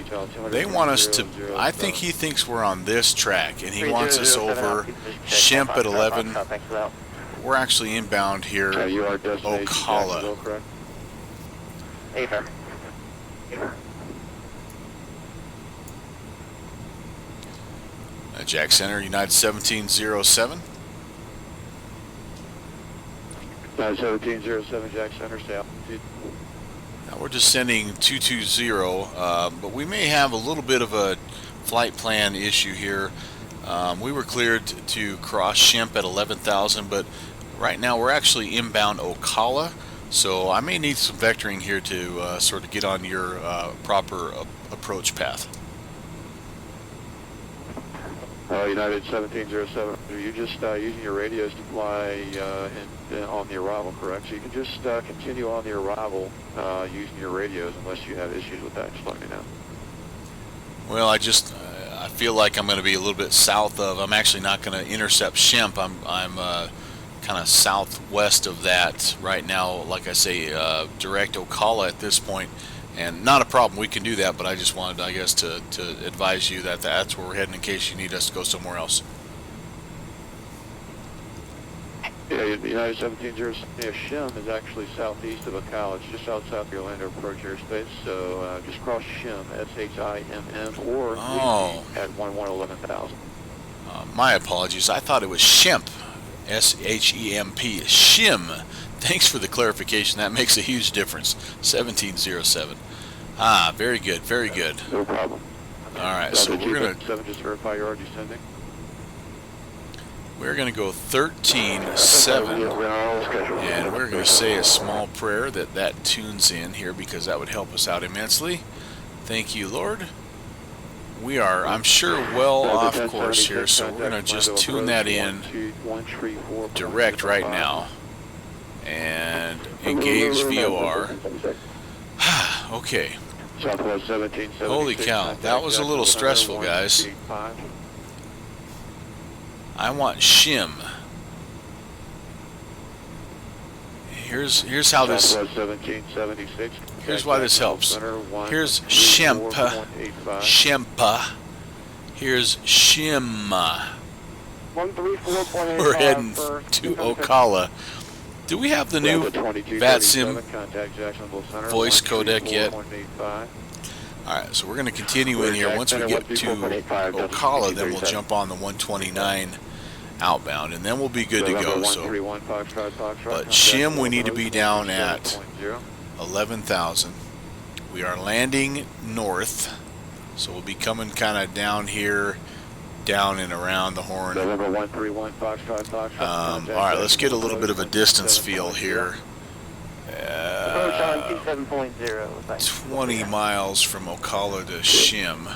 They want us to, I think he thinks we're on this track, and he wants us over Shemp at 11. We're actually inbound here, Ocala. Afer. Jack Center, United 1707. 1707 Jack Center, stay altitude. Now we're just sending 220, but we may have a little bit of a flight plan issue here. We were cleared to cross Shemp at 11,000, but right now we're actually inbound Ocala, so I may need some vectoring here to sort of get on your proper approach path. United 1707, are you just using your radios to fly on the arrival, correct? So you can just continue on the arrival using your radios unless you have issues with that. Just let me know. Well, I feel like I'm going to be a little bit south of, I'm actually not going to intercept Shemp. I'm kind of southwest of that right now, like I say, direct Ocala at this point. And not a problem, we can do that, but I just wanted, I guess, to advise you that that's where we're heading in case you need us to go somewhere else. Yeah, United 1707, Shim is actually southeast of Ocala. It's just outside the Orlando approach airspace, so just cross Shim, S-H-I-M-M, or at 11,000. My apologies, I thought it was Shemp, S-H-E-M-P, Shim. Thanks for the clarification, that makes a huge difference. 1707. Ah, very good, very good. No problem. Alright, so we're gonna just verify you're already sending. We're gonna go 13-7, and we're gonna say a small prayer that tunes in here because that would help us out immensely. Thank you, Lord. We are, I'm sure, well off course here, so we're gonna just tune that in direct right now and engage VOR. Okay. Holy cow, that was a little stressful, guys. I want Shim. Here's how this, here's why this helps. Here's Shempa, here's Shimma. We're heading to Ocala. Do we have the new VATSIM voice codec yet? Alright, so we're going to continue in here. Once we get to Ocala, then we'll jump on the 129 outbound, and then we'll be good to go. So, but Shim, we need to be down at 11,000. We are landing north, so we'll be coming kind of down here, down and around the horn. Alright, let's get a little bit of a distance feel here. 20 miles from Ocala to Shim.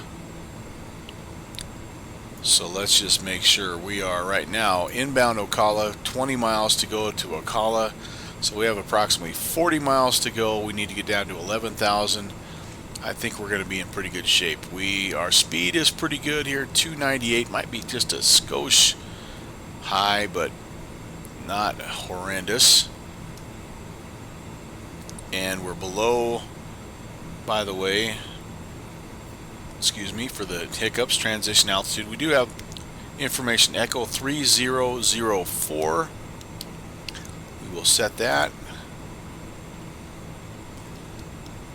So let's just make sure we are right now inbound Ocala, 20 miles to go to Ocala. So we have approximately 40 miles to go. We need to get down to 11,000. I think we're going to be in pretty good shape. Our speed is pretty good here. 298 might be just a skosh high, but not horrendous. And we're below, by the way, excuse me for the hiccups, transition altitude. We do have information, Echo 3004. We will set that.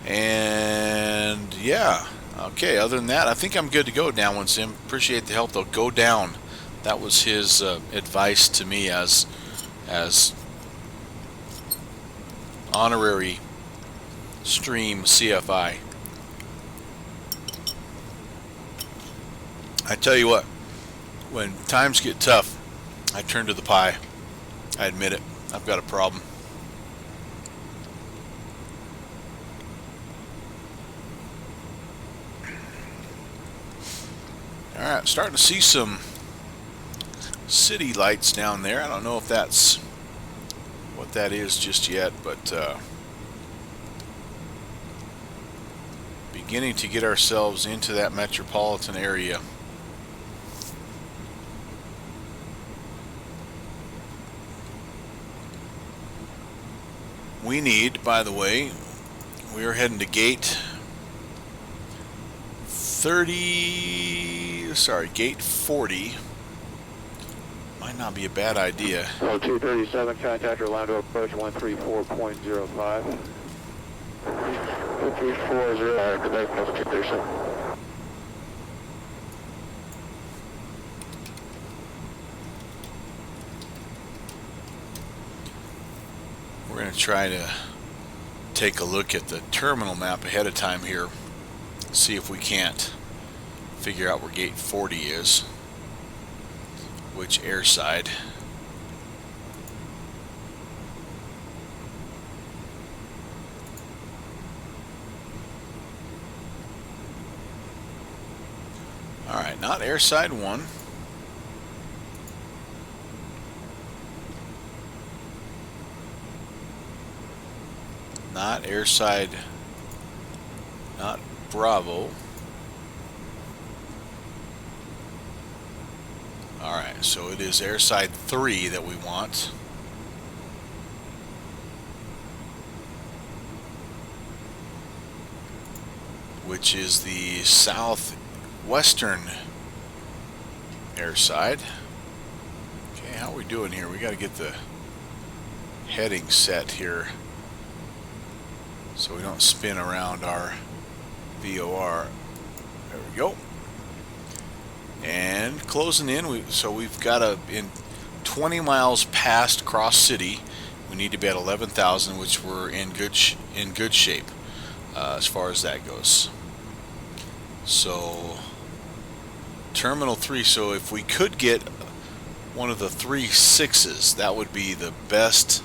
And yeah, okay, other than that, I think I'm good to go, Downwind Sim. Appreciate the help, though. Go down. That was his advice to me as honorary stream CFI. I tell you what, when times get tough, I turn to the pie. I admit it. I've got a problem. Alright, starting to see some city lights down there. I don't know if that's what that is just yet, but beginning to get ourselves into that metropolitan area. We need, by the way, we are heading to gate 40. Might not be a bad idea. 237, contact Orlando approach 134.05. 134.0, Quebec, 237. We're going to try to take a look at the terminal map ahead of time here, see if we can't figure out where gate 40 is, which airside. Alright, not airside 1. Not airside, not Bravo. Alright, so it is airside 3 that we want. Which is the southwestern airside. Okay, how are we doing here? We got to get the heading set here so we don't spin around our VOR. There we go. And closing in, so we've got in 20 miles past Cross City, we need to be at 11,000, which we're in good shape as far as that goes. So Terminal 3, so if we could get one of the 3.6s, that would be the best,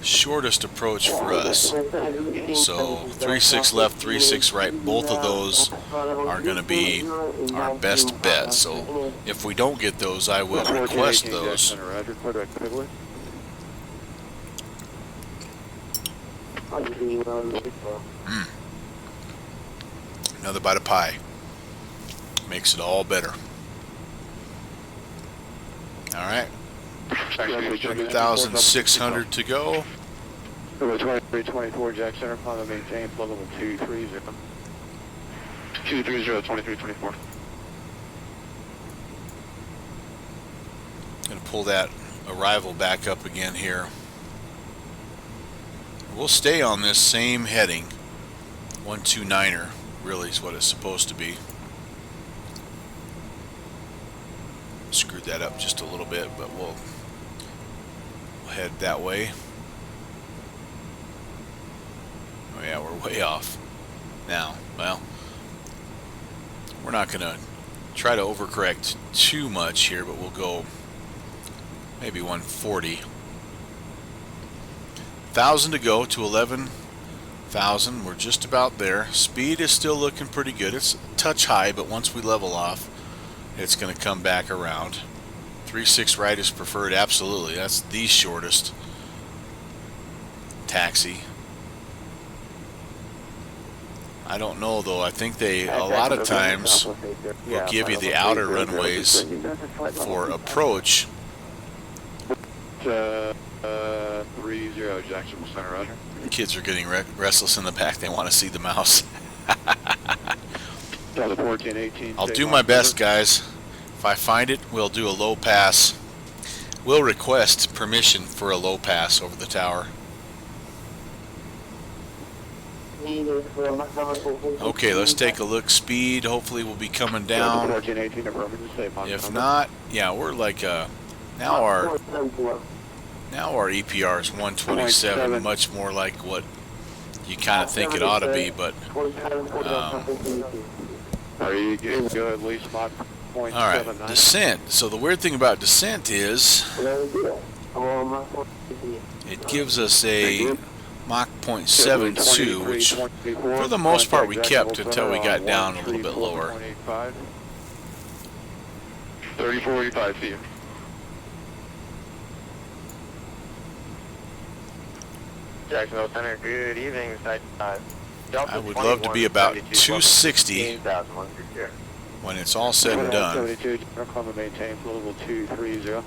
shortest approach for us. So 3.6 left, 3.6 right, both of those are going to be our best bet. So if we don't get those, I will request those. Another bite of pie makes it all better. Alright, 1,600 to go. Number 2324, Jack Center, Honda maintain, flow level 230. 230, 2324. Gonna pull that arrival back up again here. We'll stay on this same heading. 129er really is what it's supposed to be. Screwed that up just a little bit, but we'll head that way. Oh yeah, we're way off now. Well, we're not gonna try to overcorrect too much here, but we'll go maybe 140. 1,000 to go to 11,000. We're just about there. Speed is still looking pretty good. It's a touch high, but once we level off, it's going to come back around. 3.6 right is preferred, absolutely. That's the shortest taxi. I don't know though. I think they a lot of times will give you the outer runways for approach. 30 Jacksonville Center, roger. The kids are getting restless in the back. They want to see the mouse. 1418. I'll do my best, guys. If I find it, we'll do a low pass. We'll request permission for a low pass over the tower. Okay, let's take a look. Speed, hopefully we'll be coming down. 1418, If not, yeah, we're like now our EPR is 127, much more like what you kind of think it ought to be, but are you good? At least Mach all right, descent. So the weird thing about descent is it gives us a Mach 0.72, which for the most part we kept until we got down a little bit lower. 3485 feet. Jacksonville Center, good evening, side 5. I would love to be about 260 15,000, one through two. when it's all said and done. 72, General Climate maintain, level 230.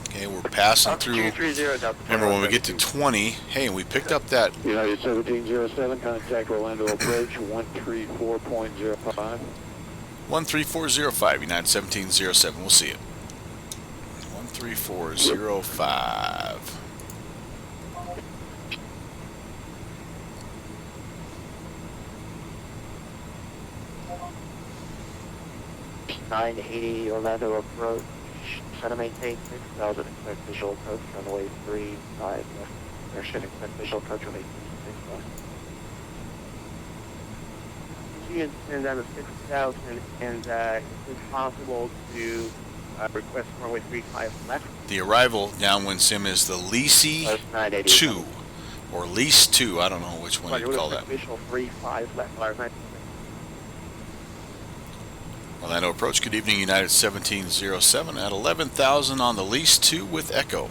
Okay, we're passing Up through. 230, Delta Remember, when we get to 20, hey, we picked up that United 1707, contact Orlando approach 134.05. 13405, United 1707. We'll see it. 13405. Nine 80 Orlando approach. Center maintain 6,000. Expect visual approach runway 35 left. Or should expect visual approach runway 36 left. You can send down to 6,000, and is it possible to request runway 35 left? The arrival downwind sim is the Leasey Plus 980. 2, or Lease 2. I don't know which one Roger, you'd call that. Visual 35 left. Orlando approach. Good evening, United 1707 at 11,000 on the Lease 2 with Echo.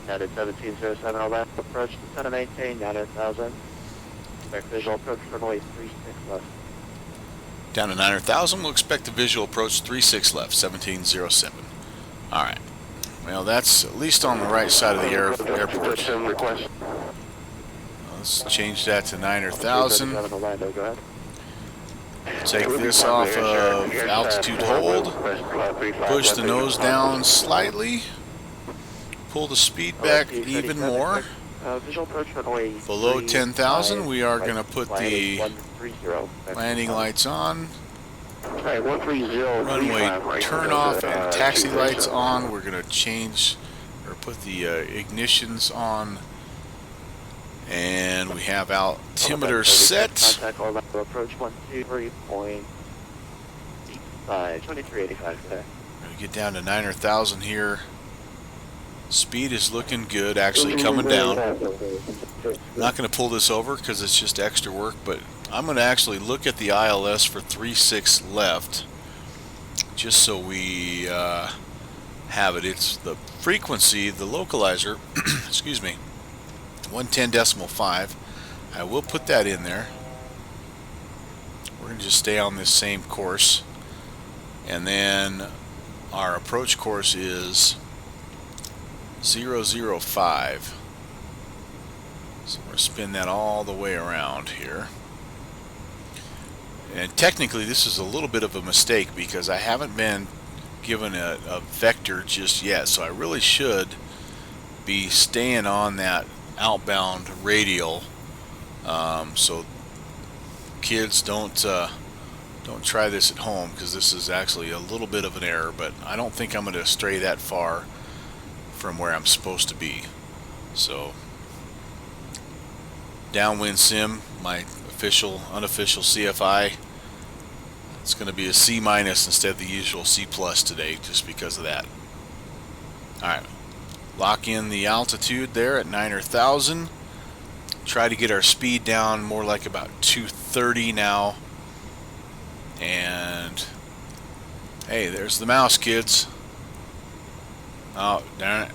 United 1707 Orlando approach to center maintain 9,000. Expect visual approach runway 36 left. Down to 9,000, we'll expect a visual approach 36 left, 1707. Alright. Well, that's at least on the right side of the airport. Request. Let's change that to 9,000. 237 Orlando, go ahead. Take this off of altitude hold. Push the nose down slightly. Pull the speed back even more. Visual approach runway Below 10,000, 35, we are going to put the 130. landing lights on. Right, 130. Runway turn off and taxi lights on. We're going to change or put the ignitions on. And we have altimeter set. Contact Orlando approach 123.85, 2385 today. We're going to get down to 9,000 here. Speed is looking good, actually coming down. I'm not going to pull this over because it's just extra work, but I'm going to actually look at the ILS for 36 left, just so we have it. It's the frequency, the localizer, excuse me, 110.5. I will put that in there. We're going to just stay on this same course, and then our approach course is 005. So we're going to spin that all the way around here. And technically this is a little bit of a mistake because I haven't been given a vector just yet. So I really should be staying on that outbound radial. So kids, don't try this at home because this is actually a little bit of an error, but I don't think I'm going to stray that far from where I'm supposed to be. So downwind sim, my unofficial CFI, it's going to be a C- instead of the usual C+ today, just because of that. Alright, lock in the altitude there at 9,000. Try to get our speed down more like about 230 now. And hey, there's the mouse, kids. Oh, darn it.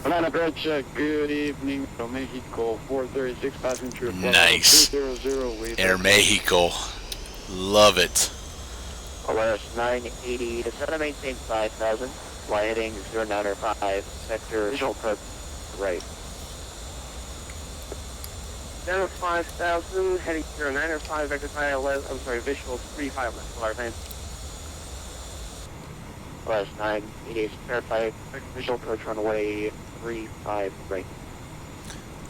Atlanta approach, good evening, Mexico 436 passenger. Nice. 200, Air Mexico. Love it. OS 980 to center maintain 5,000. Fly heading 0905. Sector visual approach right. Down to 5,000, heading 0905, vector ILS, I'm sorry, visual 35 left. OS 980 verify visual approach runway 35 right.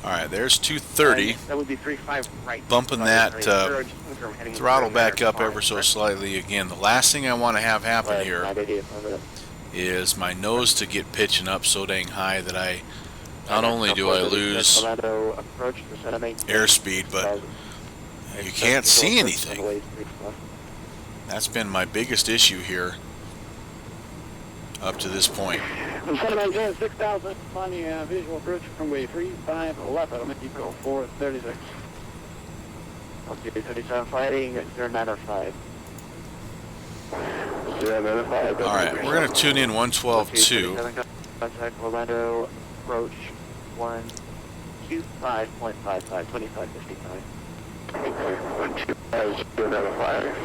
Alright, there's 230. That would be 35 right. Bumping that throttle back up ever so slightly again. The last thing I want to have happen here is my nose to get pitching up so dang high that I not only do I lose airspeed, but you can't see anything. That's been my biggest issue here up to this point. Center maintain 6,000, finding a visual approach runway 35 left, Mexico 436. Okay, 37 fighting 0905. Alright, we're going to tune in 112.2. Contact Orlando approach 125.55, 2555. Okay, 125,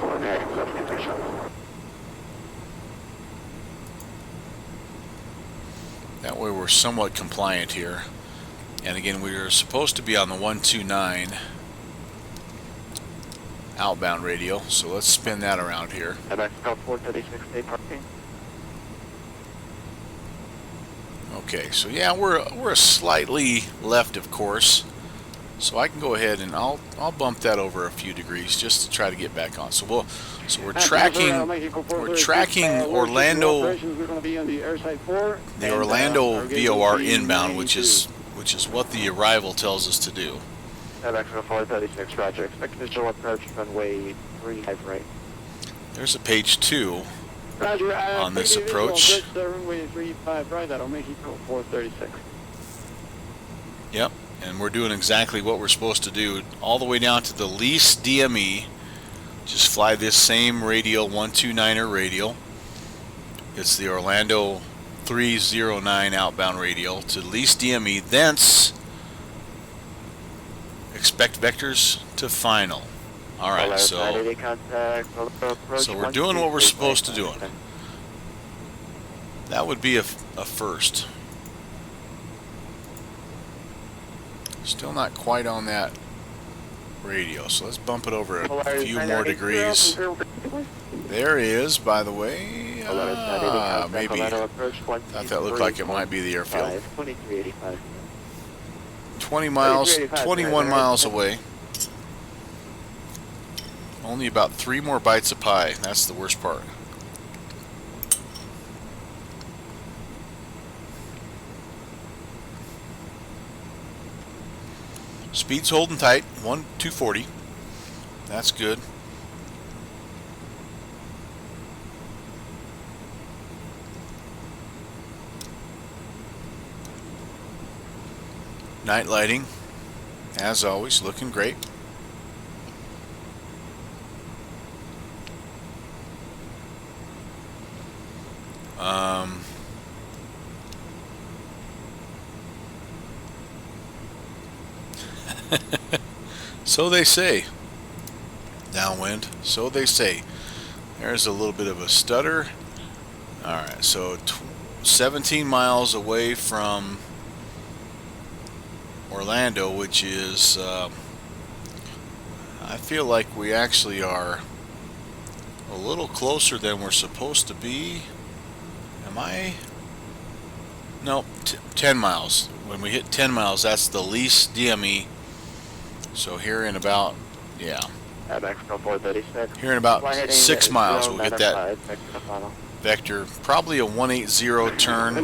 1737. That way we're somewhat compliant here. And again, we are supposed to be on the 129 outbound radio, so let's spin that around here. Mexico 436 day parking. Okay, so yeah, we're slightly left of course, so I can go ahead and I'll bump that over a few degrees just to try to get back on. So we're tracking Orlando, the Orlando VOR inbound, which is what the arrival tells us to do. Mexico 436, roger. Expect visual approach runway 35 right. There's a page 2 Roger, on this approach. Runway 35 right, that'll make you go 436. Yep, and we're doing exactly what we're supposed to do, all the way down to the least DME. Just fly this same radial 129er radial. It's the Orlando 309 outbound radial to least DME. Thence expect vectors to final. All right, so we're doing what we're supposed to do. That would be a first. Still not quite on that radio, so let's bump it over a few more degrees. There is, by the way, maybe. I thought that looked like it might be the airfield. 20 miles, 21 miles away. Only about 3 more bites of pie. That's the worst part. Speed's holding tight, 240. That's good. Night lighting, as always, looking great. So they say. Downwind, so they say. There's a little bit of a stutter. Alright, so 17 miles away from Orlando, which is, I feel like we actually are a little closer than we're supposed to be. Am I? Nope, 10 miles. When we hit 10 miles, that's the least DME. So here in about, yeah, here in about 6 miles, we'll get that vector. Probably a 180 turn.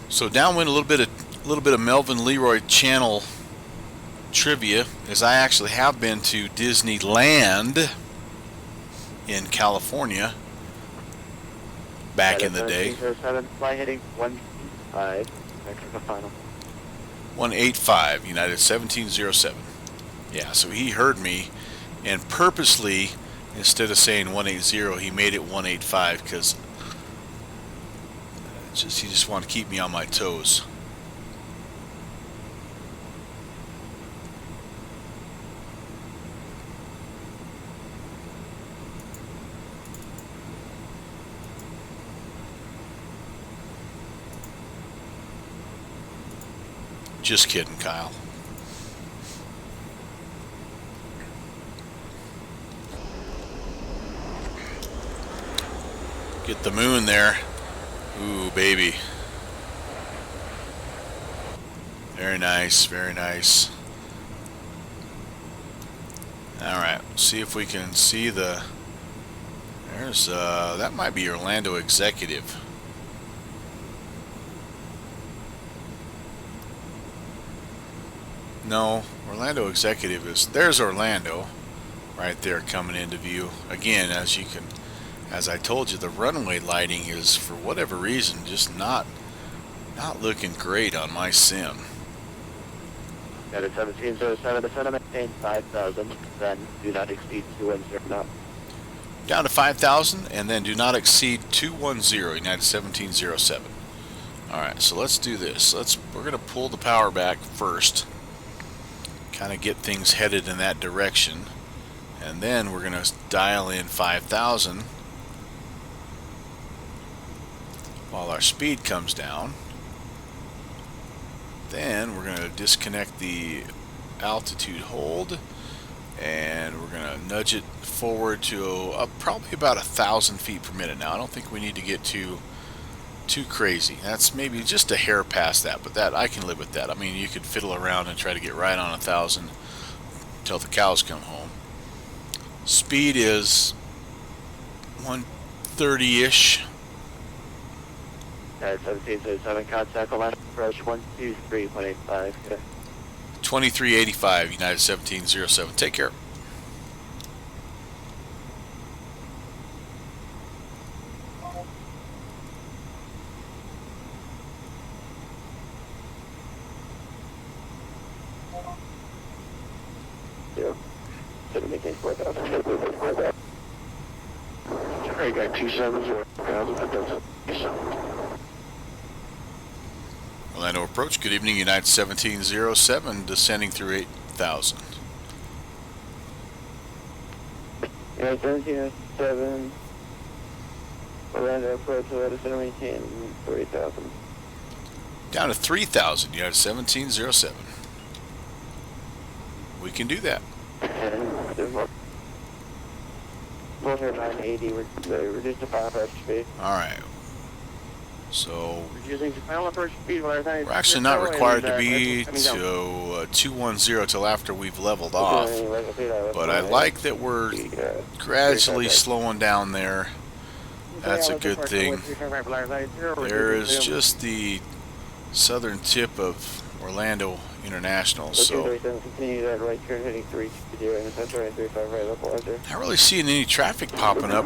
So downwind, a little bit of Melvin Leroy Channel trivia, as I actually have been to Disneyland in California back in the day. 185, United 1707. Yeah, so he heard me, and purposely, instead of saying 180, he made it 185 because he just wanted to keep me on my toes. Just kidding, Kyle. Get the moon there. Ooh, baby. Very nice, very nice. Alright, see if we can see the... There's, that might be Orlando Executive. No, Orlando Executive is... There's Orlando right there coming into view. Again, as I told you, the runway lighting is, for whatever reason, just not looking great on my sim. Got it 1707, descend to maintain 5,000, then do not exceed 210 knots. Down to 5,000, and then do not exceed 210, United 1707. Alright, so let's do this. We're going to pull the power back first. Kind of get things headed in that direction. And then we're going to dial in 5,000 while our speed comes down. Then we're going to disconnect the altitude hold, and we're going to nudge it forward to probably about 1,000 feet per minute. Now I don't think we need to get too crazy. That's maybe just a hair past that, but that I can live with that. I mean, you could fiddle around and try to get right on 1,000 until the cows come home. Speed is 130-ish. 1707, contact last approach 123.85. 2385, United 1707. Take care. Alright, got 270. Orlando approach. Good evening, United 1707, descending through 8,000. United 1707, Orlando approach, let us maintain 3,000. Down to 3,000, United 1707. We can do that. And both are 980, reduce the final approach speed. Alright. So Reducing the final approach speed, we're actually not required to be to 210 till after we've leveled off. But I like that we're gradually slowing down there. That's a good thing. There is just the southern tip of Orlando International, so not really seeing any traffic popping up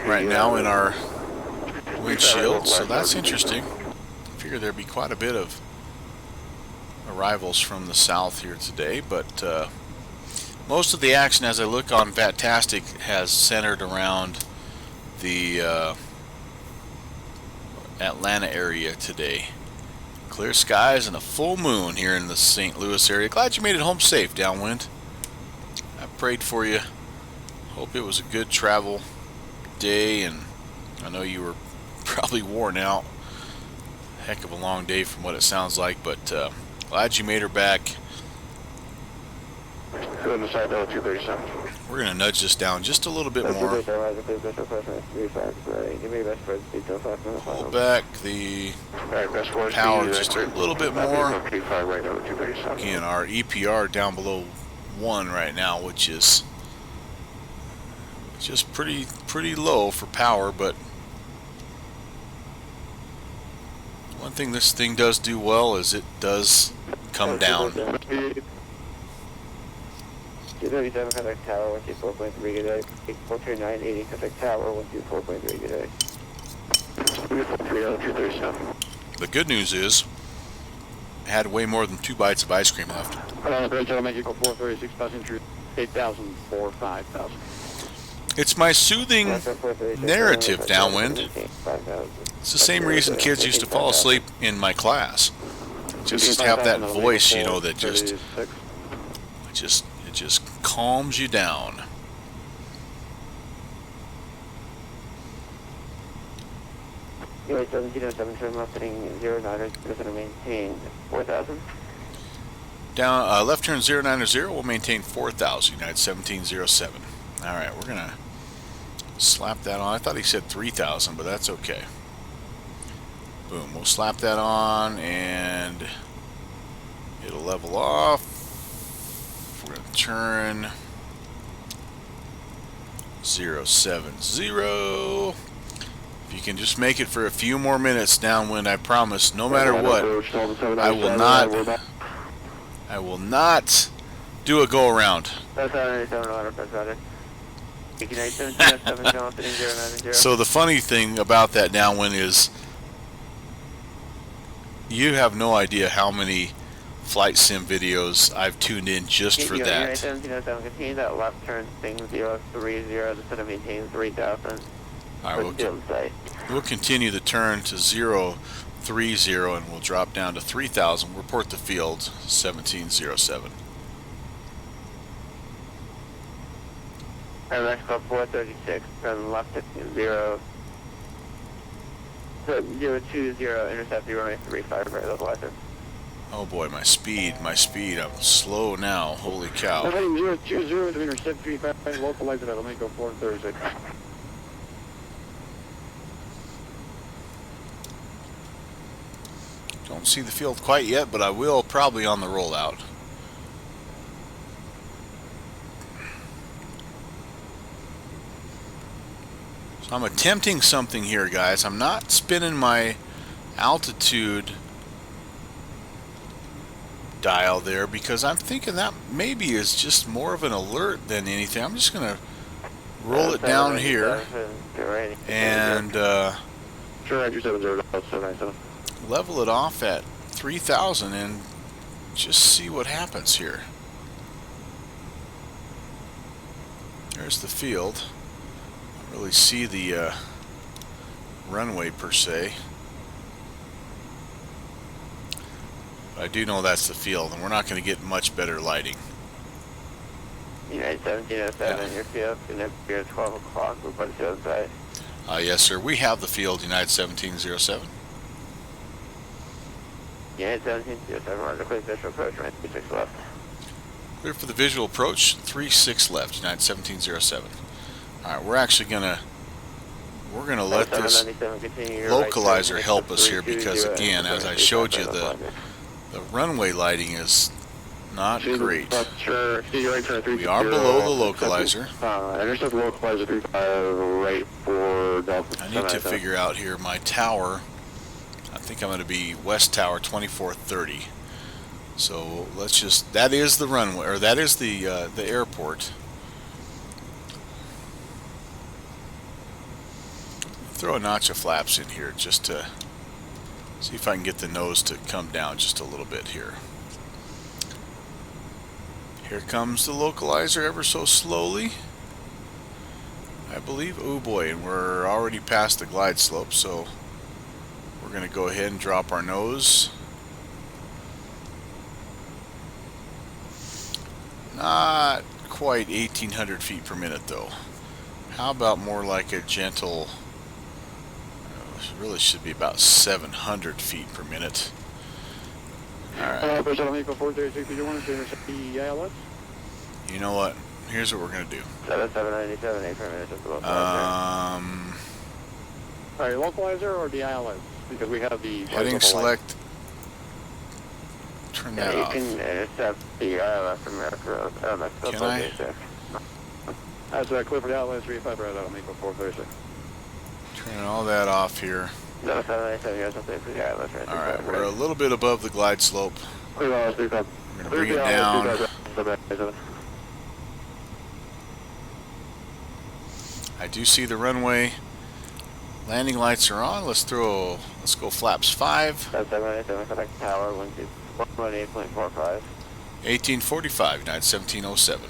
right now in our windshield, so that's interesting. I figure there'd be quite a bit of arrivals from the south here today, but most of the action as I look on Vatastic has centered around the Atlanta area today. Clear skies and a full moon here in the St. Louis area. Glad you made it home safe, downwind. I prayed for you. Hope it was a good travel day, and I know you were probably worn out. Heck of a long day from what it sounds like, but glad you made her back. We're going to nudge this down just a little bit more. Pull back the power just a little bit more. Again, our EPR down below 1 right now, which is just pretty low for power, but one thing this thing does do well is it does come down. 237 contact tower, 124.3 good day. 42980 contact tower, 124.3 good day. 237. The good news is I had way more than 2 bites of ice cream left. Mexico 436 passenger 8,000 for 5,000. It's my soothing narrative, downwind. It's the same reason kids used to fall asleep in my class. Just have that voice, you know, that just calms you down. United 1707, left-turning 09, going to maintain 4,000. Down, left turn 090, we'll maintain 4,000, United 1707. Alright, we're going to slap that on. I thought he said 3,000, but that's okay. Boom, we'll slap that on, and it'll level off. We're going to turn 070. If you can just make it for a few more minutes downwind, I promise, no matter what, I will not do a go around. So the funny thing about that downwind is you have no idea how many flight sim videos I've tuned in just for that. Continue that left turn thing 030 instead of maintain 3,000. Alright, we'll continue the turn to 30 and we'll drop down to 3,000. Report the field 1707. Mexico 436, turn left at 0. 020, intercept the runway 35 right localizer. Oh boy, my speed, I'm slow now, holy cow. Heading 020 to intercept 35, localizer at Mexico 436. Don't see the field quite yet, but I will probably on the rollout. So I'm attempting something here, guys. I'm not spinning my altitude dial there because I'm thinking that maybe is just more of an alert than anything. I'm just going to roll it down here and level it off at 3,000 and just see what happens here. There's the field. I don't really see the runway per se. But I do know that's the field, and we're not going to get much better lighting. United 1707, your field, connect here at 12 o'clock, we're about to go outside. Yes, sir. We have the field, United 1707. United 1707, we're on the clear visual approach, right 36 left. Clear for the visual approach, 36 left, United 1707. Alright, we're actually gonna let this localizer help us here because again, as I showed you, the runway lighting is not great. We are below the localizer. Intercept localizer 35 right for Delta. I need to figure out here my tower. I think I'm going to be West Tower 2430. So let's just, that is the runway, or that is the airport. Throw a notch of flaps in here just to see if I can get the nose to come down just a little bit here. Here comes the localizer ever so slowly, I believe. Oh boy, and we're already past the glide slope, so we're going to go ahead and drop our nose. Not quite 1,800 feet per minute though. How about more like a gentle, really should be about 700 feet per minute. Alright. You know what? Here's what we're going to do. 7797, 8 per minute, just below. Alright, localizer or the ILS? Because we have the heading select. Turn that off. You can intercept the ILS from Mexico. Can I? That's clear for the ILS 35 right out of Mexico 436. Turn all that off here. Alright, we're a little bit above the glide slope. We're going to bring it down. I do see the runway. Landing lights are on. Let's go flaps 5. 1845, United 1707.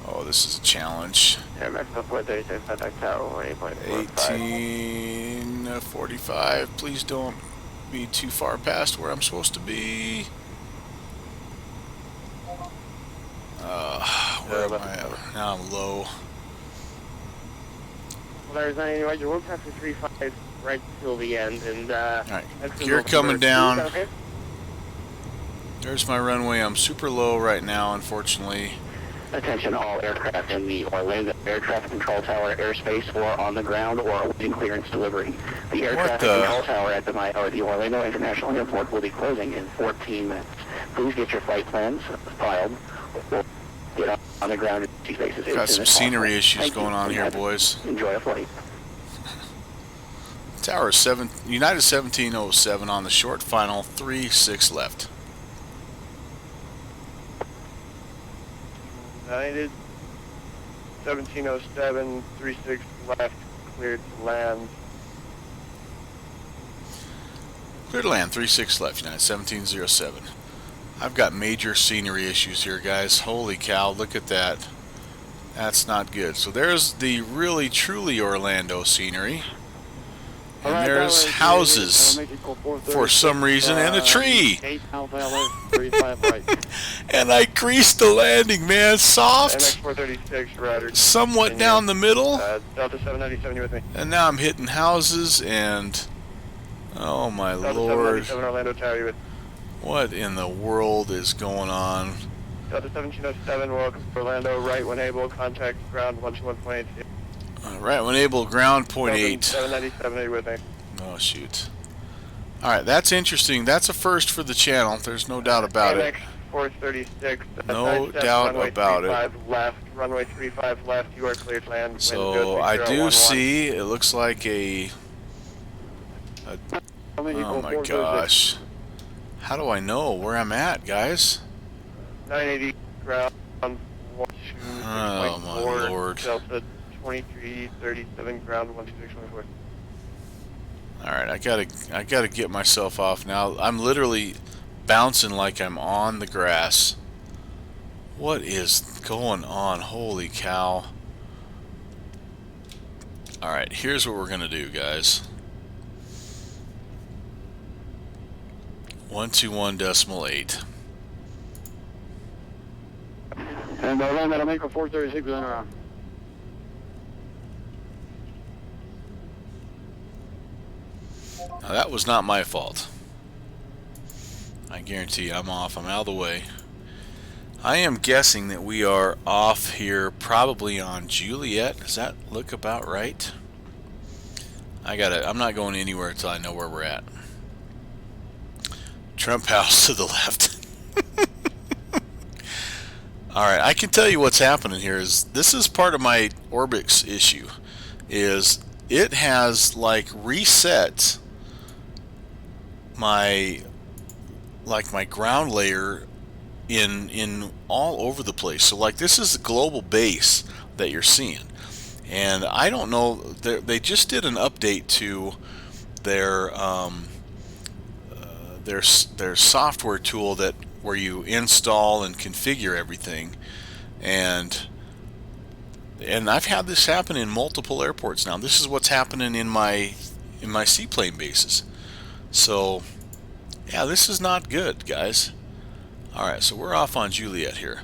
Oh, this is a challenge. 1845. Please don't be too far past where I'm supposed to be. Where am I at? Now I'm low. Well, there's any right. You won't have to 35 right till the end, and alright, gear coming down. Okay? There's my runway. I'm super low right now, unfortunately. Attention all aircraft in the Orlando Air Traffic Control Tower airspace or on the ground or awaiting clearance delivery. The air traffic control tower at the Orlando International Airport will be closing in 14 minutes. Please get your flight plans filed or get on the ground in spaces. Got some scenery issues going on here, boys. Enjoy a flight. Tower 7, United 1707 on the short final, 36 left. United 1707, 36 left, cleared to land. Clear to land, 36 left, United 1707. I've got major scenery issues here, guys. Holy cow, look at that. That's not good. So there's the really, truly Orlando scenery. And there's houses for some reason and a tree. 8 Alpha LS 35 right. And I greased the landing, man. Soft, MX436, Ryder. somewhat down the middle. Delta 797, you with me? And now I'm hitting houses and... oh my Delta lord. 797, Orlando Tower, you with? What in the world is going on? Delta 1707, welcome to Orlando. Right when able, contact ground 121.8. Right when able, ground point 8. 797, are you with me? Oh shoot. Alright, that's interesting. That's a first for the channel. There's no doubt about it. MX436. No doubt about it. Left, runway 35 left, you are cleared to land. So I do see, it looks like a oh my gosh. How do I know where I'm at, guys? 980 ground 12 Oh my lord. Delta 2337 ground 126.4. Alright, I gotta get myself off now. I'm literally bouncing like I'm on the grass. What is going on? Holy cow. Alright, here's what we're gonna do, guys. 121.8. And Orlando, that'll make a 436 on around. Now that was not my fault. I guarantee you I'm off. I'm out of the way. I am guessing that we are off here probably on Juliet. Does that look about right? I'm not going anywhere until I know where we're at. Trump House to the left. Alright, I can tell you what's happening here is this is part of my Orbix issue. Is it has like reset my ground layer in all over the place. So like this is the global base that you're seeing. And I don't know, they just did an update to their software tool that where you install and configure everything, and I've had this happen in multiple airports now. This is what's happening in my seaplane bases. So yeah, this is not good, guys. Alright, so we're off on Juliet here.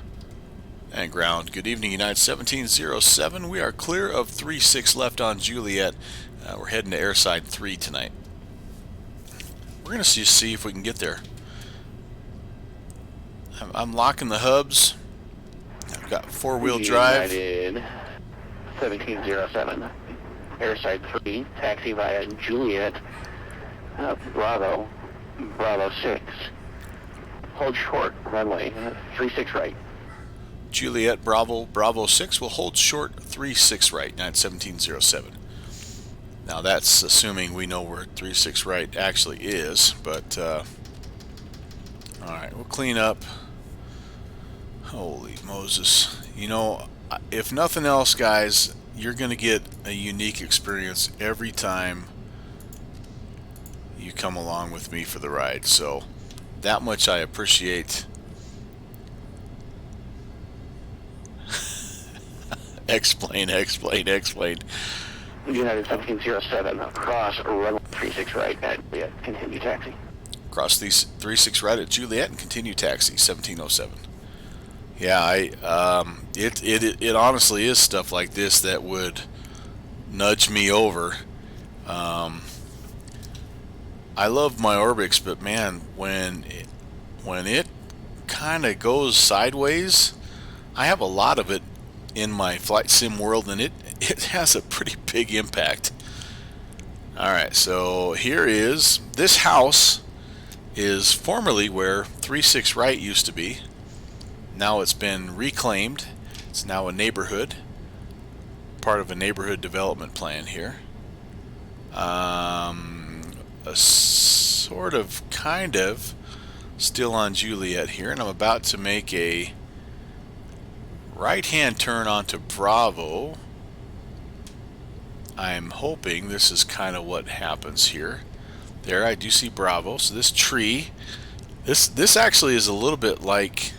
And ground. Good evening, United 1707. We are clear of 36 left on Juliet. We're heading to airside 3 tonight. We're going to see if we can get there. I'm locking the hubs. I've got four-wheel drive. United 1707. Airside 3. Taxi via Juliet. Bravo 6. Hold short. Runway 36 right. Juliet Bravo 6 will hold short 36 right, 1707. Now that's assuming we know where 36 right actually is, but alright, we'll clean up. Holy Moses. You know, if nothing else, guys, you're going to get a unique experience every time you come along with me for the ride. So that much I appreciate. Explain. United 1707 across runway 36 right at Juliet. Continue taxi. Cross these 36 right at Juliet and continue taxi 1707. Yeah, it honestly is stuff like this that would nudge me over. I love my Orbix, but man, when it kind of goes sideways, I have a lot of it in my flight sim world, and it has a pretty big impact. Alright, so here is this house is formerly where 36 right used to be. Now it's been reclaimed. It's now a neighborhood, part of a neighborhood development plan here. A sort of kind of still on Juliet here, and I'm about to make a right-hand turn onto Bravo. I'm hoping this is kind of what happens here. There, I do see Bravo. So this tree, this actually is a little bit like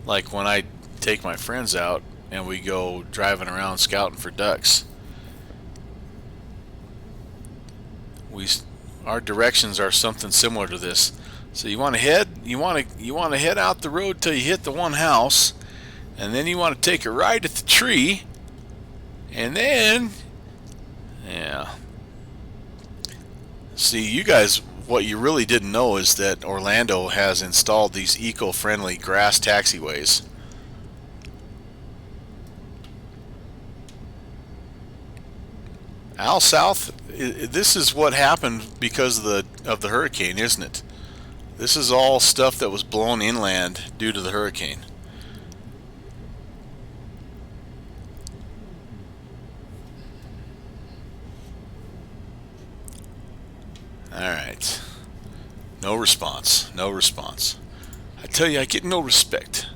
when I take my friends out and we go driving around scouting for ducks. our directions are something similar to this. So you want to head out the road till you hit the one house, and then you want to take a right at the tree, and then yeah. See, you guys, what you really didn't know is that Orlando has installed these eco-friendly grass taxiways. Al South, this is what happened because of the hurricane, isn't it? This is all stuff that was blown inland due to the hurricane. Alright. No response. No response. I tell you, I get no respect.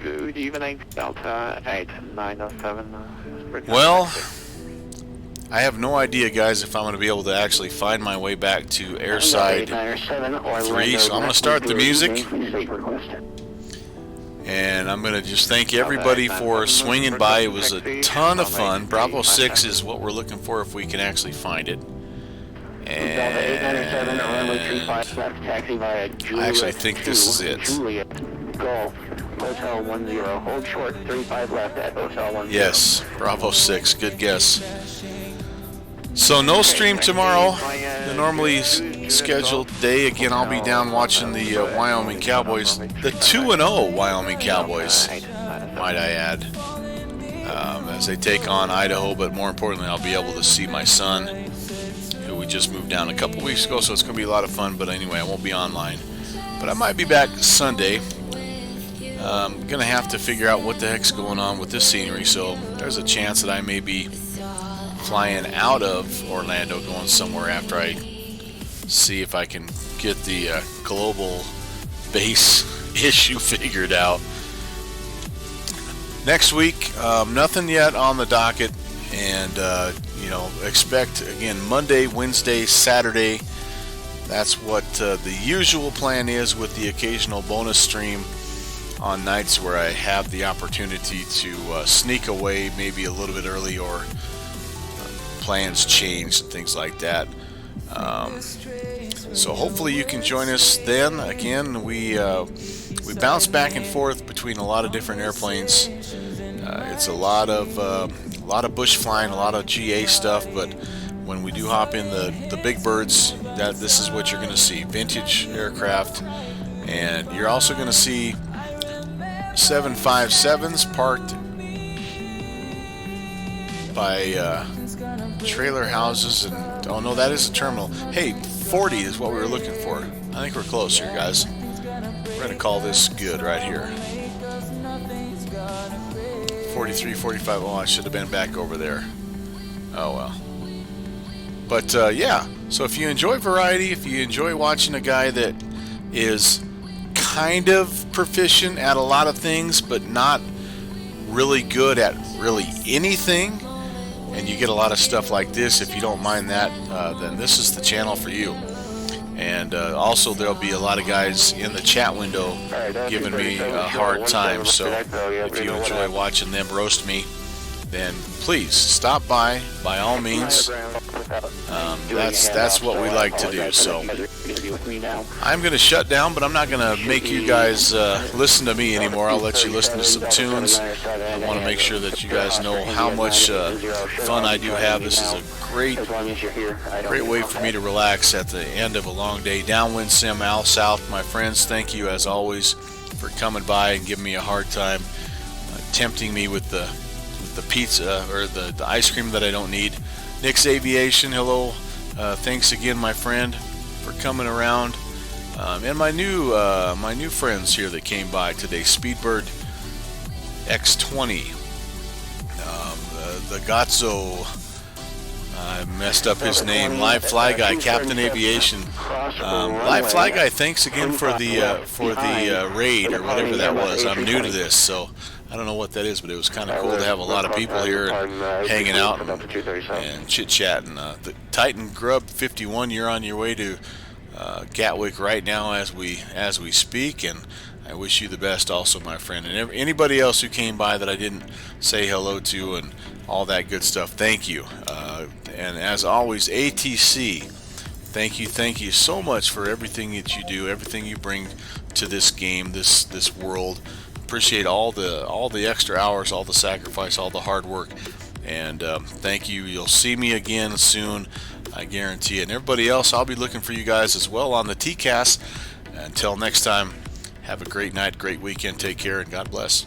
Good evening, Delta 8907. Well, I have no idea, guys, if I'm going to be able to actually find my way back to Airside 3, so I'm going to start the music. And I'm going to just thank everybody for swinging by. It was a ton of fun. Bravo 6 is what we're looking for if we can actually find it. And I actually think this is it. Golf, Hotel 10, hold short, 35 left at Hotel 10. Yes, Bravo 6, good guess. So no stream tomorrow, the normally scheduled day. Again, I'll be down watching the Wyoming Cowboys, the 2-0 Wyoming Cowboys, might I add, as they take on Idaho. But more importantly, I'll be able to see my son, who we just moved down a couple weeks ago, so it's going to be a lot of fun. But anyway, I won't be online. But I might be back Sunday. I'm going to have to figure out what the heck's going on with this scenery, so there's a chance that I may be flying out of Orlando, going somewhere after I see if I can get the global base issue figured out. Next week, nothing yet on the docket, and expect again Monday, Wednesday, Saturday. That's what the usual plan is, with the occasional bonus stream on nights where I have the opportunity to sneak away maybe a little bit early, or plans change and things like that. So hopefully you can join us then. Again, we bounce back and forth between a lot of different airplanes. It's a lot of bush flying, a lot of GA stuff, but when we do hop in the big birds, this is what you're going to see: vintage aircraft, and you're also going to see 757s parked by trailer houses, and oh no, that is a terminal. Hey, 40 is what we were looking for. I think we're close here, guys. We're going to call this good right here. 43, 45. Oh, I should have been back over there. Oh well. But yeah, so if you enjoy variety, if you enjoy watching a guy that is kind of proficient at a lot of things but not really good at really anything, and you get a lot of stuff like this, if you don't mind that, then this is the channel for you. And also there'll be a lot of guys in the chat window giving me a hard time, so if you enjoy watching them roast me, then please stop by all means. That's what we like to do. So I'm going to shut down, but I'm not going to make you guys listen to me anymore. I'll let you listen to some tunes. I want to make sure that you guys know how much fun I do have. This is a great way for me to relax at the end of a long day. Downwind Sim, Al South, my friends, thank you as always for coming by and giving me a hard time, tempting me with the pizza or the ice cream that I don't need. Nick's Aviation, hello. Thanks again, my friend, for coming around. And my new friends here that came by today, Speedbird X20, the Gazzo, I messed up his name, Live Fly Guy, Captain Aviation. Live Fly Guy, thanks again for the raid or whatever that was. I'm new to this, so I don't know what that is, but it was kind of cool to have a lot of people here and hanging out and chit-chatting. The Titan Grub 51, you're on your way to Gatwick right now as we speak, and I wish you the best also, my friend. And anybody else who came by that I didn't say hello to and all that good stuff, thank you. And as always, ATC, thank you so much for everything that you do, everything you bring to this game, this world. Appreciate all the extra hours, all the sacrifice, all the hard work. And thank you. You'll see me again soon, I guarantee it. And everybody else, I'll be looking for you guys as well on the TCAS. Until next time, have a great night, great weekend. Take care, and God bless.